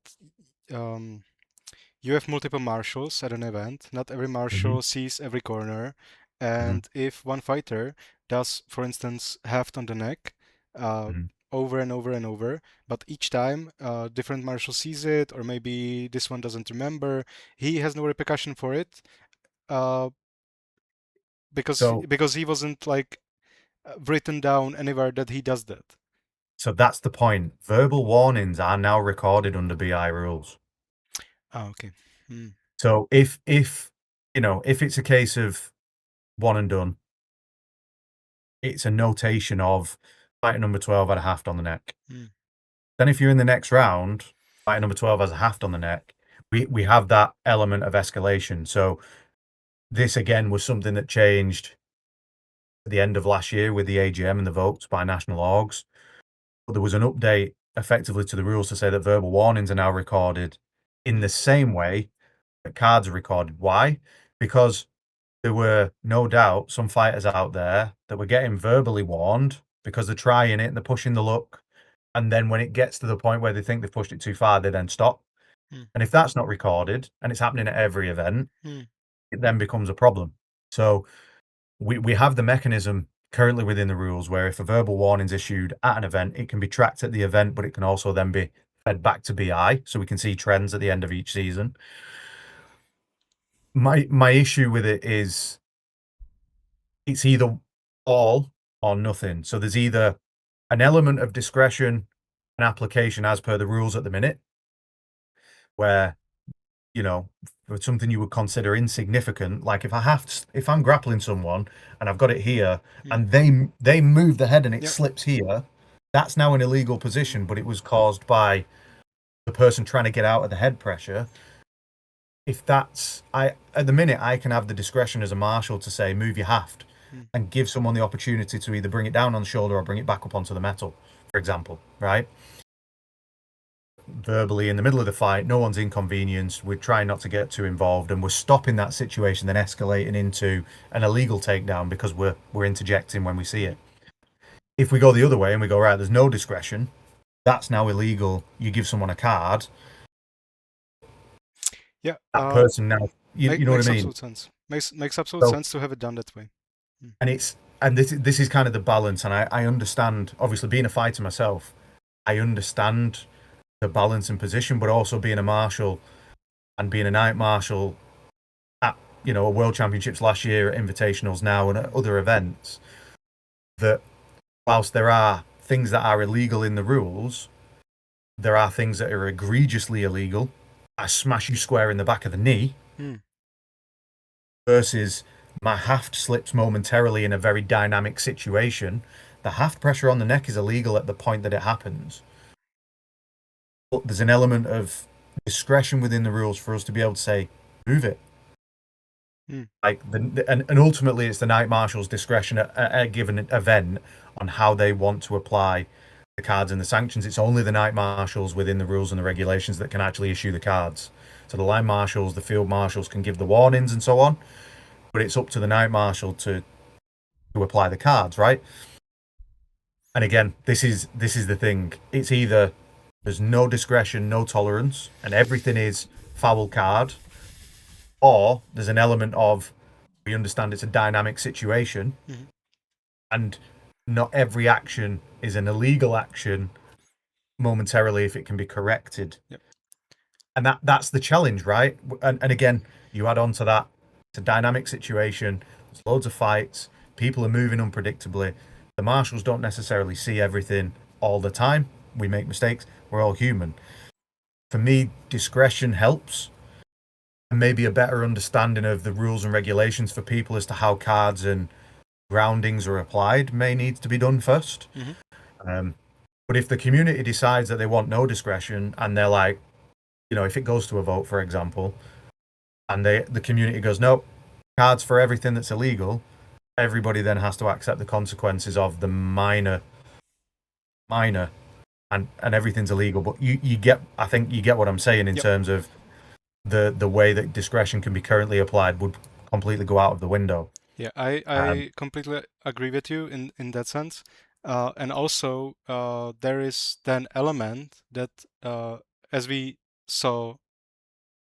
you have multiple marshals at an event. Not every marshal sees every corner. And if one fighter does, for instance, haft on the neck over and over and over, but each time different marshal sees it, or maybe this one doesn't remember, he has no repercussion for it because he wasn't like written down anywhere that he does that. So that's the point. Verbal warnings are now recorded under BI rules. Oh, okay. So if you know, if it's a case of one and done, it's a notation of fighter number 12 had a haft on the neck. Then if you're in the next round, fighter number 12 has a haft on the neck, we have that element of escalation. So this again was something that changed at the end of last year with the AGM and the votes by national orgs. But there was an update effectively to the rules to say that verbal warnings are now recorded in the same way that cards are recorded. Why? Because there were no doubt some fighters out there that were getting verbally warned because they're trying it and they're pushing the luck. And then when it gets to the point where they think they've pushed it too far, they then stop. And if that's not recorded and it's happening at every event, Mm. it then becomes a problem. So we have the mechanism currently within the rules where if a verbal warning is issued at an event, it can be tracked at the event, but it can also then be fed back to BI, so we can see trends at the end of each season. My issue with it is it's either all or nothing. So there's either an element of discretion and application as per the rules at the minute, where, you know, for something you would consider insignificant, like if I'm grappling someone and I've got it here and they move the head and it slips here, that's now an illegal position, but it was caused by the person trying to get out of the head pressure. If that's at the minute, I can have the discretion as a marshal to say move your haft and give someone the opportunity to either bring it down on the shoulder or bring it back up onto the metal, for example, right? Verbally in the middle of the fight, no one's inconvenienced, we're trying not to get too involved, and we're stopping that situation then escalating into an illegal takedown because we're interjecting when we see it. If we go the other way and we go, right, there's no discretion, that's now illegal, you give someone a card, Yeah, that person now, you know what I mean? Absolute sense. Makes absolute sense to have it done that way. And this is kind of the balance, and I understand, obviously being a fighter myself, I understand the balance and position, but also being a marshal and being a night marshal at, you know, World Championships last year, at Invitationals now, and at other events, that whilst there are things that are illegal in the rules, there are things that are egregiously illegal. I smash you square in the back of the knee versus my haft slips momentarily in a very dynamic situation. The haft pressure on the neck is illegal at the point that it happens. But there's an element of discretion within the rules for us to be able to say, move it. Like and ultimately it's the night marshal's discretion at a given event on how they want to apply the cards and the sanctions. It's only the night marshals within the rules and the regulations that can actually issue the cards. So the line marshals, the field marshals can give the warnings and so on, but it's up to the night marshal to apply the cards, right? And again, this is the thing. It's either there's no discretion, no tolerance, and everything is foul card, or there's an element of we understand it's a dynamic situation, and not every action is an illegal action momentarily if it can be corrected. Yep. And that's the challenge, right? And again, you add on to that, it's a dynamic situation, there's loads of fights, people are moving unpredictably. The marshals don't necessarily see everything all the time. We make mistakes. We're all human. For me, discretion helps, and maybe a better understanding of the rules and regulations for people as to how cards and groundings are applied may need to be done first. But if the community decides that they want no discretion, and they're like, you know, if it goes to a vote, for example, and the community goes, no, cards for everything that's illegal, everybody then has to accept the consequences of the minor, and everything's illegal. But I think you get what I'm saying in terms of the way that discretion can be currently applied would completely go out of the window. Yeah, I completely agree with you in that sense. And also, there is then element that, as we saw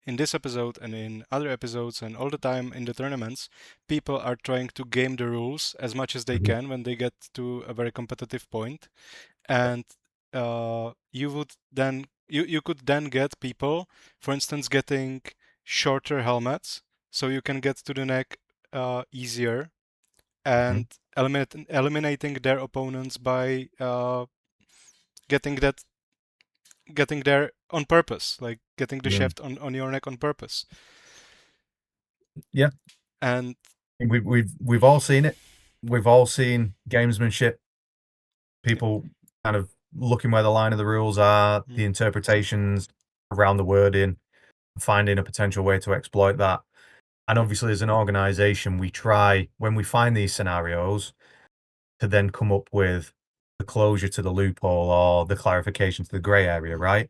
in this episode and in other episodes and all the time in the tournaments, people are trying to game the rules as much as they can when they get to a very competitive point. And you could then get people, for instance, getting shorter helmets, so you can get to the neck easier, and eliminating their opponents by getting there on purpose, like getting the shaft on your neck on purpose. Yeah, and we've all seen it. We've all seen gamesmanship, people kind of looking where the line of the rules are, the interpretations around the wording, finding a potential way to exploit that. And obviously, as an organization, we try, when we find these scenarios, to then come up with the closure to the loophole or the clarification to the gray area, right?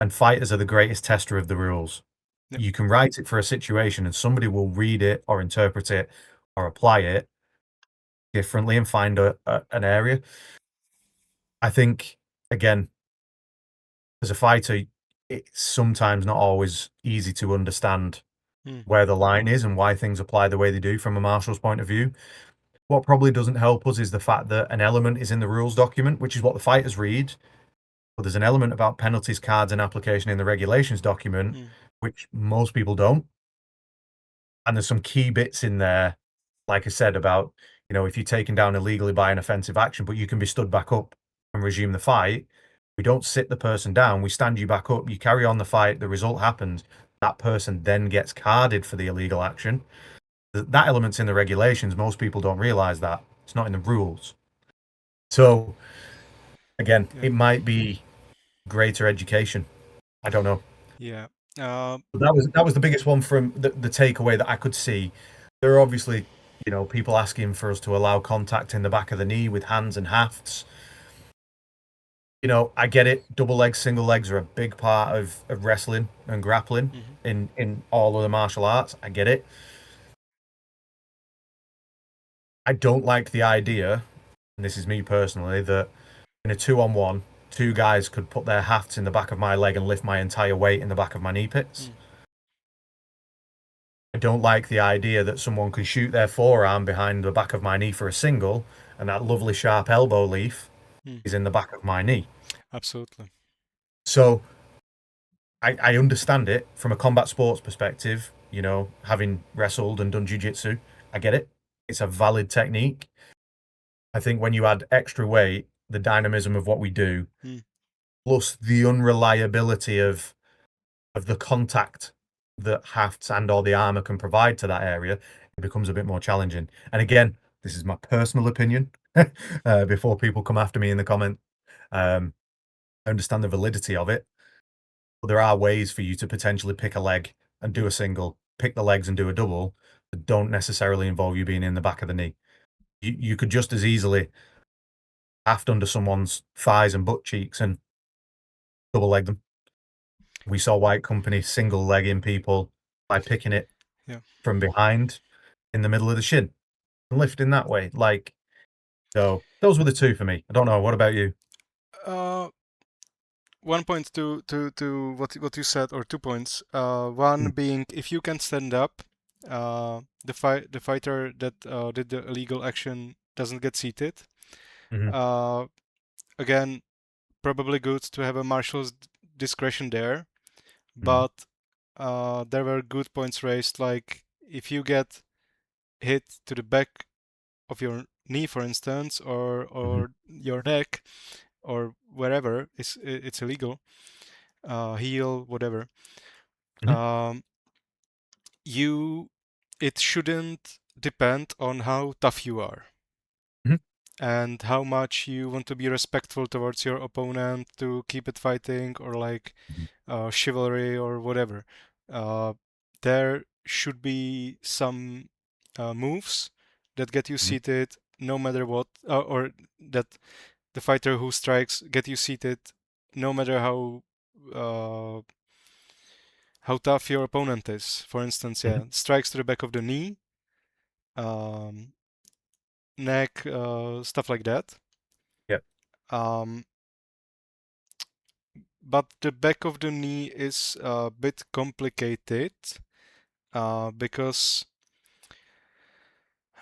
And fighters are the greatest tester of the rules. Yep. You can write it for a situation and somebody will read it or interpret it or apply it differently and find an area. I think, again, as a fighter, it's sometimes not always easy to understand Hmm. where the line is and why things apply the way they do from a marshal's point of view. What probably doesn't help us is the fact that an element is in the rules document, which is what the fighters read. But there's an element about penalties, cards, and application in the regulations document, which most people don't. And there's some key bits in there, like I said, about, if you're taken down illegally by an offensive action, but you can be stood back up and resume the fight. We don't sit the person down. We stand you back up. You carry on the fight. The result happens. That person then gets carded for the illegal action. That element's in the regulations. Most people don't realize that. It's not in the rules. So, again, it might be greater education. I don't know. Yeah. That was the biggest one from the takeaway that I could see. There are obviously, people asking for us to allow contact in the back of the knee with hands and hafts. I get it. Double legs, single legs are a big part of wrestling and grappling in all of the martial arts. I get it. I don't like the idea, and this is me personally, that in a 2-on-1, two guys could put their hafts in the back of my leg and lift my entire weight in the back of my knee pits. I don't like the idea that someone can shoot their forearm behind the back of my knee for a single, and that lovely sharp elbow leaf is in the back of my knee. Absolutely. So I understand it from a combat sports perspective, having wrestled and done jiu-jitsu. I get it. It's a valid technique. I think when you add extra weight, the dynamism of what we do, plus the unreliability of the contact that hafts and or the armor can provide to that area, it becomes a bit more challenging. And again, this is my personal opinion. Before people come after me in the comment, I understand the validity of it, but there are ways for you to potentially pick a leg and do a single, pick the legs and do a double that don't necessarily involve you being in the back of the knee. You could just as easily haft under someone's thighs and butt cheeks and double leg them. We saw White Company single legging people by picking it from behind in the middle of the shin and lifting that way. So those were the two for me. I don't know. What about you? 1 point to what you said, or 2 points. One being, if you can stand up, the fighter that did the illegal action doesn't get seated. Again, probably good to have a marshal's discretion there, but there were good points raised, like if you get hit to the back of your knee, for instance, or your neck, or wherever, it's illegal. Heel, whatever. It shouldn't depend on how tough you are and how much you want to be respectful towards your opponent to keep it fighting, or like chivalry or whatever. There should be some moves that get you seated no matter what, or that the fighter who strikes get you seated no matter how tough your opponent is. For instance, strikes to the back of the knee, neck, stuff like that. Yep. But the back of the knee is a bit complicated because,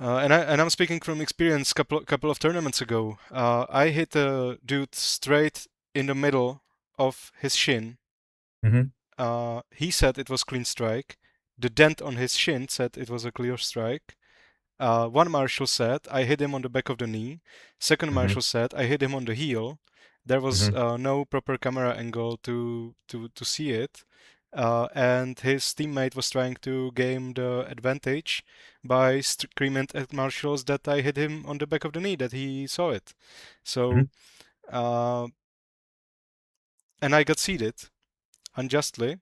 and I'm speaking from experience. Couple of tournaments ago, I hit a dude straight in the middle of his shin. He said it was clean strike. The dent on his shin said it was a clear strike. One marshal said I hit him on the back of the knee. Second marshal said I hit him on the heel. There was no proper camera angle to see it, and his teammate was trying to gain the advantage by screaming at marshals that I hit him on the back of the knee, that he saw it. So, and I got seated unjustly,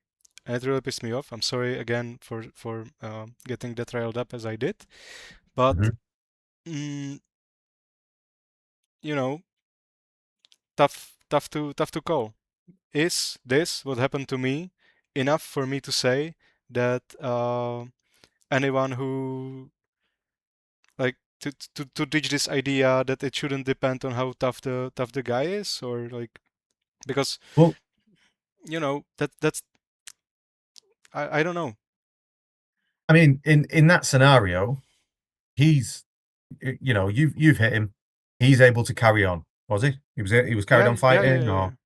and it really pissed me off. I'm sorry again for getting that riled up as I did, but tough to call. Is this what happened to me enough for me to say that anyone who like to teach this idea that it shouldn't depend on how tough the guy is, or like, because you know, that's I don't know. I mean, in that scenario, he's, you know, you've hit him. He's able to carry on. Was he? He was carried on fighting, Yeah. or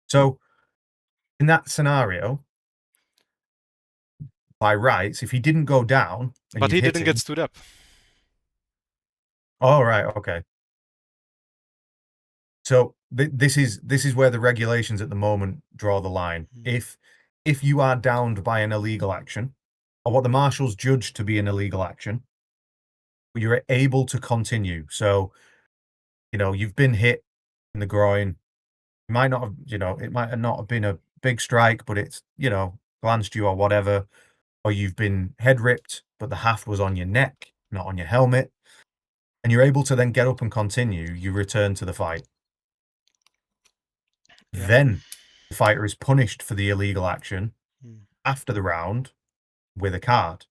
so. In that scenario, by rights, if he didn't go down and But you he hit didn't him, get stood up. oh right, okay. So this is where the regulations at the moment draw the line. If you are downed by an illegal action, or what the marshals judge to be an illegal action, you're able to continue. So, you know, you've been hit in the groin. You might not have, you know, it might not have been a big strike, but it's, you know, glanced you or whatever. Or you've been head ripped, but the haft was on your neck, not on your helmet. And you're able to then get up and continue. You return to the fight. Yeah. Then the fighter is punished for the illegal action Mm. after the round with a card.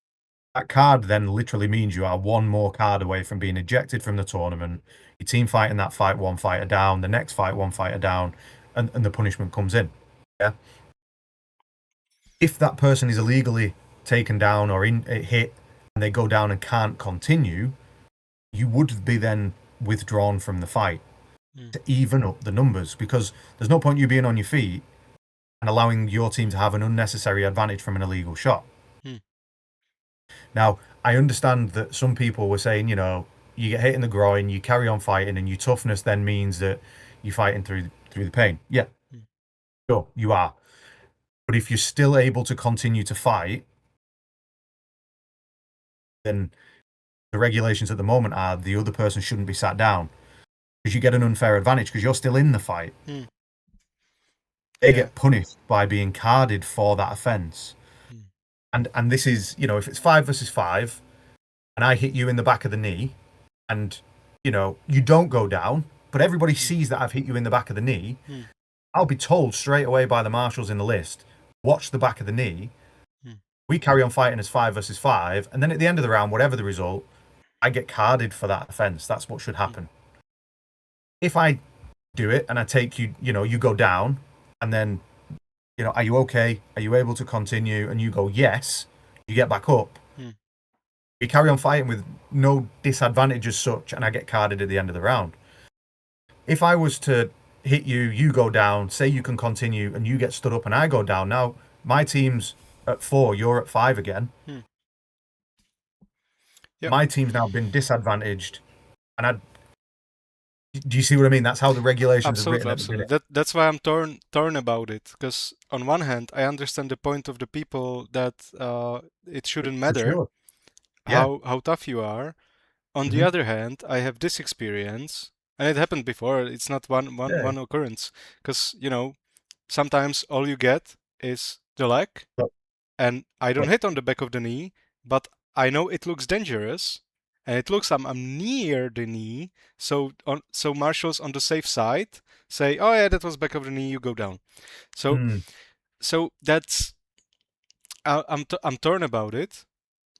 That card then literally means you are one more card away from being ejected from the tournament. Your team fighting that fight one fighter down, the next fight one fighter down, and the punishment comes in. Yeah. If that person is illegally taken down or hit and they go down and can't continue, you would be then withdrawn from the fight to even up the numbers, because there's no point you being on your feet and allowing your team to have an unnecessary advantage from an illegal shot. Now, I understand that some people were saying, you know, you get hit in the groin, you carry on fighting, and your toughness then means that you're fighting through the pain. Yeah, sure, you are. But if you're still able to continue to fight, then the regulations at the moment are the other person shouldn't be sat down, because you get an unfair advantage because you're still in the fight. They get punished by being carded for that offence. And this is, you know, if it's 5 versus 5 and I hit you in the back of the knee and, you know, you don't go down, but everybody sees that I've hit you in the back of the knee, I'll be told straight away by the marshals in the list, watch the back of the knee. We carry on fighting as 5 versus 5. And then at the end of the round, whatever the result, I get carded for that offence. That's what should happen. If I do it and I take you, you know, you go down and then, you know, are you okay? Are you able to continue? And you go, yes, you get back up. You carry on fighting with no disadvantage as such, and I get carded at the end of the round. If I was to hit you, you go down, say you can continue, and you get stood up and I go down, now my team's at 4, you're at 5 again. My team's now been disadvantaged, and do you see what I mean? That's how the regulations are written. Absolutely. That's why I'm torn about it. Because on one hand, I understand the point of the people that it shouldn't matter how tough you are. On the other hand, I have this experience, and it happened before. It's not one occurrence. Because, you know, sometimes all you get is the leg, and I don't hit on the back of the knee, but I know it looks dangerous. And it looks I'm near the knee, so marshals on the safe side say, "Oh yeah, that was back of the knee. You go down." So that's I'm torn about it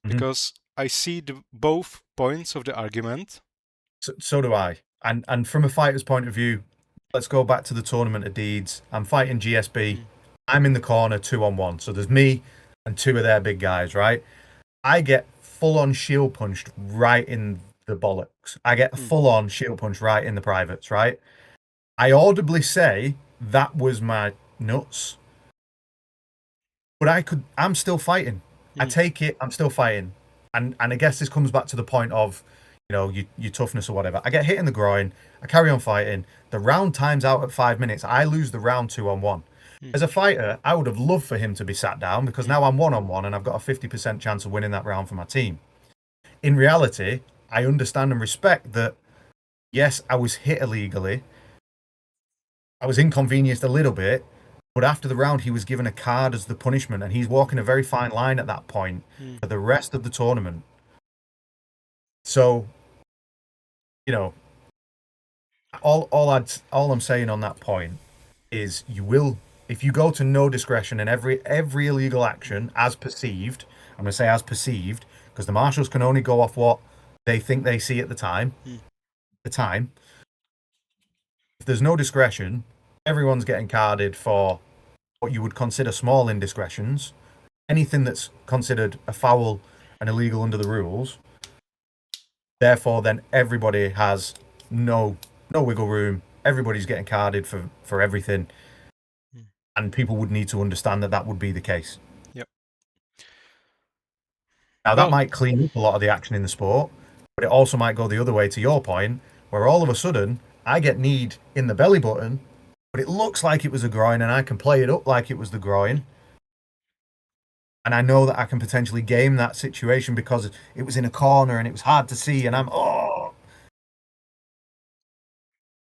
because I see both points of the argument. So do I. And from a fighter's point of view, let's go back to the Tournament of Deeds. I'm fighting GSB. I'm in the corner 2-on-1. So there's me and 2 of their big guys, right? I get full-on shield punched right in the bollocks. I get a full-on shield punch right in the privates, right? I audibly say that was my nuts. But I'm still fighting. I take it, I'm still fighting. And I guess this comes back to the point of, you know, your toughness or whatever. I get hit in the groin, I carry on fighting. The round times out at 5 minutes. I lose the round 2-on-1. As a fighter, I would have loved for him to be sat down because now I'm 1-on-1 and I've got a 50% chance of winning that round for my team. In reality, I understand and respect that, yes, I was hit illegally. I was inconvenienced a little bit, but after the round, he was given a card as the punishment, and he's walking a very fine line at that point for the rest of the tournament. So, you know, all I'm saying on that point is you will, if you go to no discretion in every illegal action as perceived, I'm going to say as perceived, because the marshals can only go off what they think they see at the time. If there's no discretion, everyone's getting carded for what you would consider small indiscretions, anything that's considered a foul and illegal under the rules. Therefore, then everybody has no wiggle room. Everybody's getting carded for everything, and people would need to understand that would be the case. Yep. Now that might clean up a lot of the action in the sport, but it also might go the other way, to your point, where all of a sudden I get kneed in the belly button, but it looks like it was a groin, and I can play it up like it was the groin. And I know that I can potentially game that situation because it was in a corner and it was hard to see, and I'm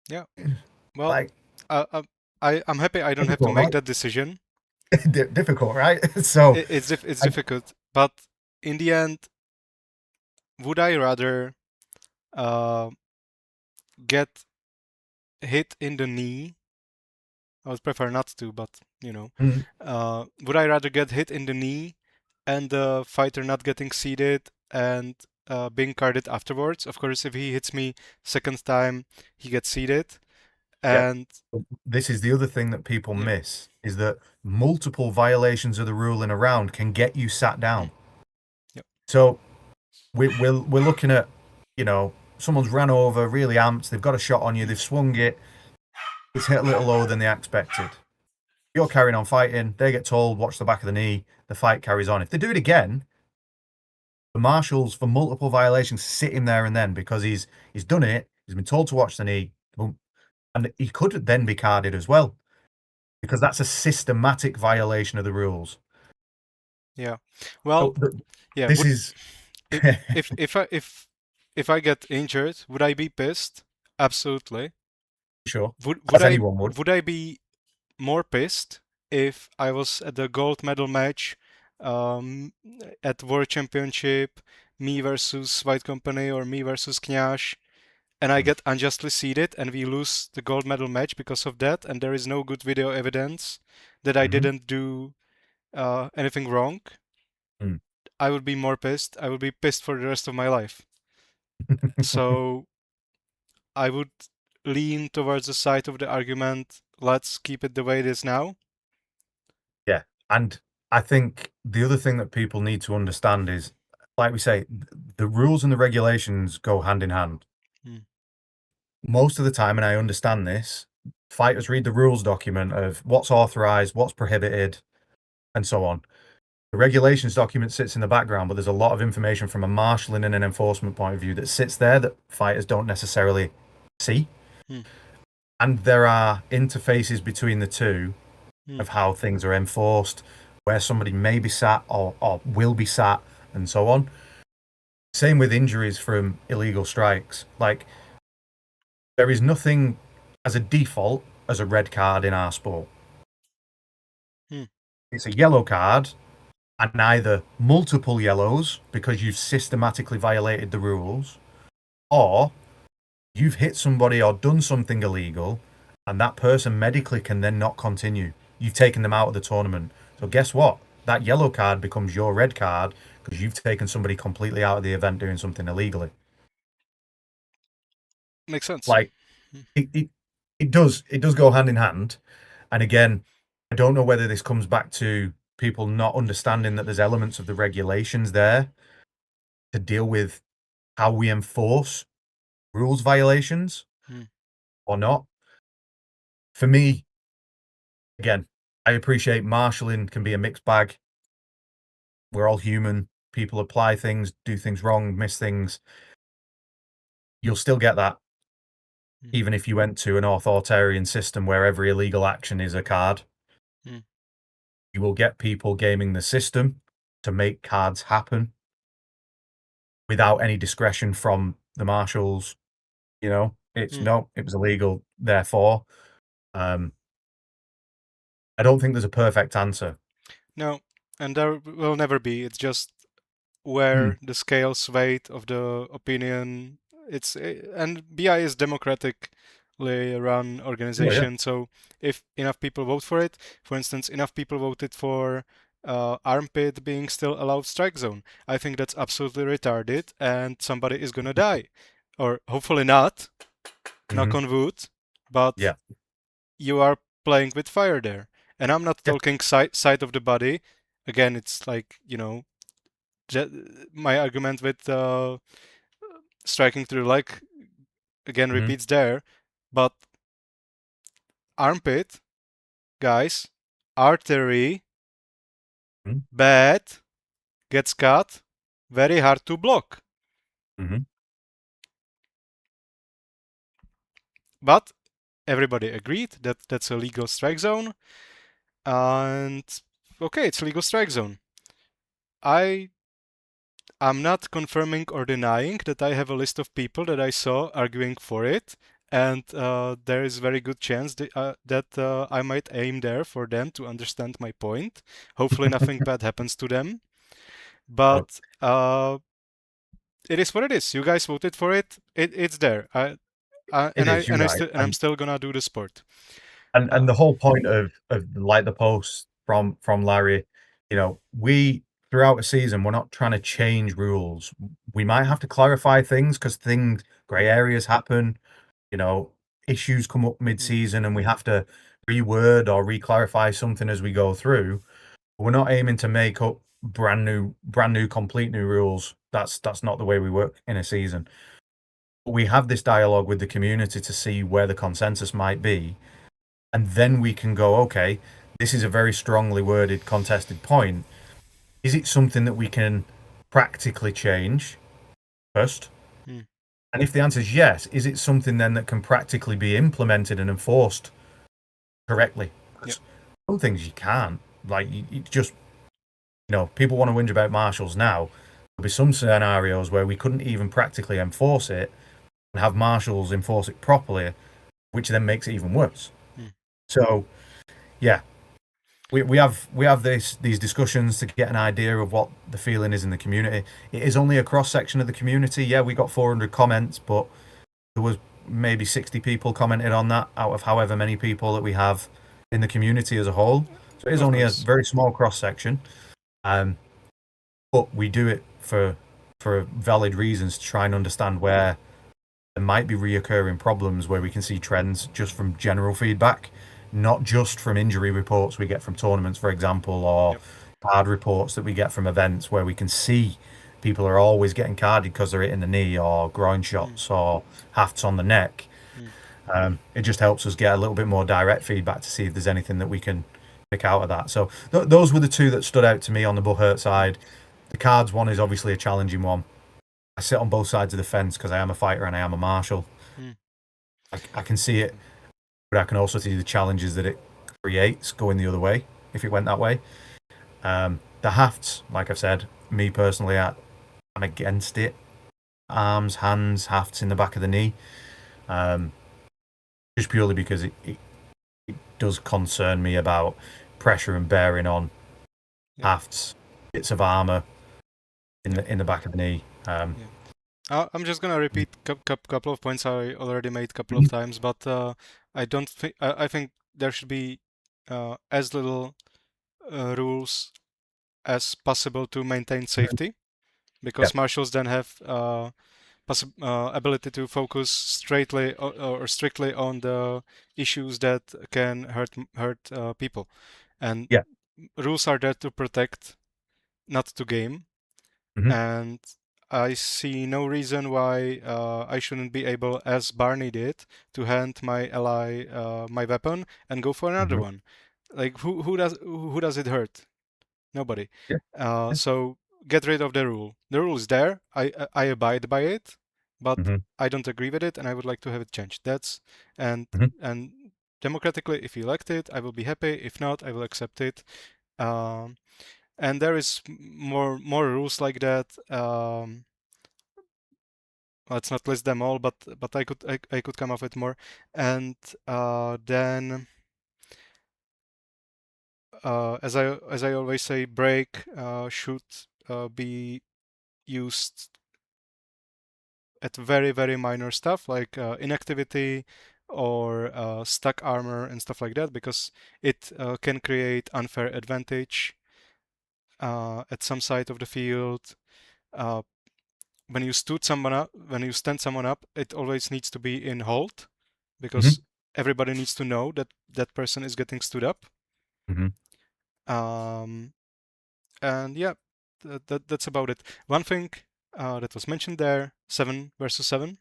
Yeah. Well, like, I'm happy I don't have to make that decision. difficult, right? So it's difficult, but in the end, would I rather get hit in the knee? I would prefer not to, but you know, would I rather get hit in the knee and the fighter not getting seated and being carded afterwards? Of course, if he hits me second time, he gets seated. And this is the other thing that people miss, is that multiple violations of the rule in a round can get you sat down. So we're looking at, someone's ran over, really amped, they've got a shot on you, they've swung it, it's hit a little lower than they expected. You're carrying on fighting, they get told, watch the back of the knee, the fight carries on. If they do it again, the marshals for multiple violations sit him there and then, because he's done it, he's been told to watch the knee, and he could then be carded as well, because that's a systematic violation of the rules. Yeah. Well, yeah. This is if I get injured, would I be pissed? Absolutely. Sure. Anyone would. Would I be more pissed if I was at the gold medal match at World Championship, me versus White Company or me versus Kňaž, and I get unjustly seated and we lose the gold medal match because of that, and there is no good video evidence that I didn't do anything wrong? I would be more pissed. I would be pissed for the rest of my life. So I would lean towards the side of the argument, let's keep it the way it is now. Yeah, and I think the other thing that people need to understand is, like we say, the rules and the regulations go hand in hand. Most of the time, and I understand this, fighters read the rules document of what's authorized, what's prohibited, and so on. The regulations document sits in the background, but there's a lot of information from a marshalling and an enforcement point of view that sits there that fighters don't necessarily see. And there are interfaces between the two of how things are enforced, where somebody may be sat or will be sat, and so on. Same with injuries from illegal strikes. Like, there is nothing as a default as a red card in our sport. It's a yellow card, and either multiple yellows because you've systematically violated the rules, or you've hit somebody or done something illegal, and that person medically can then not continue. You've taken them out of the tournament. So guess what? That yellow card becomes your red card because you've taken somebody completely out of the event doing something illegally. Makes sense. Like, it does go hand in hand. And again, I don't know whether this comes back to people not understanding that there's elements of the regulations there to deal with how we enforce rules violations or not. For me, again, I appreciate marshalling can be a mixed bag. We're all human. People apply things, do things wrong, miss things. You'll still get that. Even if you went to an authoritarian system where every illegal action is a card. You will get people gaming the system to make cards happen without any discretion from the marshals. It's no, it was illegal, therefore. I don't think there's a perfect answer. No, and there will never be. It's just where the scales weight of the opinion. And BI is democratically run organization. So if enough people vote for it, for instance, enough people voted for armpit being still allowed strike zone, I think that's absolutely retarded, and somebody is gonna die, or hopefully not. Knock on wood, but you are playing with fire there. And I'm not talking side of the body. Again, it's like, you know, my argument with striking through the leg again repeats there. But armpit, guys, artery, bad, gets cut, very hard to block. But everybody agreed that that's a legal strike zone. And okay, it's a legal strike zone. I'm not confirming or denying that I have a list of people that I saw arguing for it, and there is very good chance that I might aim there for them to understand my point. Hopefully nothing bad happens to them. But it is what it is. You guys voted for it. It's there. I'm still gonna do the sport. And the whole point of like the post from Larry, you know, we throughout a season we're not trying to change rules. We might have to clarify things because grey areas happen, you know, issues come up mid-season and we have to reword or re-clarify something as we go through. We're not aiming to make up brand new complete new rules. That's not the way we work in a season. We have this dialogue with the community to see where the consensus might be. And then we can go, okay, this is a very strongly worded contested point. Is it something that we can practically change first? And if the answer is yes, is it something then that can practically be implemented and enforced correctly? Because some things you can't. Like, you just, you know, people want to whinge about marshals now. There'll be some scenarios where we couldn't even practically enforce it and have marshals enforce it properly, which then makes it even worse. So, yeah, we have these discussions to get an idea of what the feeling is in the community. It is only a cross section of the community. Yeah, we got 400 comments, but there was maybe 60 people commented on that out of however many people that we have in the community as a whole. So it is only a very small cross section, but we do it for valid reasons to try and understand where there might be reoccurring problems, where we can see trends just from general feedback. Not just from injury reports we get from tournaments, for example, or card reports that we get from events where we can see people are always getting carded because they're hitting the knee or groin shots or hafts on the neck. It just helps us get a little bit more direct feedback to see if there's anything that we can pick out of that. So those were the two that stood out to me on the Buhurt side. The cards one is obviously a challenging one. I sit on both sides of the fence because I am a fighter and I am a marshal. I can see it. But I can also see the challenges that it creates going the other way, if it went that way. The hafts, like I've said, me personally, I'm against it. Arms, hands, hafts in the back of the knee. Just purely because it does concern me about pressure and bearing on hafts, bits of armour in the back of the knee. I'm just gonna repeat a couple of points I already made a couple of times, but I don't think I think there should be as little rules as possible to maintain safety, because marshals then have ability to focus strictly on the issues that can hurt people, and rules are there to protect, not to game, and I see no reason why I shouldn't be able, as Barney did, to hand my ally my weapon and go for another one. Like who does it hurt? Nobody. So get rid of the rule. The rule is there. I abide by it, but I don't agree with it, and I would like to have it changed. And democratically, if you elect it, I will be happy. If not, I will accept it. And there is more rules like that. Let's not list them all, but I could come up with more. And then, as I always say, break should be used at very minor stuff like inactivity or stuck armor and stuff like that, because it can create unfair advantage at some side of the field. When you stand someone up, it always needs to be in hold, because everybody needs to know that that person is getting stood up. And yeah, that's about it. One thing that was mentioned there, 7 versus 7.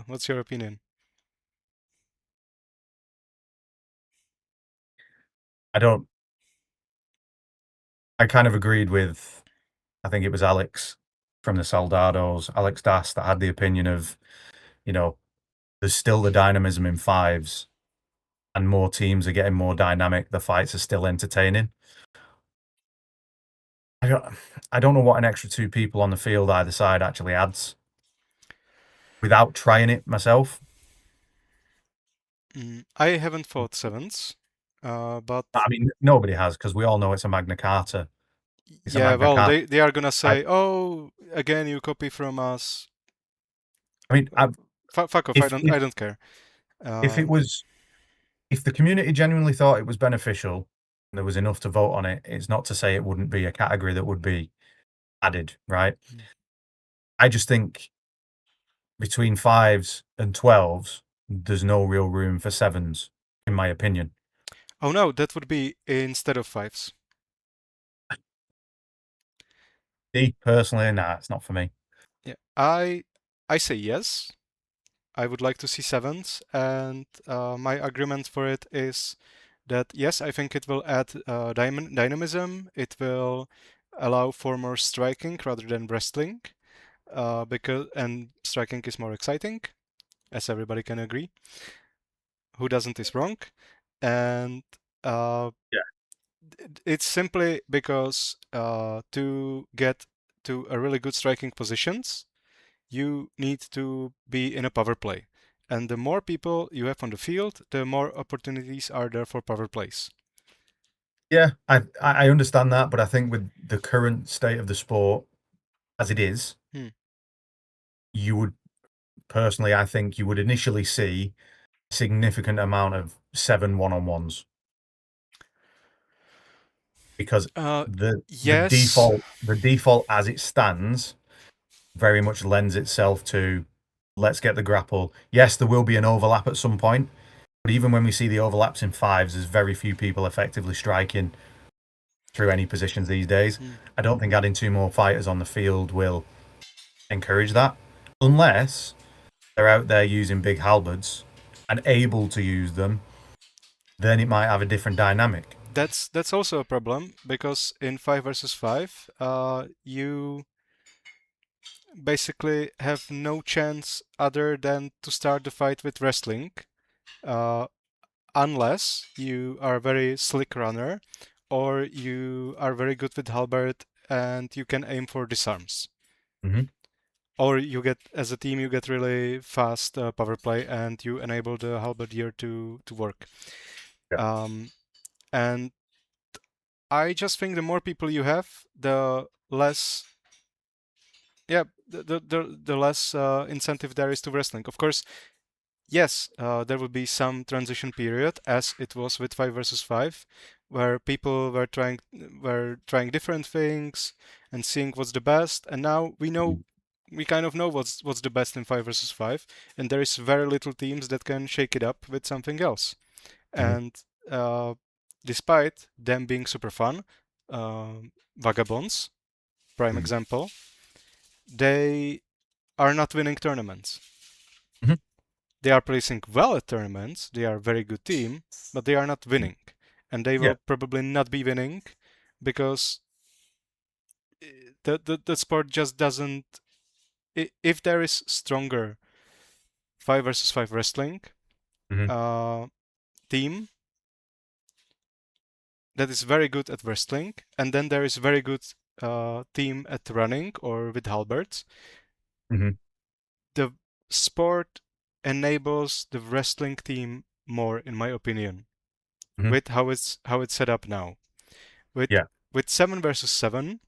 What's your opinion? I kind of agreed with, I think it was Alex from the Soldados, Alex Das, that had the opinion of, there's still the dynamism in fives and more teams are getting more dynamic. The fights are still entertaining. I don't know what an extra 2 people on the field either side actually adds without trying it myself. I haven't fought sevens, but I mean, nobody has, because we all know it's a Magna Carta. It's a yeah, Magna well, Carta. they are gonna say, "Oh, again, you copy from us." I mean, Fuck off! if I don't care. if the community genuinely thought it was beneficial and there was enough to vote on it, it's not to say it wouldn't be a category that would be added, right? I just think between 5s and 12s, there's no real room for 7s, in my opinion. Oh no, that would be instead of 5s. Me personally, nah, it's not for me. Yeah, I say yes. I would like to see 7s, and my agreement for it is that yes, I think it will add dynamism. It will allow for more striking rather than wrestling, and striking is more exciting, as everybody can agree. Who doesn't is wrong, and it's simply because to get to a really good striking positions, you need to be in a power play. And the more people you have on the field, the more opportunities are there for power plays. Yeah, I understand that, but I think with the current state of the sport as it is, you would personally, I think you would initially see a significant amount of 7 one-on-ones. Because the yes, default as it stands very much lends itself to let's get the grapple. Yes, there will be an overlap at some point, but even when we see the overlaps in 5s, there's very few people effectively striking through any positions these days. I don't think adding 2 more fighters on the field will encourage that, unless they're out there using big halberds and able to use them. Then it might have a different dynamic. That's also a problem, because in 5 versus 5, you basically have no chance other than to start the fight with wrestling, unless you are a very slick runner or you are very good with halberd and you can aim for disarms. Or you get, as a team, you get really fast power play and you enable the halberdier to work. And I just think the more people you have, the less, the less incentive there is to wrestling. Of course, yes, there will be some transition period, as it was with 5 versus 5, where people were trying different things and seeing what's the best. And now we kind of know what's the best in 5 versus 5, and there is very little teams that can shake it up with something else. And despite them being super fun, Vagabonds, prime example, they are not winning tournaments. They are placing well at tournaments. They are a very good team, but they are not winning. And they will probably not be winning because the sport just doesn't... If there is stronger 5 versus 5 wrestling team that is very good at wrestling, and then there is very good team at running or with halberds, the sport enables the wrestling team more, in my opinion, with how it's set up now. With 7 versus 7,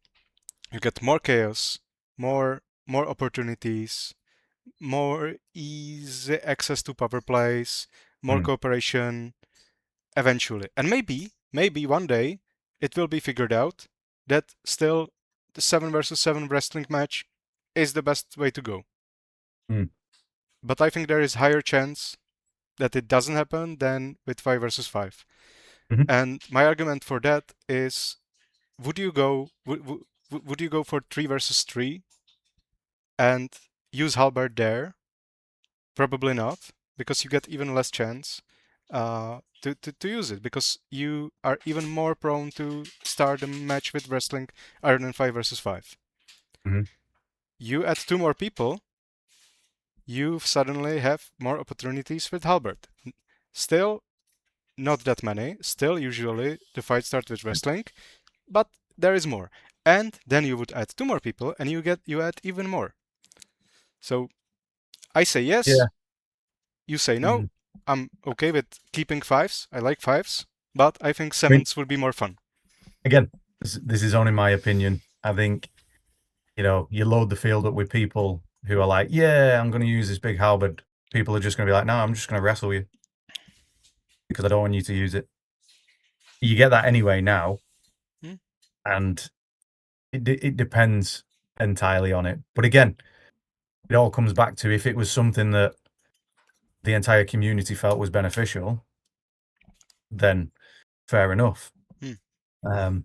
you get more chaos, more opportunities, more easy access to power plays, more cooperation, eventually. And maybe one day it will be figured out that still the 7 versus 7 wrestling match is the best way to go. But I think there is higher chance that it doesn't happen than with 5 versus 5. Mhm. And my argument for that is, would you go for 3 versus 3 and use halberd there? Probably not, because you get even less chance to use it, because you are even more prone to start a match with wrestling iron than 5 versus 5. Mhm. You add 2 more people, you suddenly have more opportunities with halberd. Still, not that many. Still, usually the fight starts with wrestling, but there is more. And then you would add 2 more people, and you add even more. So I say yes. Yeah. You say no. Mhm. I'm okay with keeping 5s. I like 5s, but I think 7s would be more fun. Again, this is only my opinion. I think, you load the field up with people who are like, yeah, I'm going to use this big halberd. People are just going to be like, no, I'm just going to wrestle you because I don't want you to use it. You get that anyway now, and it depends entirely on it. But again, it all comes back to if it was something that the entire community felt was beneficial, then fair enough. I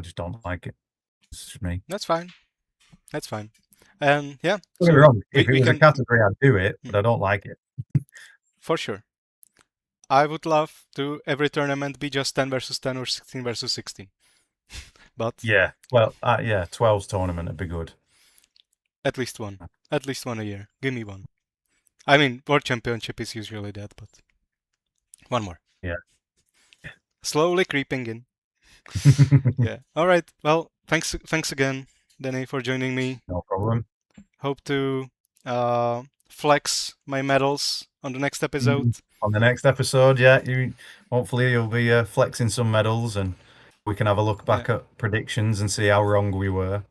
just don't like it. It's just me. That's fine. That's fine. And yeah, Don't get me wrong. If it we was a can, category, I'd do it, but I don't like it. for sure. I would love to every tournament be just 10 versus 10 or 16 versus 16. But Yeah, well, 12's tournament would be good. at least one a year. Give me one. I mean, World Championship is usually that, but one more. Yeah. Slowly creeping in. Yeah. All right. Well, thanks again, Danny, for joining me. No problem. Hope to flex my medals on the next episode. On the next episode, yeah, hopefully you'll be flexing some medals, and we can have a look back at predictions and see how wrong we were.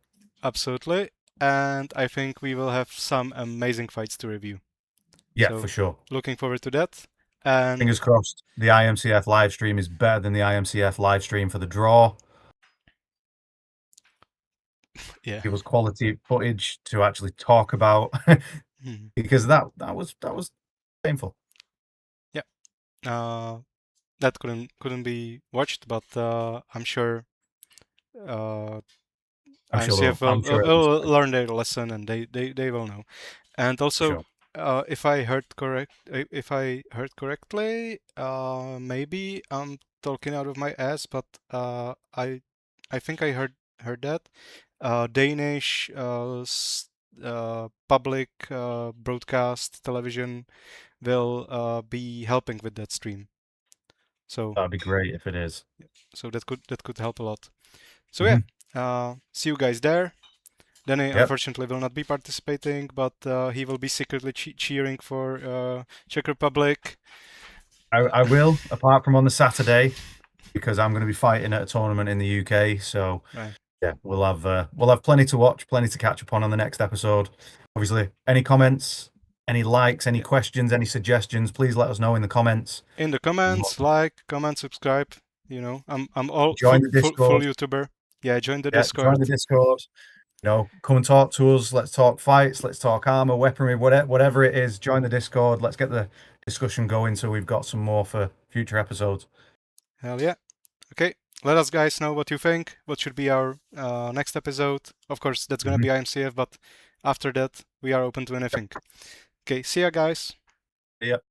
Absolutely. And I think we will have some amazing fights to review. Yeah, So, for sure. Looking forward to that. And fingers crossed the IMCF live stream is better than the IMCF live stream for the draw. Yeah. Give us quality footage to actually talk about because that was painful. Yeah. That couldn't be watched, but I'm sure IMCF will learn their lesson, and they will know. And also, if I heard correctly, maybe I'm talking out of my ass, but I think I heard that Danish public broadcast television will be helping with that stream. So that'd be great if it is. So that could help a lot. So yeah, see you guys there. Danny unfortunately will not be participating, but he will be secretly cheering for Czech Republic. I will, apart from on the Saturday, because I'm going to be fighting at a tournament in the UK. So yeah, we'll have plenty to watch, plenty to catch up on the next episode. Obviously, any comments, any likes, any questions, any suggestions, please let us know in the comments. In the comments, like, comment, subscribe. You know, I'm all join the Discord. Full YouTuber. Yeah, join the Discord. Join the Discord. Come and talk to us. Let's talk fights. Let's talk armor, weaponry, whatever it is. Join the Discord. Let's get the discussion going so we've got some more for future episodes. Hell yeah. Okay, let us guys know what you think. What should be our next episode? Of course, that's gonna be IMCF, but after that, we are open to anything. Okay, see ya, guys. Yep.